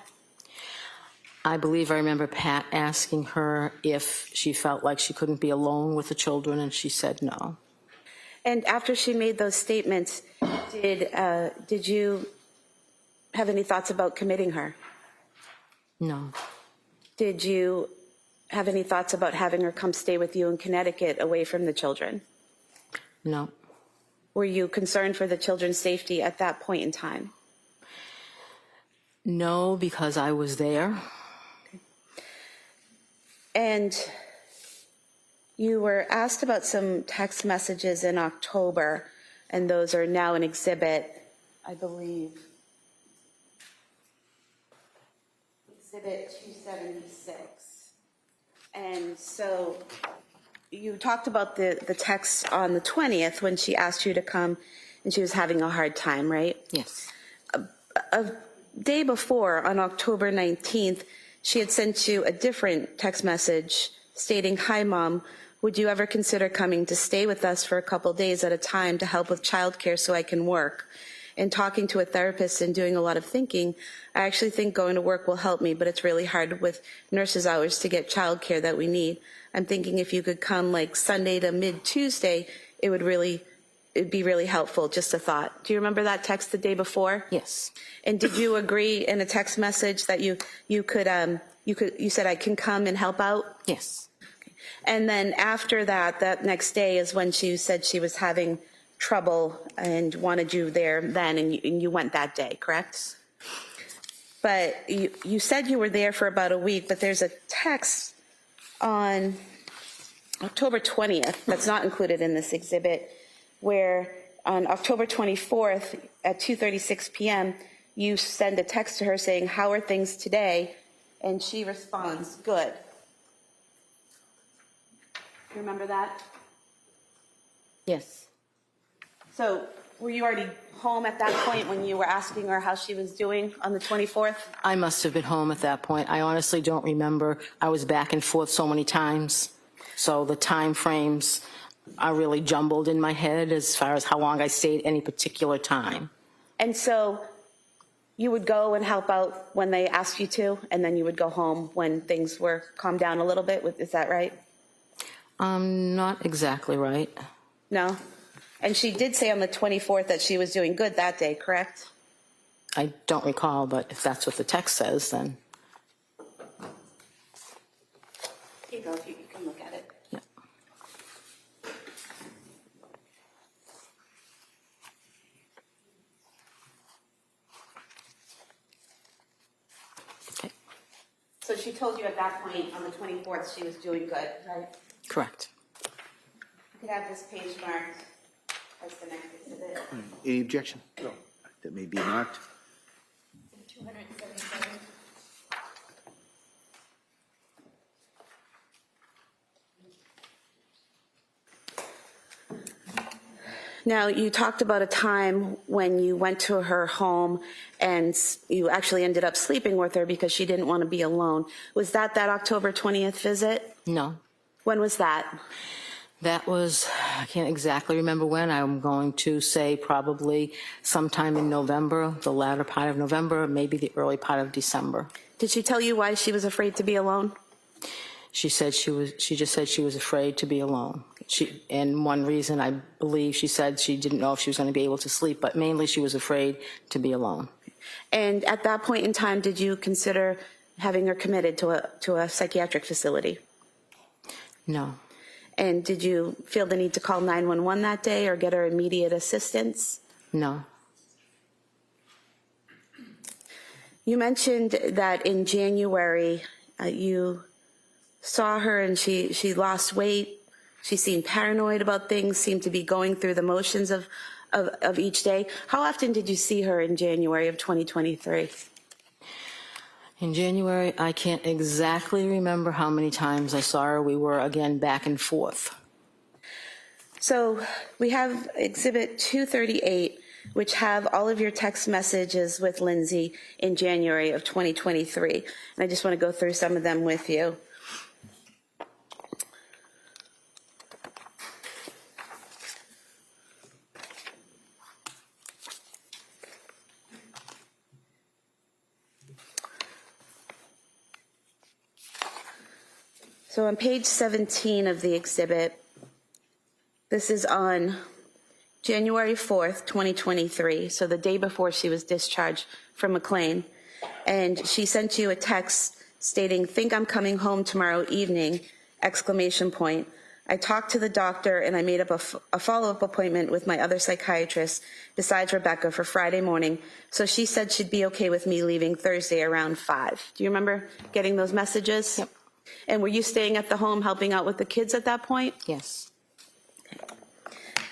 I believe I remember Pat asking her if she felt like she couldn't be alone with the children, and she said no. And after she made those statements, did you have any thoughts about committing her? No. Did you have any thoughts about having her come stay with you in Connecticut away from the children? No. Were you concerned for the children's safety at that point in time? No, because I was there. And you were asked about some text messages in October, and those are now an exhibit, I believe. Exhibit 276. And so you talked about the text on the 20th when she asked you to come and she was having a hard time, right? Yes. A day before, on October 19th, she had sent you a different text message stating, "Hi, Mom, would you ever consider coming to stay with us for a couple days at a time to help with childcare so I can work?" And talking to a therapist and doing a lot of thinking, I actually think going to work will help me, but it's really hard with nurses' hours to get childcare that we need. I'm thinking if you could come like Sunday to mid-Tuesday, it'd be really helpful, just a thought. Do you remember that text the day before? Yes. And did you agree in a text message that you said I can come and help out? Yes. And then after that next day is when she said she was having trouble and wanted you there then, and you went that day, correct? But you said you were there for about a week, but there's a text on October 20th that's not included in this exhibit, where on October 24th at 2:36 p.m., you send a text to her saying, "How are things today?" And she responds, "Good." You remember that? Yes. So were you already home at that point when you were asking her how she was doing on the 24th? I must have been home at that point. I honestly don't remember. I was back and forth so many times. So the time frames, are really jumbled in my head as far as how long I stayed any particular time. And so you would go and help out when they asked you to, and then you would go home when things were calmed down a little bit. Is that right? Not exactly right. No? And she did say on the 24th that she was doing good that day, correct? I don't recall, but if that's what the text says, then Here you go, if you can look at it. yeah. Okay, So she told you at that point on the 24th she was doing good, right? correct. You could have this page marked as the next exhibit. Any objection? No. That may be marked. 277. Now, you talked about a time when you went to her home and you actually ended up sleeping with her because she didn't want to be alone. Was that October 20th visit? No, When was that? that was, I can't exactly remember when. I'm going to say probably sometime in November, the latter part of November, maybe the early part of December. Did she tell you why she was afraid to be alone? She said she just said she was afraid to be alone. And one reason, I believe, she said she didn't know if she was going to be able to sleep, but mainly she was afraid to be alone. And at that point in time, did you consider having her committed to a psychiatric facility? No. And did you feel the need to call 911 that day or get her immediate assistance? No. You mentioned that in January you saw her and she lost weight. She seemed paranoid about things, seemed to be going through the motions of each day. How often did you see her in January of 2023? In January, I can't exactly remember how many times I saw her. We were, again, back and forth. So we have Exhibit 238, which have all of your text messages with Lindsay in January of 2023. And I just want to go through some of them with you. So on page 17 of the exhibit, this is on January 4th, 2023, so the day before she was discharged from McLean. And she sent you a text stating, "Think I'm coming home tomorrow evening, !" I talked to the doctor and I made up a follow-up appointment with my other psychiatrist besides Rebecca for Friday morning. So she said she'd be okay with me leaving Thursday around 5. Do you remember getting those messages? Yep. And were you staying at the home helping out with the kids at that point? Yes.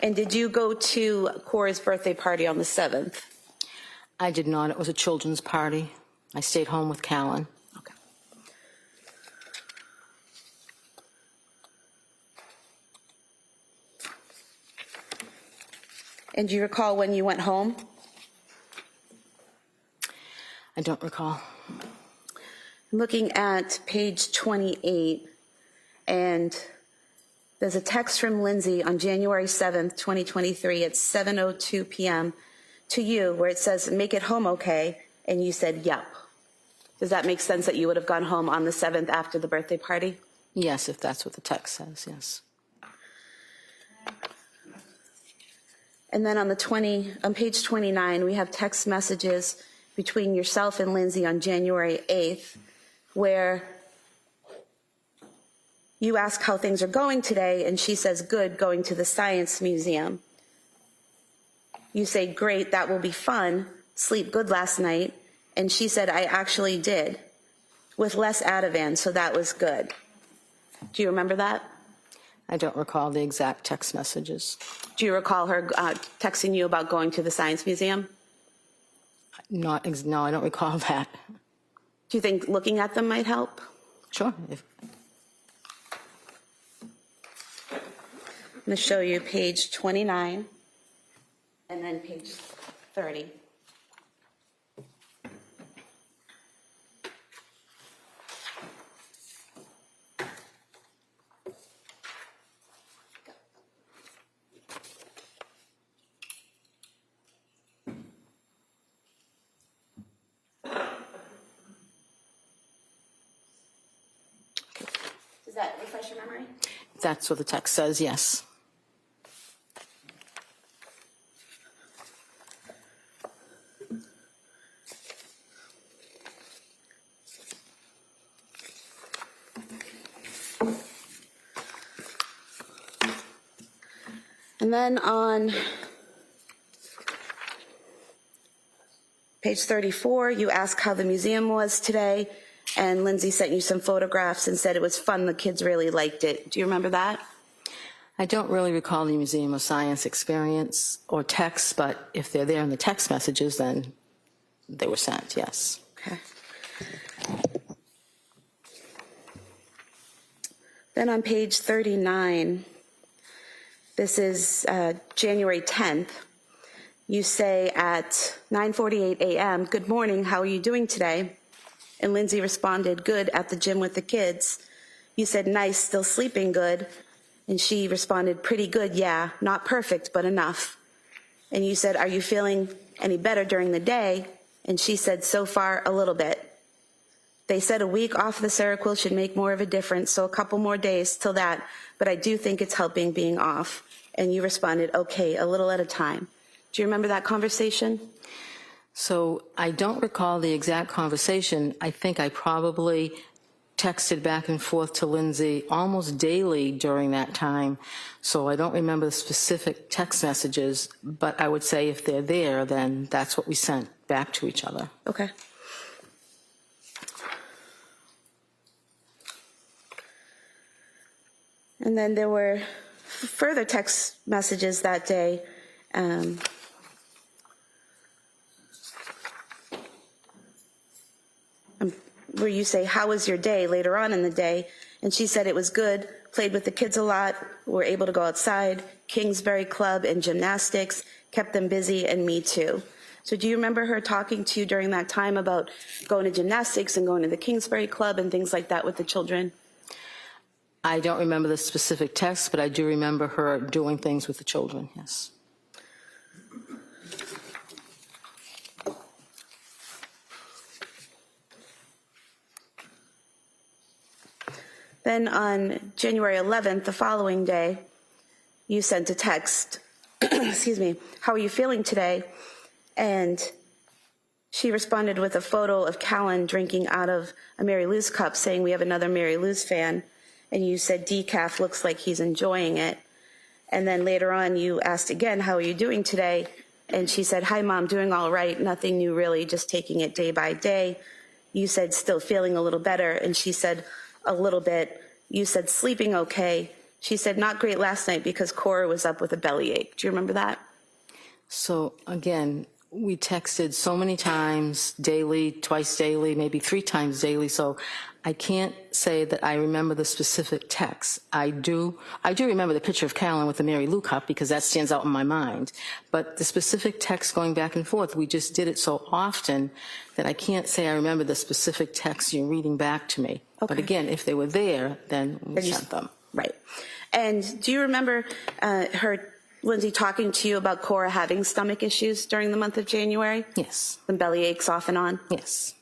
And did you go to Cora's birthday party on the 7th? I did not. It was a children's party. I stayed home with Callan. Okay. And do you recall when you went home? I don't recall. I'm looking at page 28, and there's a text from Lindsay on January 7th, 2023 at 7:02 p.m. to you where it says, "Make it home okay," and you said, "Yep." Does that make sense that you would have gone home on the 7th after the birthday party? Yes, if that's what the text says, yes. And then on page 29, we have text messages between yourself and Lindsay on January 8th, where you ask how things are going today, and she says, "Good, going to the Science Museum." You say, "Great, that will be fun. Sleep good last night." And she said, "I actually did, with less Ativan, so that was good." Do you remember that? I don't recall the exact text messages. Do you recall her texting you about going to the Science Museum? No, I don't recall that. Do you think looking at them might help? Sure. I'm going to show you page 29 and then page 30. Does that refresh your memory? That's what the text says, yes. And then on page 34, you ask how the museum was today, and Lindsay sent you some photographs and said it was fun, the kids really liked it. Do you remember that? I don't really recall the Museum of Science experience or text, but if they're there in the text messages, then they were sent, yes. Okay. Then on page 39, this is January 10th. You say at 9:48 a.m., "Good morning, how are you doing today?" And Lindsay responded, "Good, at the gym with the kids." You said, "Nice, still sleeping good?" And she responded, "Pretty good, yeah, not perfect, but enough." And you said, "Are you feeling any better during the day?" And she said, "So far, a little bit." They said a week off the Seroquel should make more of a difference, so a couple more days till that, but I do think it's helping being off. And you responded, "Okay, a little at a time." Do you remember that conversation? So I don't recall the exact conversation. I think I probably texted back and forth to Lindsay almost daily during that time. So I don't remember the specific text messages, but I would say if they're there, then that's what we sent back to each other. Okay. And then there were further text messages that day. Where you say, "How was your day?" later on in the day. And she said it was good, played with the kids a lot, were able to go outside, Kingsbury Club and gymnastics, kept them busy, and me too. So do you remember her talking to you during that time about going to gymnastics and going to the Kingsbury Club and things like that with the children? I don't remember the specific text, but I do remember her doing things with the children, yes. Then on January 11th, the following day, you sent a text, excuse me, "How are you feeling today?" And she responded with a photo of Callan drinking out of a Mary Lou's cup, saying, "We have another Mary Lou's fan." And you said, "Decaf looks like he's enjoying it." And then later on, you asked again, "How are you doing today?" And she said, "Hi, Mom, doing all right. Nothing new, really, just taking it day by day." You said, "Still feeling a little better." And she said, "A little bit." You said, "Sleeping okay." She said, "Not great last night because Cora was up with a bellyache." Do you remember that? So again, we texted so many times, daily, twice daily, maybe 3 times daily. So I can't say that I remember the specific text. I do remember the picture of Callan with the Mary Lou cup because that stands out in my mind. But the specific text going back and forth, we just did it so often that I can't say I remember the specific text you're reading back to me. Okay. But again, if they were there, then we sent them. Right. And do you remember Lindsay, talking to you about Cora having stomach issues during the month of January? Yes. Some belly aches off and on? Yes.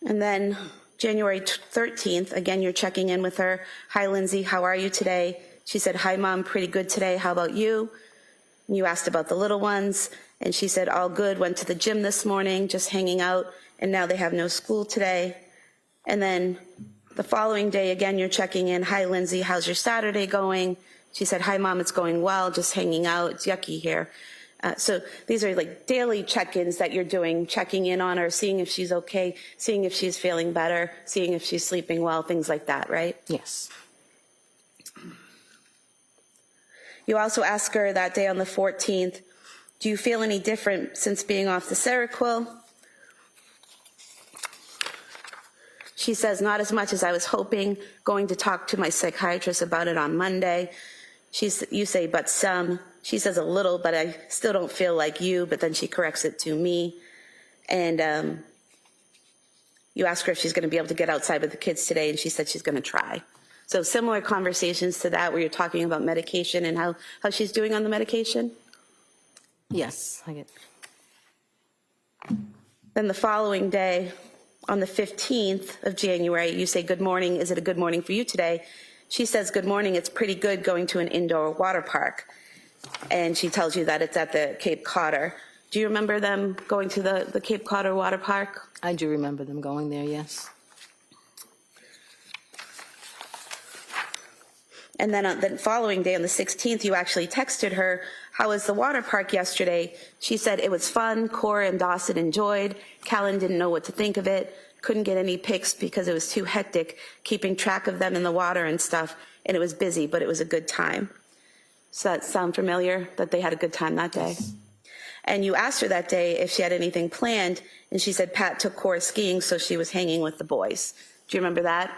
And then January 13th, again, you're checking in with her. "Hi, Lindsay, how are you today?" She said, "Hi, Mom, pretty good today. How about you?" And you asked about the little ones, and she said, "All good, went to the gym this morning, just hanging out, and now they have no school today." And then the following day, again, you're checking in. "Hi, Lindsay, how's your Saturday going?" She said, "Hi, Mom, it's going well, just hanging out. It's yucky here." So these are like daily check-ins that you're doing, checking in on her, seeing if she's okay, seeing if she's feeling better, seeing if she's sleeping well, things like that, right? Yes. You also ask her that day on the 14th, "Do you feel any different since being off the Seroquel?" She says, "Not as much as I was hoping, going to talk to my psychiatrist about it on Monday." You say, "But some." She says, "A little, but I still don't feel like you," but then she corrects it to me. And you ask her if she's going to be able to get outside with the kids today, and she said she's going to try. So similar conversations to that where you're talking about medication and how she's doing on the medication? Yes, I get. Then the following day, on the 15th of January, you say, good morning, is it a good morning for you today? She says, good morning, it's pretty good going to an indoor water park. And she tells you that it's at the Cape Codder. Do you remember them going to the Cape Codder water park? I do remember them going there, yes. And then on the following day, on the 16th, you actually texted her, how was the water park yesterday? She said it was fun, Cora and Dawson enjoyed, Callan didn't know what to think of it, couldn't get any pics because it was too hectic, keeping track of them in the water and stuff, and it was busy, but it was a good time. Does that sound familiar, that they had a good time that day? And you asked her that day if she had anything planned, and she said Pat took Cora skiing, so she was hanging with the boys. Do you remember that?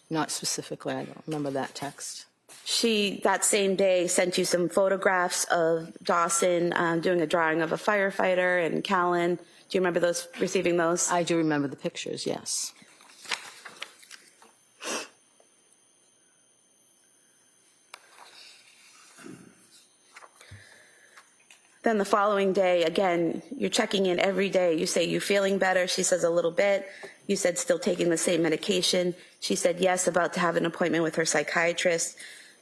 Not specifically, I don't remember that text. She, that same day, sent you some photographs of Dawson doing a drawing of a firefighter and Callan. Do you remember those, receiving those? I do remember the pictures, yes. Then the following day, again, you're checking in every day. You say, you feeling better? She says, a little bit. You said, still taking the same medication. She said, yes, about to have an appointment with her psychiatrist.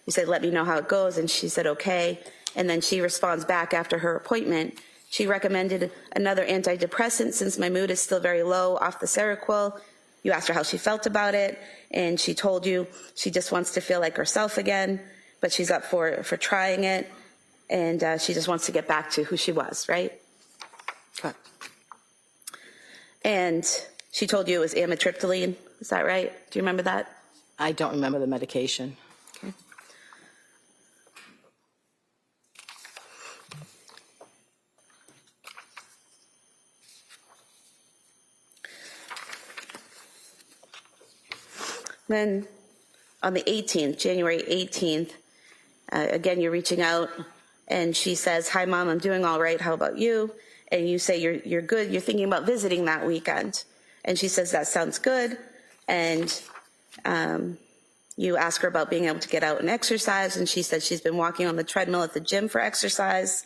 You said, let me know how it goes. And she said, okay. And then she responds back after her appointment. She recommended another antidepressant since my mood is still very low off the Seroquel. You asked her how she felt about it. And she told you she just wants to feel like herself again, but she's up for trying it. And she just wants to get back to who she was, right? Correct. And she told you it was amitriptyline. Is that right? Do you remember that? I don't remember the medication. Okay. Then on the 18th, January 18th, again, you're reaching out. And she says, hi, Mom, I'm doing all right. How about you? And you say, you're good. You're thinking about visiting that weekend. And she says, that sounds good. And you ask her about being able to get out and exercise. And she said she's been walking on the treadmill at the gym for exercise.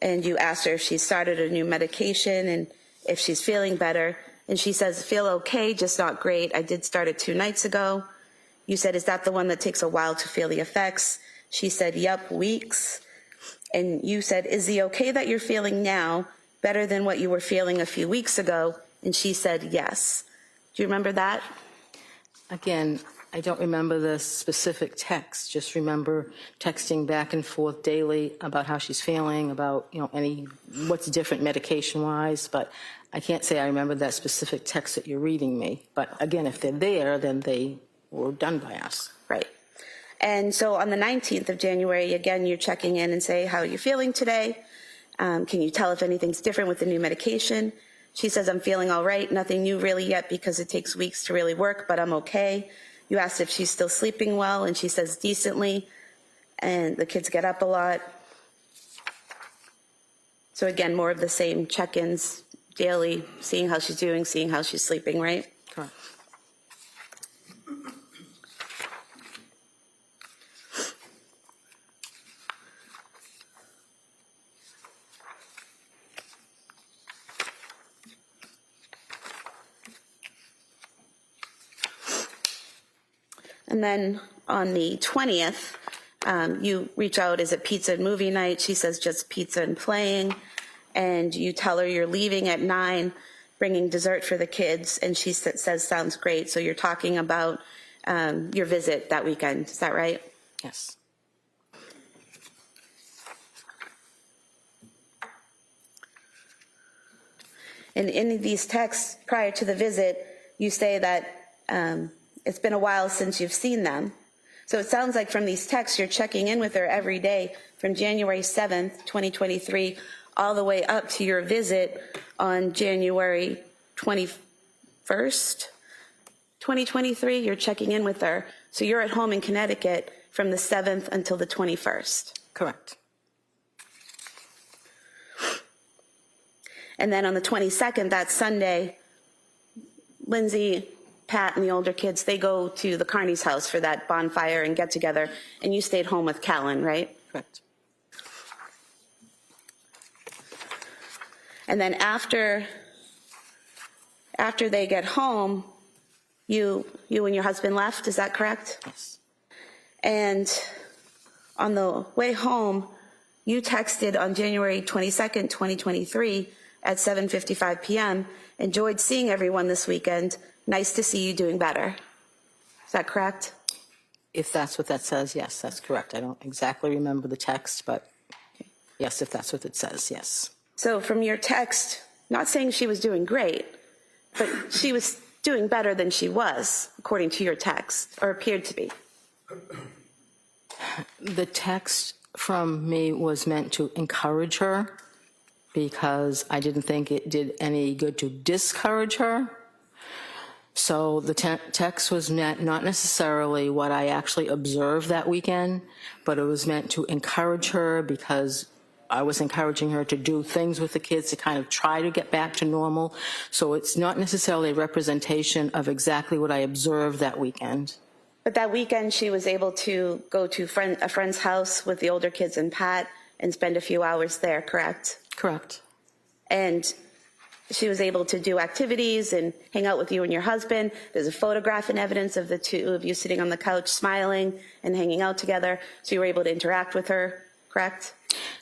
And you asked her if she started a new medication and if she's feeling better. And she says, feel okay, just not great. I did start it 2 nights ago. You said, is that the one that takes a while to feel the effects? She said, yep, weeks. And you said, is the okay that you're feeling now better than what you were feeling a few weeks ago? And she said, yes. Do you remember that? Again, I don't remember the specific text, just remember texting back and forth daily about how she's feeling, about, what's different medication-wise, but I can't say I remember that specific text that you're reading me. But again, if they're there, then they were done by us. Right. And so on the 19th of January, again, you're checking in and say, how are you feeling today? Can you tell if anything's different with the new medication? She says, I'm feeling all right. Nothing new really yet because it takes weeks to really work, but I'm okay. You asked if she's still sleeping well, and she says decently. And the kids get up a lot. So again, more of the same check-ins daily, seeing how she's doing, seeing how she's sleeping, right? Correct. And then on the 20th, you reach out, is it pizza and movie night? She says just pizza and playing. And you tell her you're leaving at 9, bringing dessert for the kids. And she says, sounds great. So you're talking about your visit that weekend. Is that right? Yes. And in these texts prior to the visit, you say that it's been a while since you've seen them. So it sounds like from these texts, you're checking in with her every day from January 7th, 2023, all the way up to your visit on January 21st, 2023. You're checking in with her. So you're at home in Connecticut from the 7th until the 21st. Correct. And then on the 22nd, that Sunday, Lindsay, Pat, and the older kids, they go to the Carney's house for that bonfire and get together, and you stayed home with Callan, right? Correct. And then after After they get home, you and your husband left, is that correct? Yes. And on the way home, you texted on January 22nd, 2023 at 7:55 p.m., enjoyed seeing everyone this weekend. Nice to see you doing better. Is that correct? If that's what that says, yes, that's correct. I don't exactly remember the text, but yes, if that's what it says, yes. So from your text, not saying she was doing great, but she was doing better than she was, according to your text, or appeared to be. The text from me was meant to encourage her because I didn't think it did any good to discourage her. So the text was meant not necessarily what I actually observed that weekend, but it was meant to encourage her because I was encouraging her to do things with the kids to kind of try to get back to normal. So it's not necessarily a representation of exactly what I observed that weekend. But that weekend, she was able to go to a friend's house with the older kids and Pat and spend a few hours there, correct? Correct. And she was able to do activities and hang out with you and your husband. There's a photograph and evidence of the two of you sitting on the couch smiling and hanging out together. So you were able to interact with her, correct?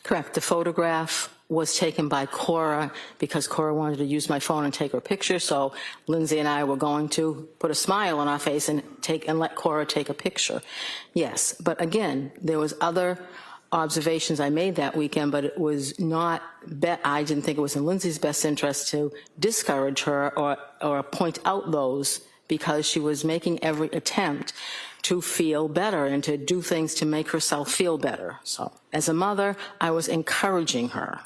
Correct. The photograph was taken by Cora because Cora wanted to use my phone and take her picture. So Lindsay and I were going to put a smile on our face and let Cora take a picture. Yes. But again, there was other observations I made that weekend, but it was not, I didn't think it was in Lindsay's best interest to discourage her or point out those because she was making every attempt to feel better and to do things to make herself feel better. So as a mother, I was encouraging her.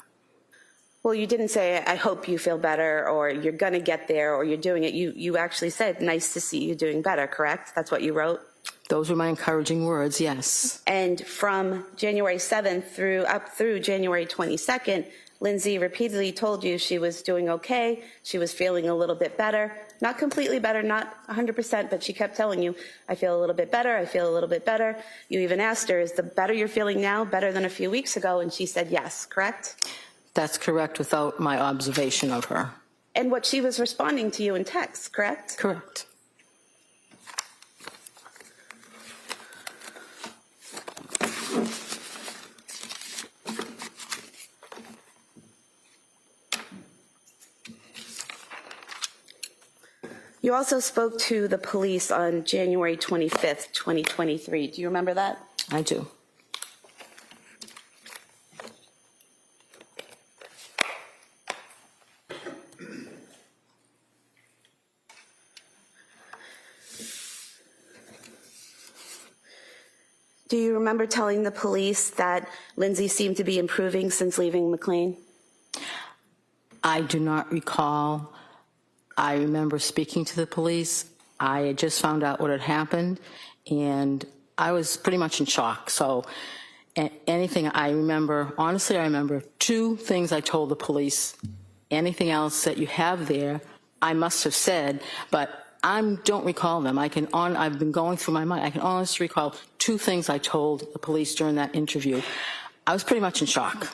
Well, you didn't say, I hope you feel better, or you're going to get there, or you're doing it. You actually said, nice to see you doing better, correct? That's what you wrote? Those were my encouraging words, yes. And from January 7th up through January 22nd, Lindsay repeatedly told you she was doing okay, she was feeling a little bit better. Not completely better, not 100%, but she kept telling you, I feel a little bit better, I feel a little bit better. You even asked her, is the better you're feeling now better than a few weeks ago? And she said yes, correct? That's correct without my observation of her. And what she was responding to you in text, correct? Correct. You also spoke to the police on January 25th, 2023. Do you remember that? I do. Do you remember telling the police that Lindsay seemed to be improving since leaving McLean? I do not recall. I remember speaking to the police. I had just found out what had happened, and I was pretty much in shock. So anything I remember, honestly, I remember two things I told the police. Anything else that you have there, I must have said, but I don't recall them. I've been going through my mind. I can honestly recall two things I told the police during that interview. I was pretty much in shock.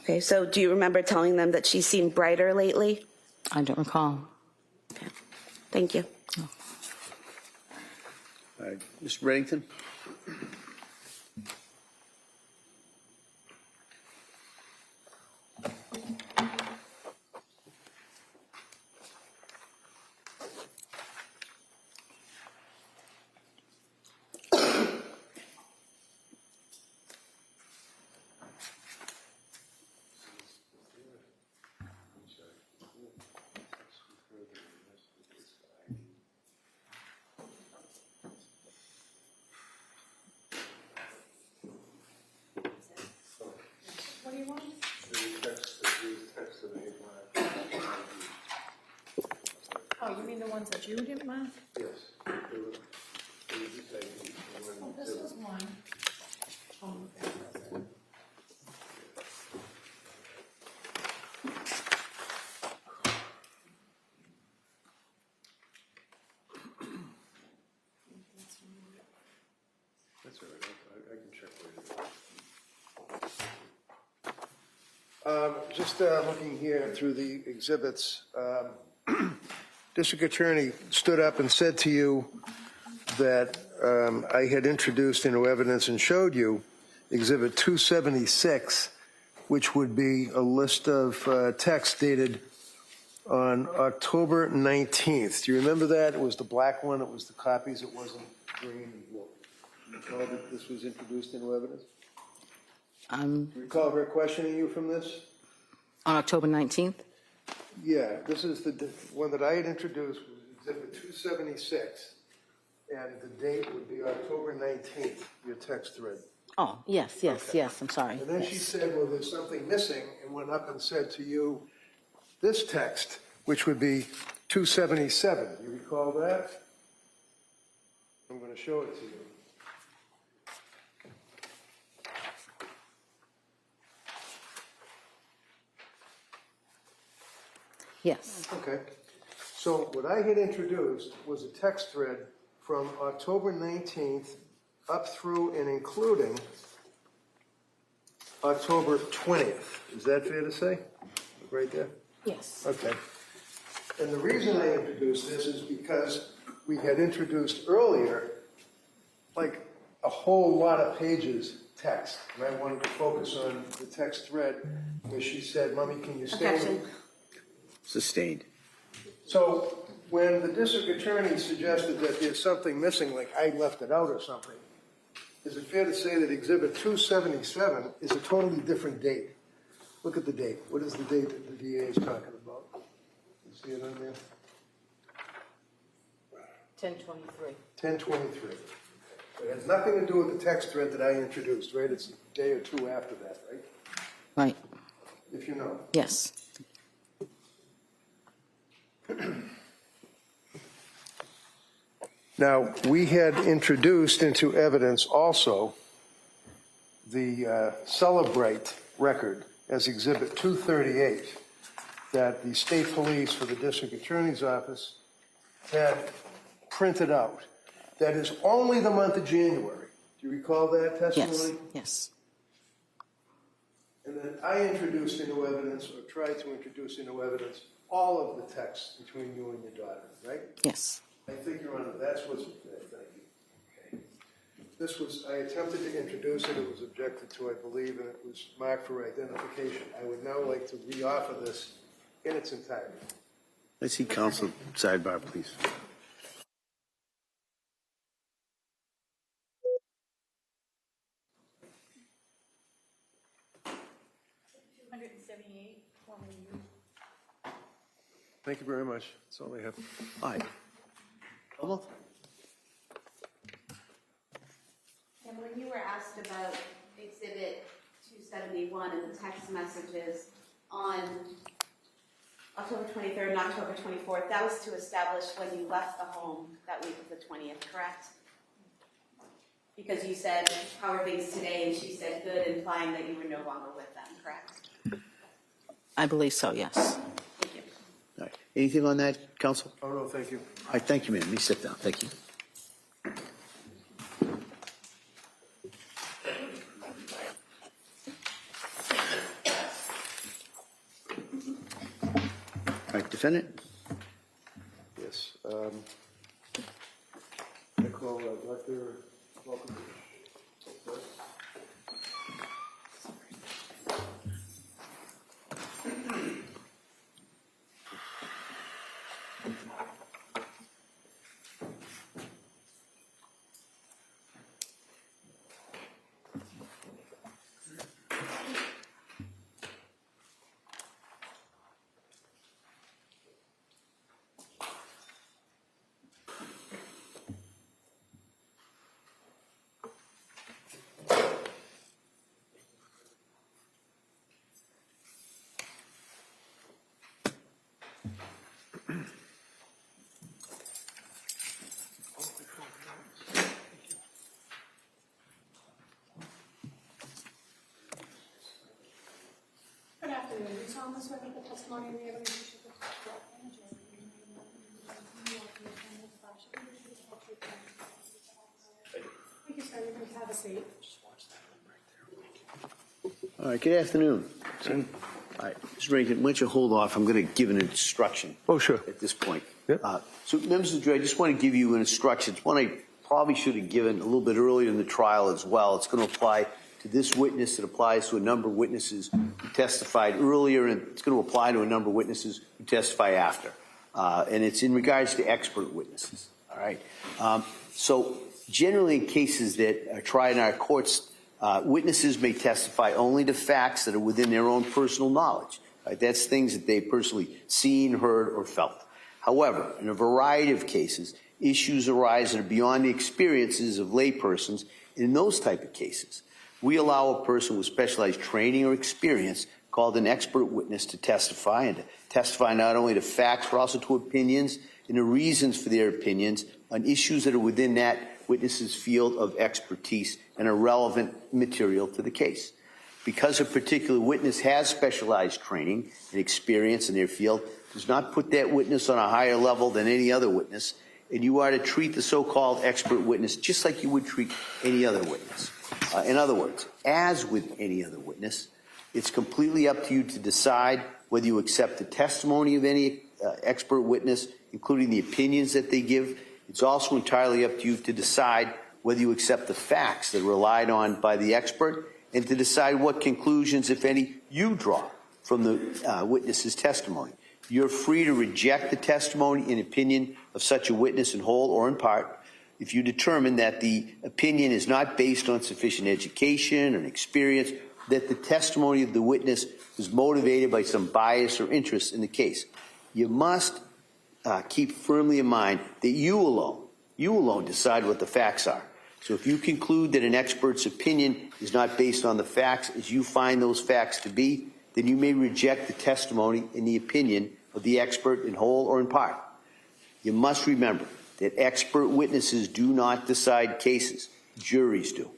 Okay, so do you remember telling them that she seemed brighter lately? I don't recall. Okay. Thank you. All right, Mr. Reddington? What do you want? Oh, you mean the ones that you didn't mark? Yes. Oh, this was one. Oh, okay. That's all right. I can check later. Just looking here through the exhibits, district attorney stood up and said to you that I had introduced into evidence and showed you Exhibit 276, which would be a list of text dated on October 19th. Do you remember that? It was the black one. It was the copies. It wasn't green and blue. You recall that this was introduced into evidence? Do you recall her questioning you from this? On October 19th? Yeah, this is the one that I had introduced, was Exhibit 276, and the date would be October 19th, your text thread. Oh, yes, I'm sorry. And then she said, well, there's something missing, and went up and said to you, this text, which would be 277. You recall that? I'm going to show it to you. Yes. Okay. So what I had introduced was a text thread from October 19th up through and including October 20th. Is that fair to say? Right there? Yes. Okay. And the reason I introduced this is because we had introduced earlier, like a whole lot of pages text. And I wanted to focus on the text thread where she said, Mommy, can you stay? Objection. Sustained. So when the district attorney suggested that there's something missing, like I left it out or something, is it fair to say that Exhibit 277 is a totally different date? Look at the date. What is the date that the DA is talking about? You see it on there? 10/23. 10/23. It has nothing to do with the text thread that I introduced, right? It's a day or two after that, right? Right. If you know. Yes. Now, we had introduced into evidence also the Celebrate record as Exhibit 238 that the state police for the district attorney's office had printed out. That is only the month of January. Do you recall that testimony? Yes. And then I introduced into evidence, or tried to introduce into evidence, all of the text between you and your daughter, right? Yes. I think, Your Honor, that's what's, thank you. Okay. This was, I attempted to introduce it, it was objected to, I believe, and it was marked for identification. I would now like to re-offer this in its entirety. Let's see counsel sidebar, please. Thank you very much. That's all I have. Aye. Almost. And when you were asked about Exhibit 271 and the text messages on October 23rd and October 24th, that was to establish when you left the home that week of the 20th, correct? Because you said, how are things today? And she said good, implying that you were no longer with them, correct? I believe so, yes. Thank you. All right. Anything on that, counsel? Oh, no, thank you. All right, thank you, ma'am. Please sit down. Thank you. All right, defendant. Yes. I call Dr. Welcome. Good afternoon. You solemnly swear that the testimony in the evidence you should give correct and the jury Thank you, sir. You can have a seat. All right, good afternoon. All right, Mr. Rankin, why don't you hold off? I'm going to give an instruction. Oh, sure. At this point. Yep. So, members of the jury, I just want to give you an instruction. It's one I probably should have given a little bit earlier in the trial as well. It's going to apply to this witness. It applies to a number of witnesses who testified earlier, and it's going to apply to a number of witnesses who testify after. And it's in regards to expert witnesses. All right. So, generally, in cases that are tried in our courts, witnesses may testify only to facts that are within their own personal knowledge. Right? That's things that they've personally seen, heard, or felt. However, in a variety of cases, issues arise that are beyond the experiences of laypersons. In those type of cases, we allow a person with specialized training or experience called an expert witness to testify, and to testify not only to facts but also to opinions and the reasons for their opinions on issues that are within that witness's field of expertise and are relevant material to the case. Because a particular witness has specialized training and experience in their field, does not put that witness on a higher level than any other witness, and you are to treat the so-called expert witness just like you would treat any other witness. In other words, as with any other witness, it's completely up to you to decide whether you accept the testimony of any expert witness, including the opinions that they give. It's also entirely up to you to decide whether you accept the facts that are relied on by the expert, and to decide what conclusions, if any, you draw from the witness's testimony. You're free to reject the testimony and opinion of such a witness in whole or in part if you determine that the opinion is not based on sufficient education or experience, that the testimony of the witness is motivated by some bias or interest in the case. You must keep firmly in mind that you alone decide what the facts are. So if you conclude that an expert's opinion is not based on the facts as you find those facts to be, then you may reject the testimony and the opinion of the expert in whole or in part. You must remember that expert witnesses do not decide cases, juries do.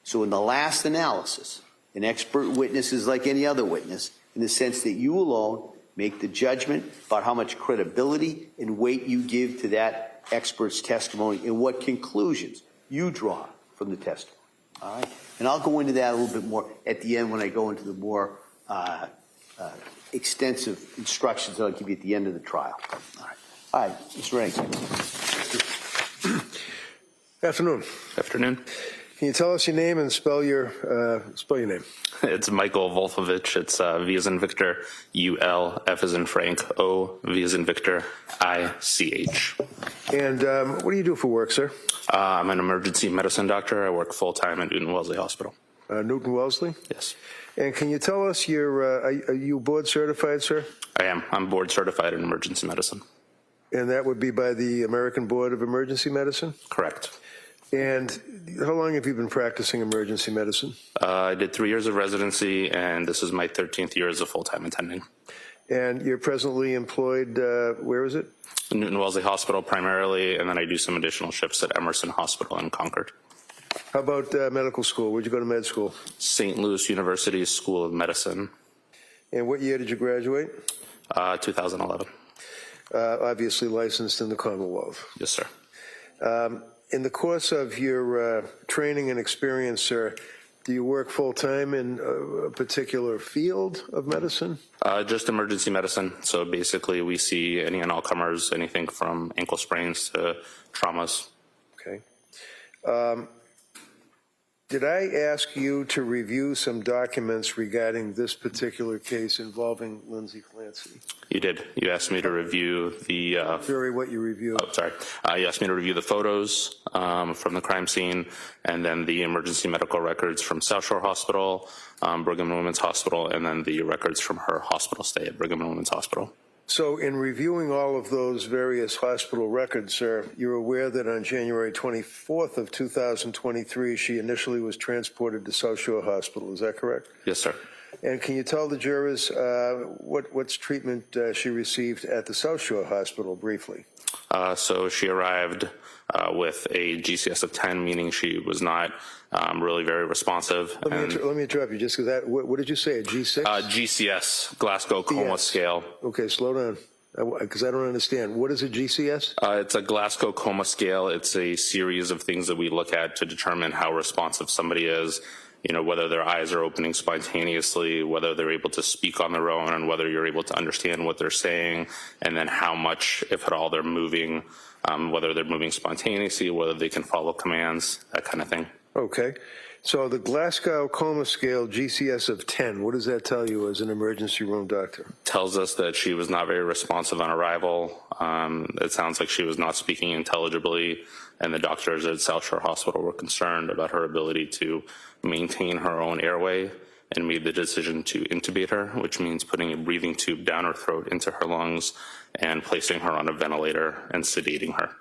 So in the last analysis, an expert witness is like any other witness in the sense that you alone make the judgment about how much credibility and weight you give to that expert's testimony and what conclusions you draw from the testimony. All right? And I'll go into that a little bit more at the end when I go into the more extensive instructions that I'll give you at the end of the trial. All right. All right, Mr. Rankin. Afternoon. Afternoon. Can you tell us your name and spell your name? It's Michael Wolfovich. It's V as in Victor, U-L, F as in Frank, O, V as in Victor, I-C-H. And what do you do for work, sir? I'm an emergency medicine doctor. I work full-time at Newton Wellesley Hospital. Newton Wellesley? Yes. And can you tell us are you board certified, sir? I am. I'm board certified in emergency medicine. And that would be by the American Board of Emergency Medicine? Correct. And how long have you been practicing emergency medicine? I did 3 years of residency, and this is my 13th year as a full-time attending. And you're presently employed, where is it? Newton Wellesley Hospital primarily, and then I do some additional shifts at Emerson Hospital in Concord. How about medical school? Where'd you go to med school? St. Louis University School of Medicine. And what year did you graduate? 2011. Obviously licensed in the Commonwealth. Yes, sir. In the course of your training and experience, sir, do you work full-time in a particular field of medicine? Just emergency medicine. So basically we see any and all comers, anything from ankle sprains to traumas. Okay. Did I ask you to review some documents regarding this particular case involving Lindsay Clancy? You did. You asked me to review the... Very what you reviewed. Oh, sorry. You asked me to review the photos from the crime scene and then the emergency medical records from South Shore Hospital, Brigham and Women's Hospital, and then the records from her hospital stay at Brigham and Women's Hospital. So in reviewing all of those various hospital records, sir, you're aware that on January 24th of 2023, she initially was transported to South Shore Hospital. Is that correct? Yes, sir. And can you tell the jurors what's treatment she received at the South Shore Hospital briefly? So she arrived with a GCS of 10, meaning she was not really very responsive. Let me interrupt you just because that, what did you say, a G6? GCS, Glasgow Coma Scale. Okay, slow down, because I don't understand. What is a GCS? It's a Glasgow Coma Scale. It's a series of things that we look at to determine how responsive somebody is whether their eyes are opening spontaneously, whether they're able to speak on their own, and whether you're able to understand what they're saying, and then how much, if at all, they're moving, whether they're moving spontaneously, whether they can follow commands, that kind of thing. Okay. So the Glasgow Coma Scale GCS of 10, what does that tell you as an emergency room doctor? Tells us that she was not very responsive on arrival. It sounds like she was not speaking intelligibly, and the doctors at South Shore Hospital were concerned about her ability to maintain her own airway and made the decision to intubate her, which means putting a breathing tube down her throat into her lungs and placing her on a ventilator and sedating her.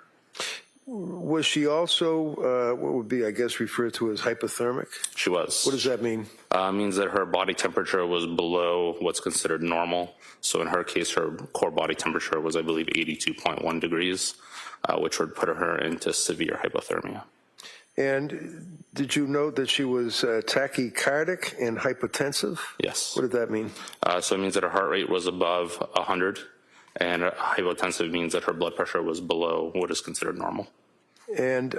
Was she also, what would be, I guess, referred to as hypothermic? She was. What does that mean? Means that her body temperature was below what's considered normal. So in her case, her core body temperature was, I believe, 82.1 degrees, which would put her into severe hypothermia. And did you note that she was tachycardic and hypotensive? Yes. What did that mean? So it means that her heart rate was above 100, and hypotensive means that her blood pressure was below what is considered normal. And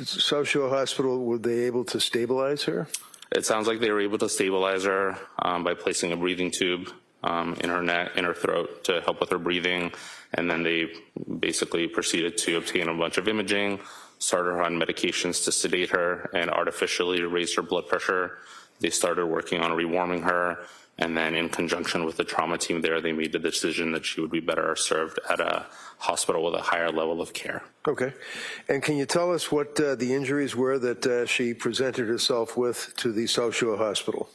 South Shore Hospital, were they able to stabilize her? It sounds like they were able to stabilize her by placing a breathing tube in her neck, in her throat, to help with her breathing. And then they basically proceeded to obtain a bunch of imaging, started her on medications to sedate her and artificially raise her blood pressure. They started working on rewarming her. And then in conjunction with the trauma team there, they made the decision that she would be better served at a hospital with a higher level of care. Okay. And can you tell us what the injuries were that she presented herself with to the South Shore Hospital?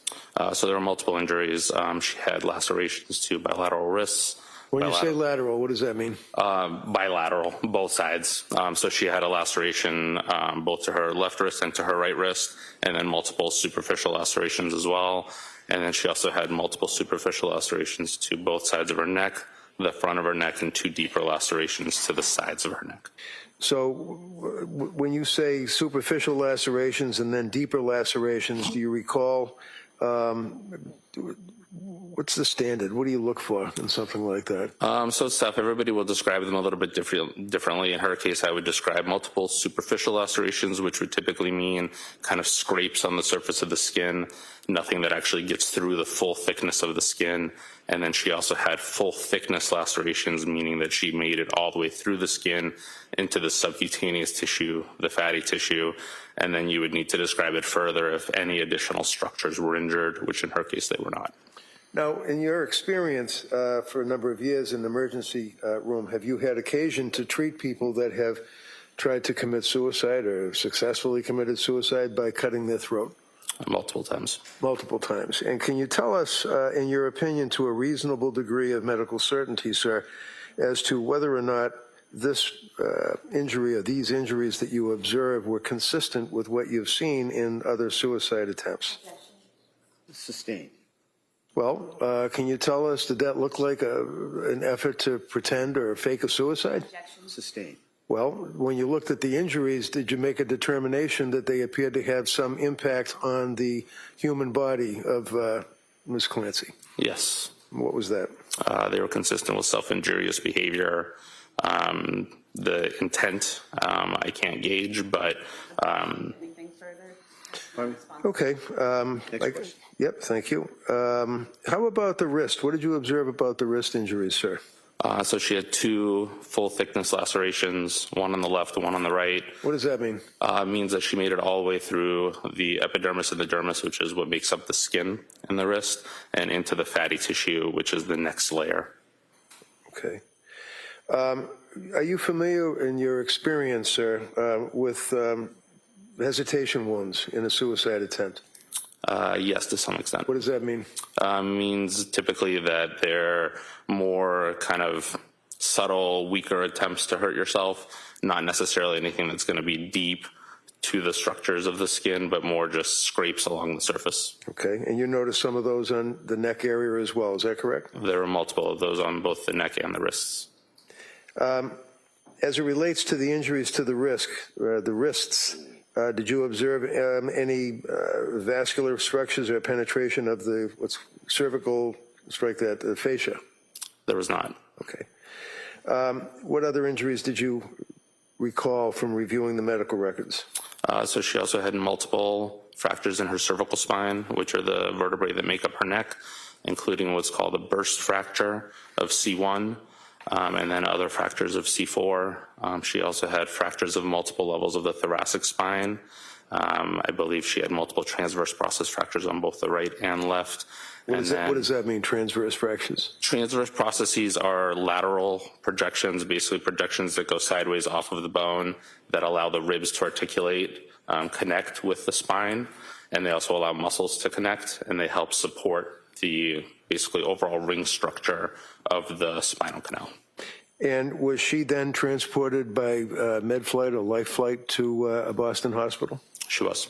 So there were multiple injuries. She had lacerations to bilateral wrists. When you say lateral, what does that mean? Bilateral, both sides. So she had a laceration both to her left wrist and to her right wrist, and then multiple superficial lacerations as well. And then she also had multiple superficial lacerations to both sides of her neck, the front of her neck, and 2 deeper lacerations to the sides of her neck. So when you say superficial lacerations and then deeper lacerations, do you recall, what's the standard? What do you look for in something like that? So it's tough. Everybody will describe them a little bit differently. In her case, I would describe multiple superficial lacerations, which would typically mean kind of scrapes on the surface of the skin, nothing that actually gets through the full thickness of the skin. And then she also had full thickness lacerations, meaning that she made it all the way through the skin into the subcutaneous tissue, the fatty tissue. And then you would need to describe it further if any additional structures were injured, which in her case they were not. Now, in your experience for a number of years in the emergency room, have you had occasion to treat people that have tried to commit suicide or successfully committed suicide by cutting their throat? Multiple times. Multiple times. And can you tell us, in your opinion, to a reasonable degree of medical certainty, sir, as to whether or not this injury or these injuries that you observe were consistent with what you've seen in other suicide attempts? Sustained. Well, can you tell us, did that look like an effort to pretend or fake a suicide? Sustained. Well, when you looked at the injuries, did you make a determination that they appeared to have some impact on the human body of Ms. Clancy? Yes. What was that? They were consistent with self-injurious behavior. The intent, I can't gauge, but... Anything further? Okay. Next question. Yep, thank you. How about the wrist? What did you observe about the wrist injuries, sir? So she had 2 full-thickness lacerations, one on the left and one on the right. What does that mean? Means that she made it all the way through the epidermis and the dermis, which is what makes up the skin in the wrist, and into the fatty tissue, which is the next layer. Okay. Are you familiar in your experience, sir, with hesitation wounds in a suicide attempt? Yes, to some extent. What does that mean? Means typically that they're more kind of subtle, weaker attempts to hurt yourself, not necessarily anything that's going to be deep to the structures of the skin, but more just scrapes along the surface. Okay, and you noticed some of those on the neck area as well, is that correct? There were multiple of those on both the neck and the wrists. As it relates to the injuries to the wrists, did you observe any vascular structures or penetration of the cervical, the fascia? There was not. Okay. What other injuries did you recall from reviewing the medical records? So she also had multiple fractures in her cervical spine, which are the vertebrae that make up her neck, including what's called a burst fracture of C1, and then other fractures of C4. She also had fractures of multiple levels of the thoracic spine. I believe she had multiple transverse process fractures on both the right and left. What does that mean, transverse fractures? Transverse processes are lateral projections, basically projections that go sideways off of the bone that allow the ribs to articulate, connect with the spine, and they also allow muscles to connect, and they help support the basically overall ring structure of the spinal canal. And was she then transported by med flight or life flight to a Boston hospital? She was.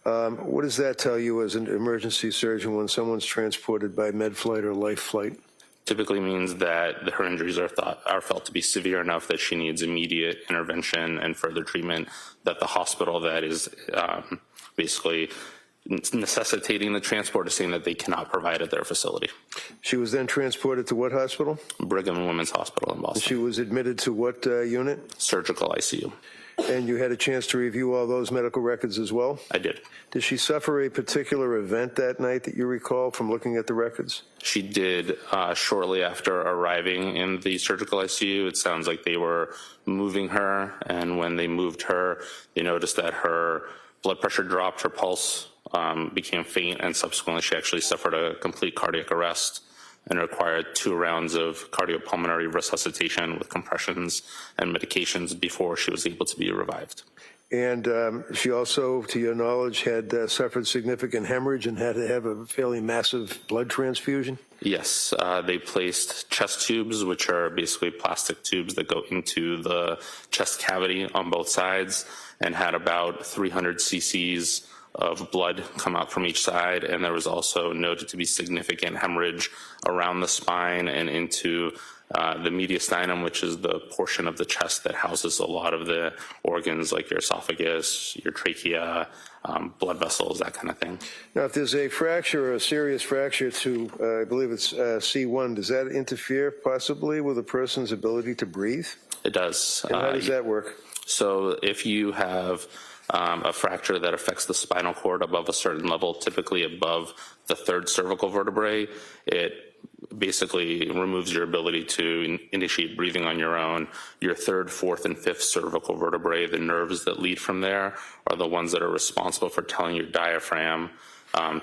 What does that tell you as an emergency surgeon when someone's transported by med flight or life flight? Typically means that her injuries are felt to be severe enough that she needs immediate intervention and further treatment, that the hospital that is basically necessitating the transport is saying that they cannot provide at their facility. She was then transported to what hospital? Brigham and Women's Hospital in Boston. She was admitted to what unit? Surgical ICU. And you had a chance to review all those medical records as well? I did. Did she suffer a particular event that night that you recall from looking at the records? She did shortly after arriving in the surgical ICU. It sounds like they were moving her, and when they moved her, they noticed that her blood pressure dropped, her pulse became faint, and subsequently she actually suffered a complete cardiac arrest and required 2 rounds of cardiopulmonary resuscitation with compressions and medications before she was able to be revived. And she also, to your knowledge, had suffered significant hemorrhage and had to have a fairly massive blood transfusion? Yes, they placed chest tubes, which are basically plastic tubes that go into the chest cavity on both sides, and had about 300 cc's of blood come out from each side, and there was also noted to be significant hemorrhage around the spine and into the mediastinum, which is the portion of the chest that houses a lot of the organs like your esophagus, your trachea, blood vessels, that kind of thing. Now, if there's a fracture or a serious fracture to, I believe it's C1, does that interfere possibly with a person's ability to breathe? It does. And how does that work? So if you have a fracture that affects the spinal cord above a certain level, typically above the 3rd cervical vertebrae, it basically removes your ability to initiate breathing on your own. Your 3rd, 4th, and 5th cervical vertebrae, the nerves that lead from there, are the ones that are responsible for telling your diaphragm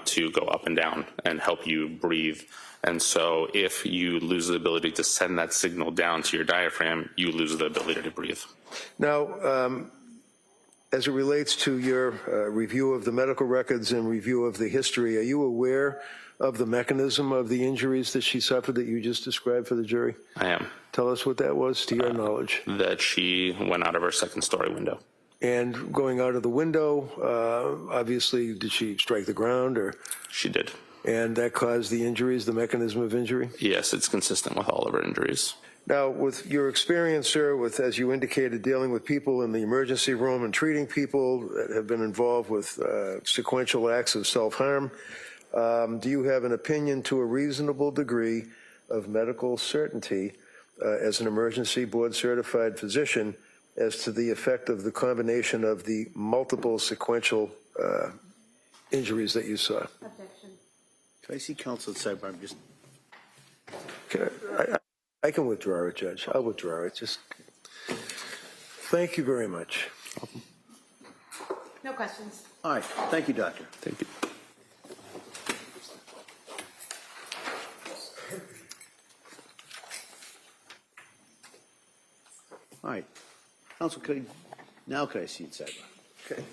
to go up and down and help you breathe. And so if you lose the ability to send that signal down to your diaphragm, you lose the ability to breathe. Now, as it relates to your review of the medical records and review of the history, are you aware of the mechanism of the injuries that she suffered that you just described for the jury? I am. Tell us what that was, to your knowledge. That she went out of her 2nd-story window. And going out of the window, obviously, did she strike the ground? Or? She did. And that caused the injuries, the mechanism of injury? Yes, it's consistent with all of her injuries. Now, with your experience, sir, with, as you indicated, dealing with people in the emergency room and treating people that have been involved with sequential acts of self-harm, do you have an opinion to a reasonable degree of medical certainty as an emergency board-certified physician as to the effect of the combination of the multiple sequential injuries that you saw? Objection. Can I see counsel at sidebar? I'm just. I can withdraw it, Judge. I'll withdraw it. Just thank you very much. No questions. All right. Thank you, Doctor. Thank you. All right. Counsel, now could I see it sidebar? Okay.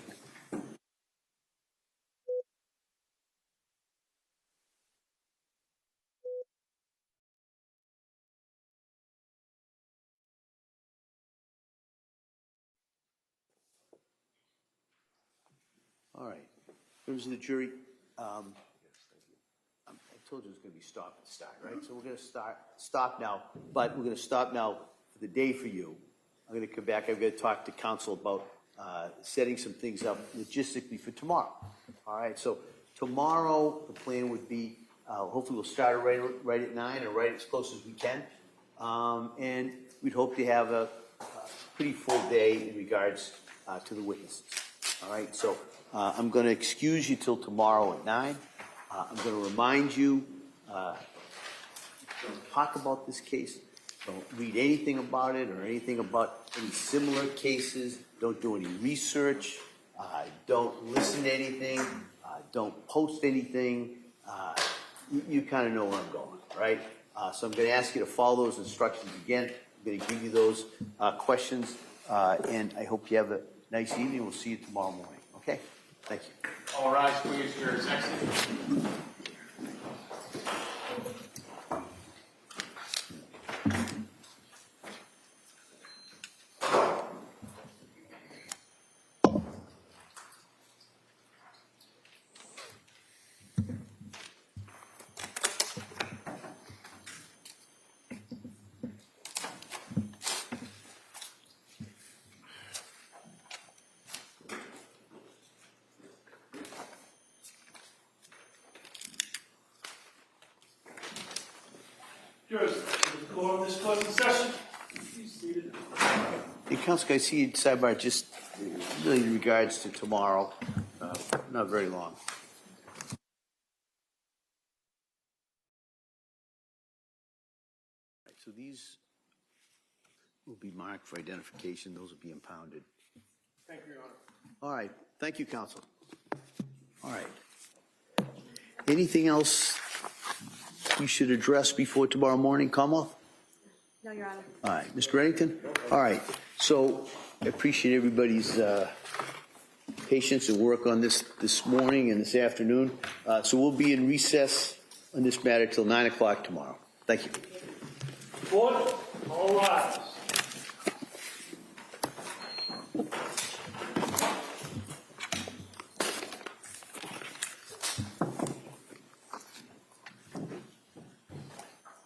All right. Members of the jury, I told you it was going to be stop and start, right? So we're going to stop now, but we're going to stop now for the day for you. I'm going to come back. I've got to talk to counsel about setting some things up logistically for tomorrow. All right. So tomorrow, the plan would be, hopefully we'll start right at 9 or right as close as we can. And we'd hope to have a pretty full day in regards to the witnesses. All right, so I'm going to excuse you till tomorrow at 9. I'm going to remind you, don't talk about this case. Don't read anything about it or anything about any similar cases. Don't do any research. Don't listen to anything. Don't post anything. You kind of know where I'm going, right? So I'm going to ask you to follow those instructions again. I'm going to give you those questions, and I hope you have a nice evening. We'll see you tomorrow morning. Okay? Thank you. All rise, please, for your executive. Jurors, this court in session. Please seated. Hey, Counsel, I see you sidebar just really in regards to tomorrow. Not very long. So these will be marked for identification. Those will be impounded. Thank you, Your Honor. All right. Thank you, Counsel. All right. Anything else you should address before tomorrow morning, Commonwealth? No, Your Honor. All right. Mr. Reddington? All right. So I appreciate everybody's patience and work on this morning and this afternoon. So we'll be in recess on this matter till 9 o'clock tomorrow. Thank you. Court, all rise.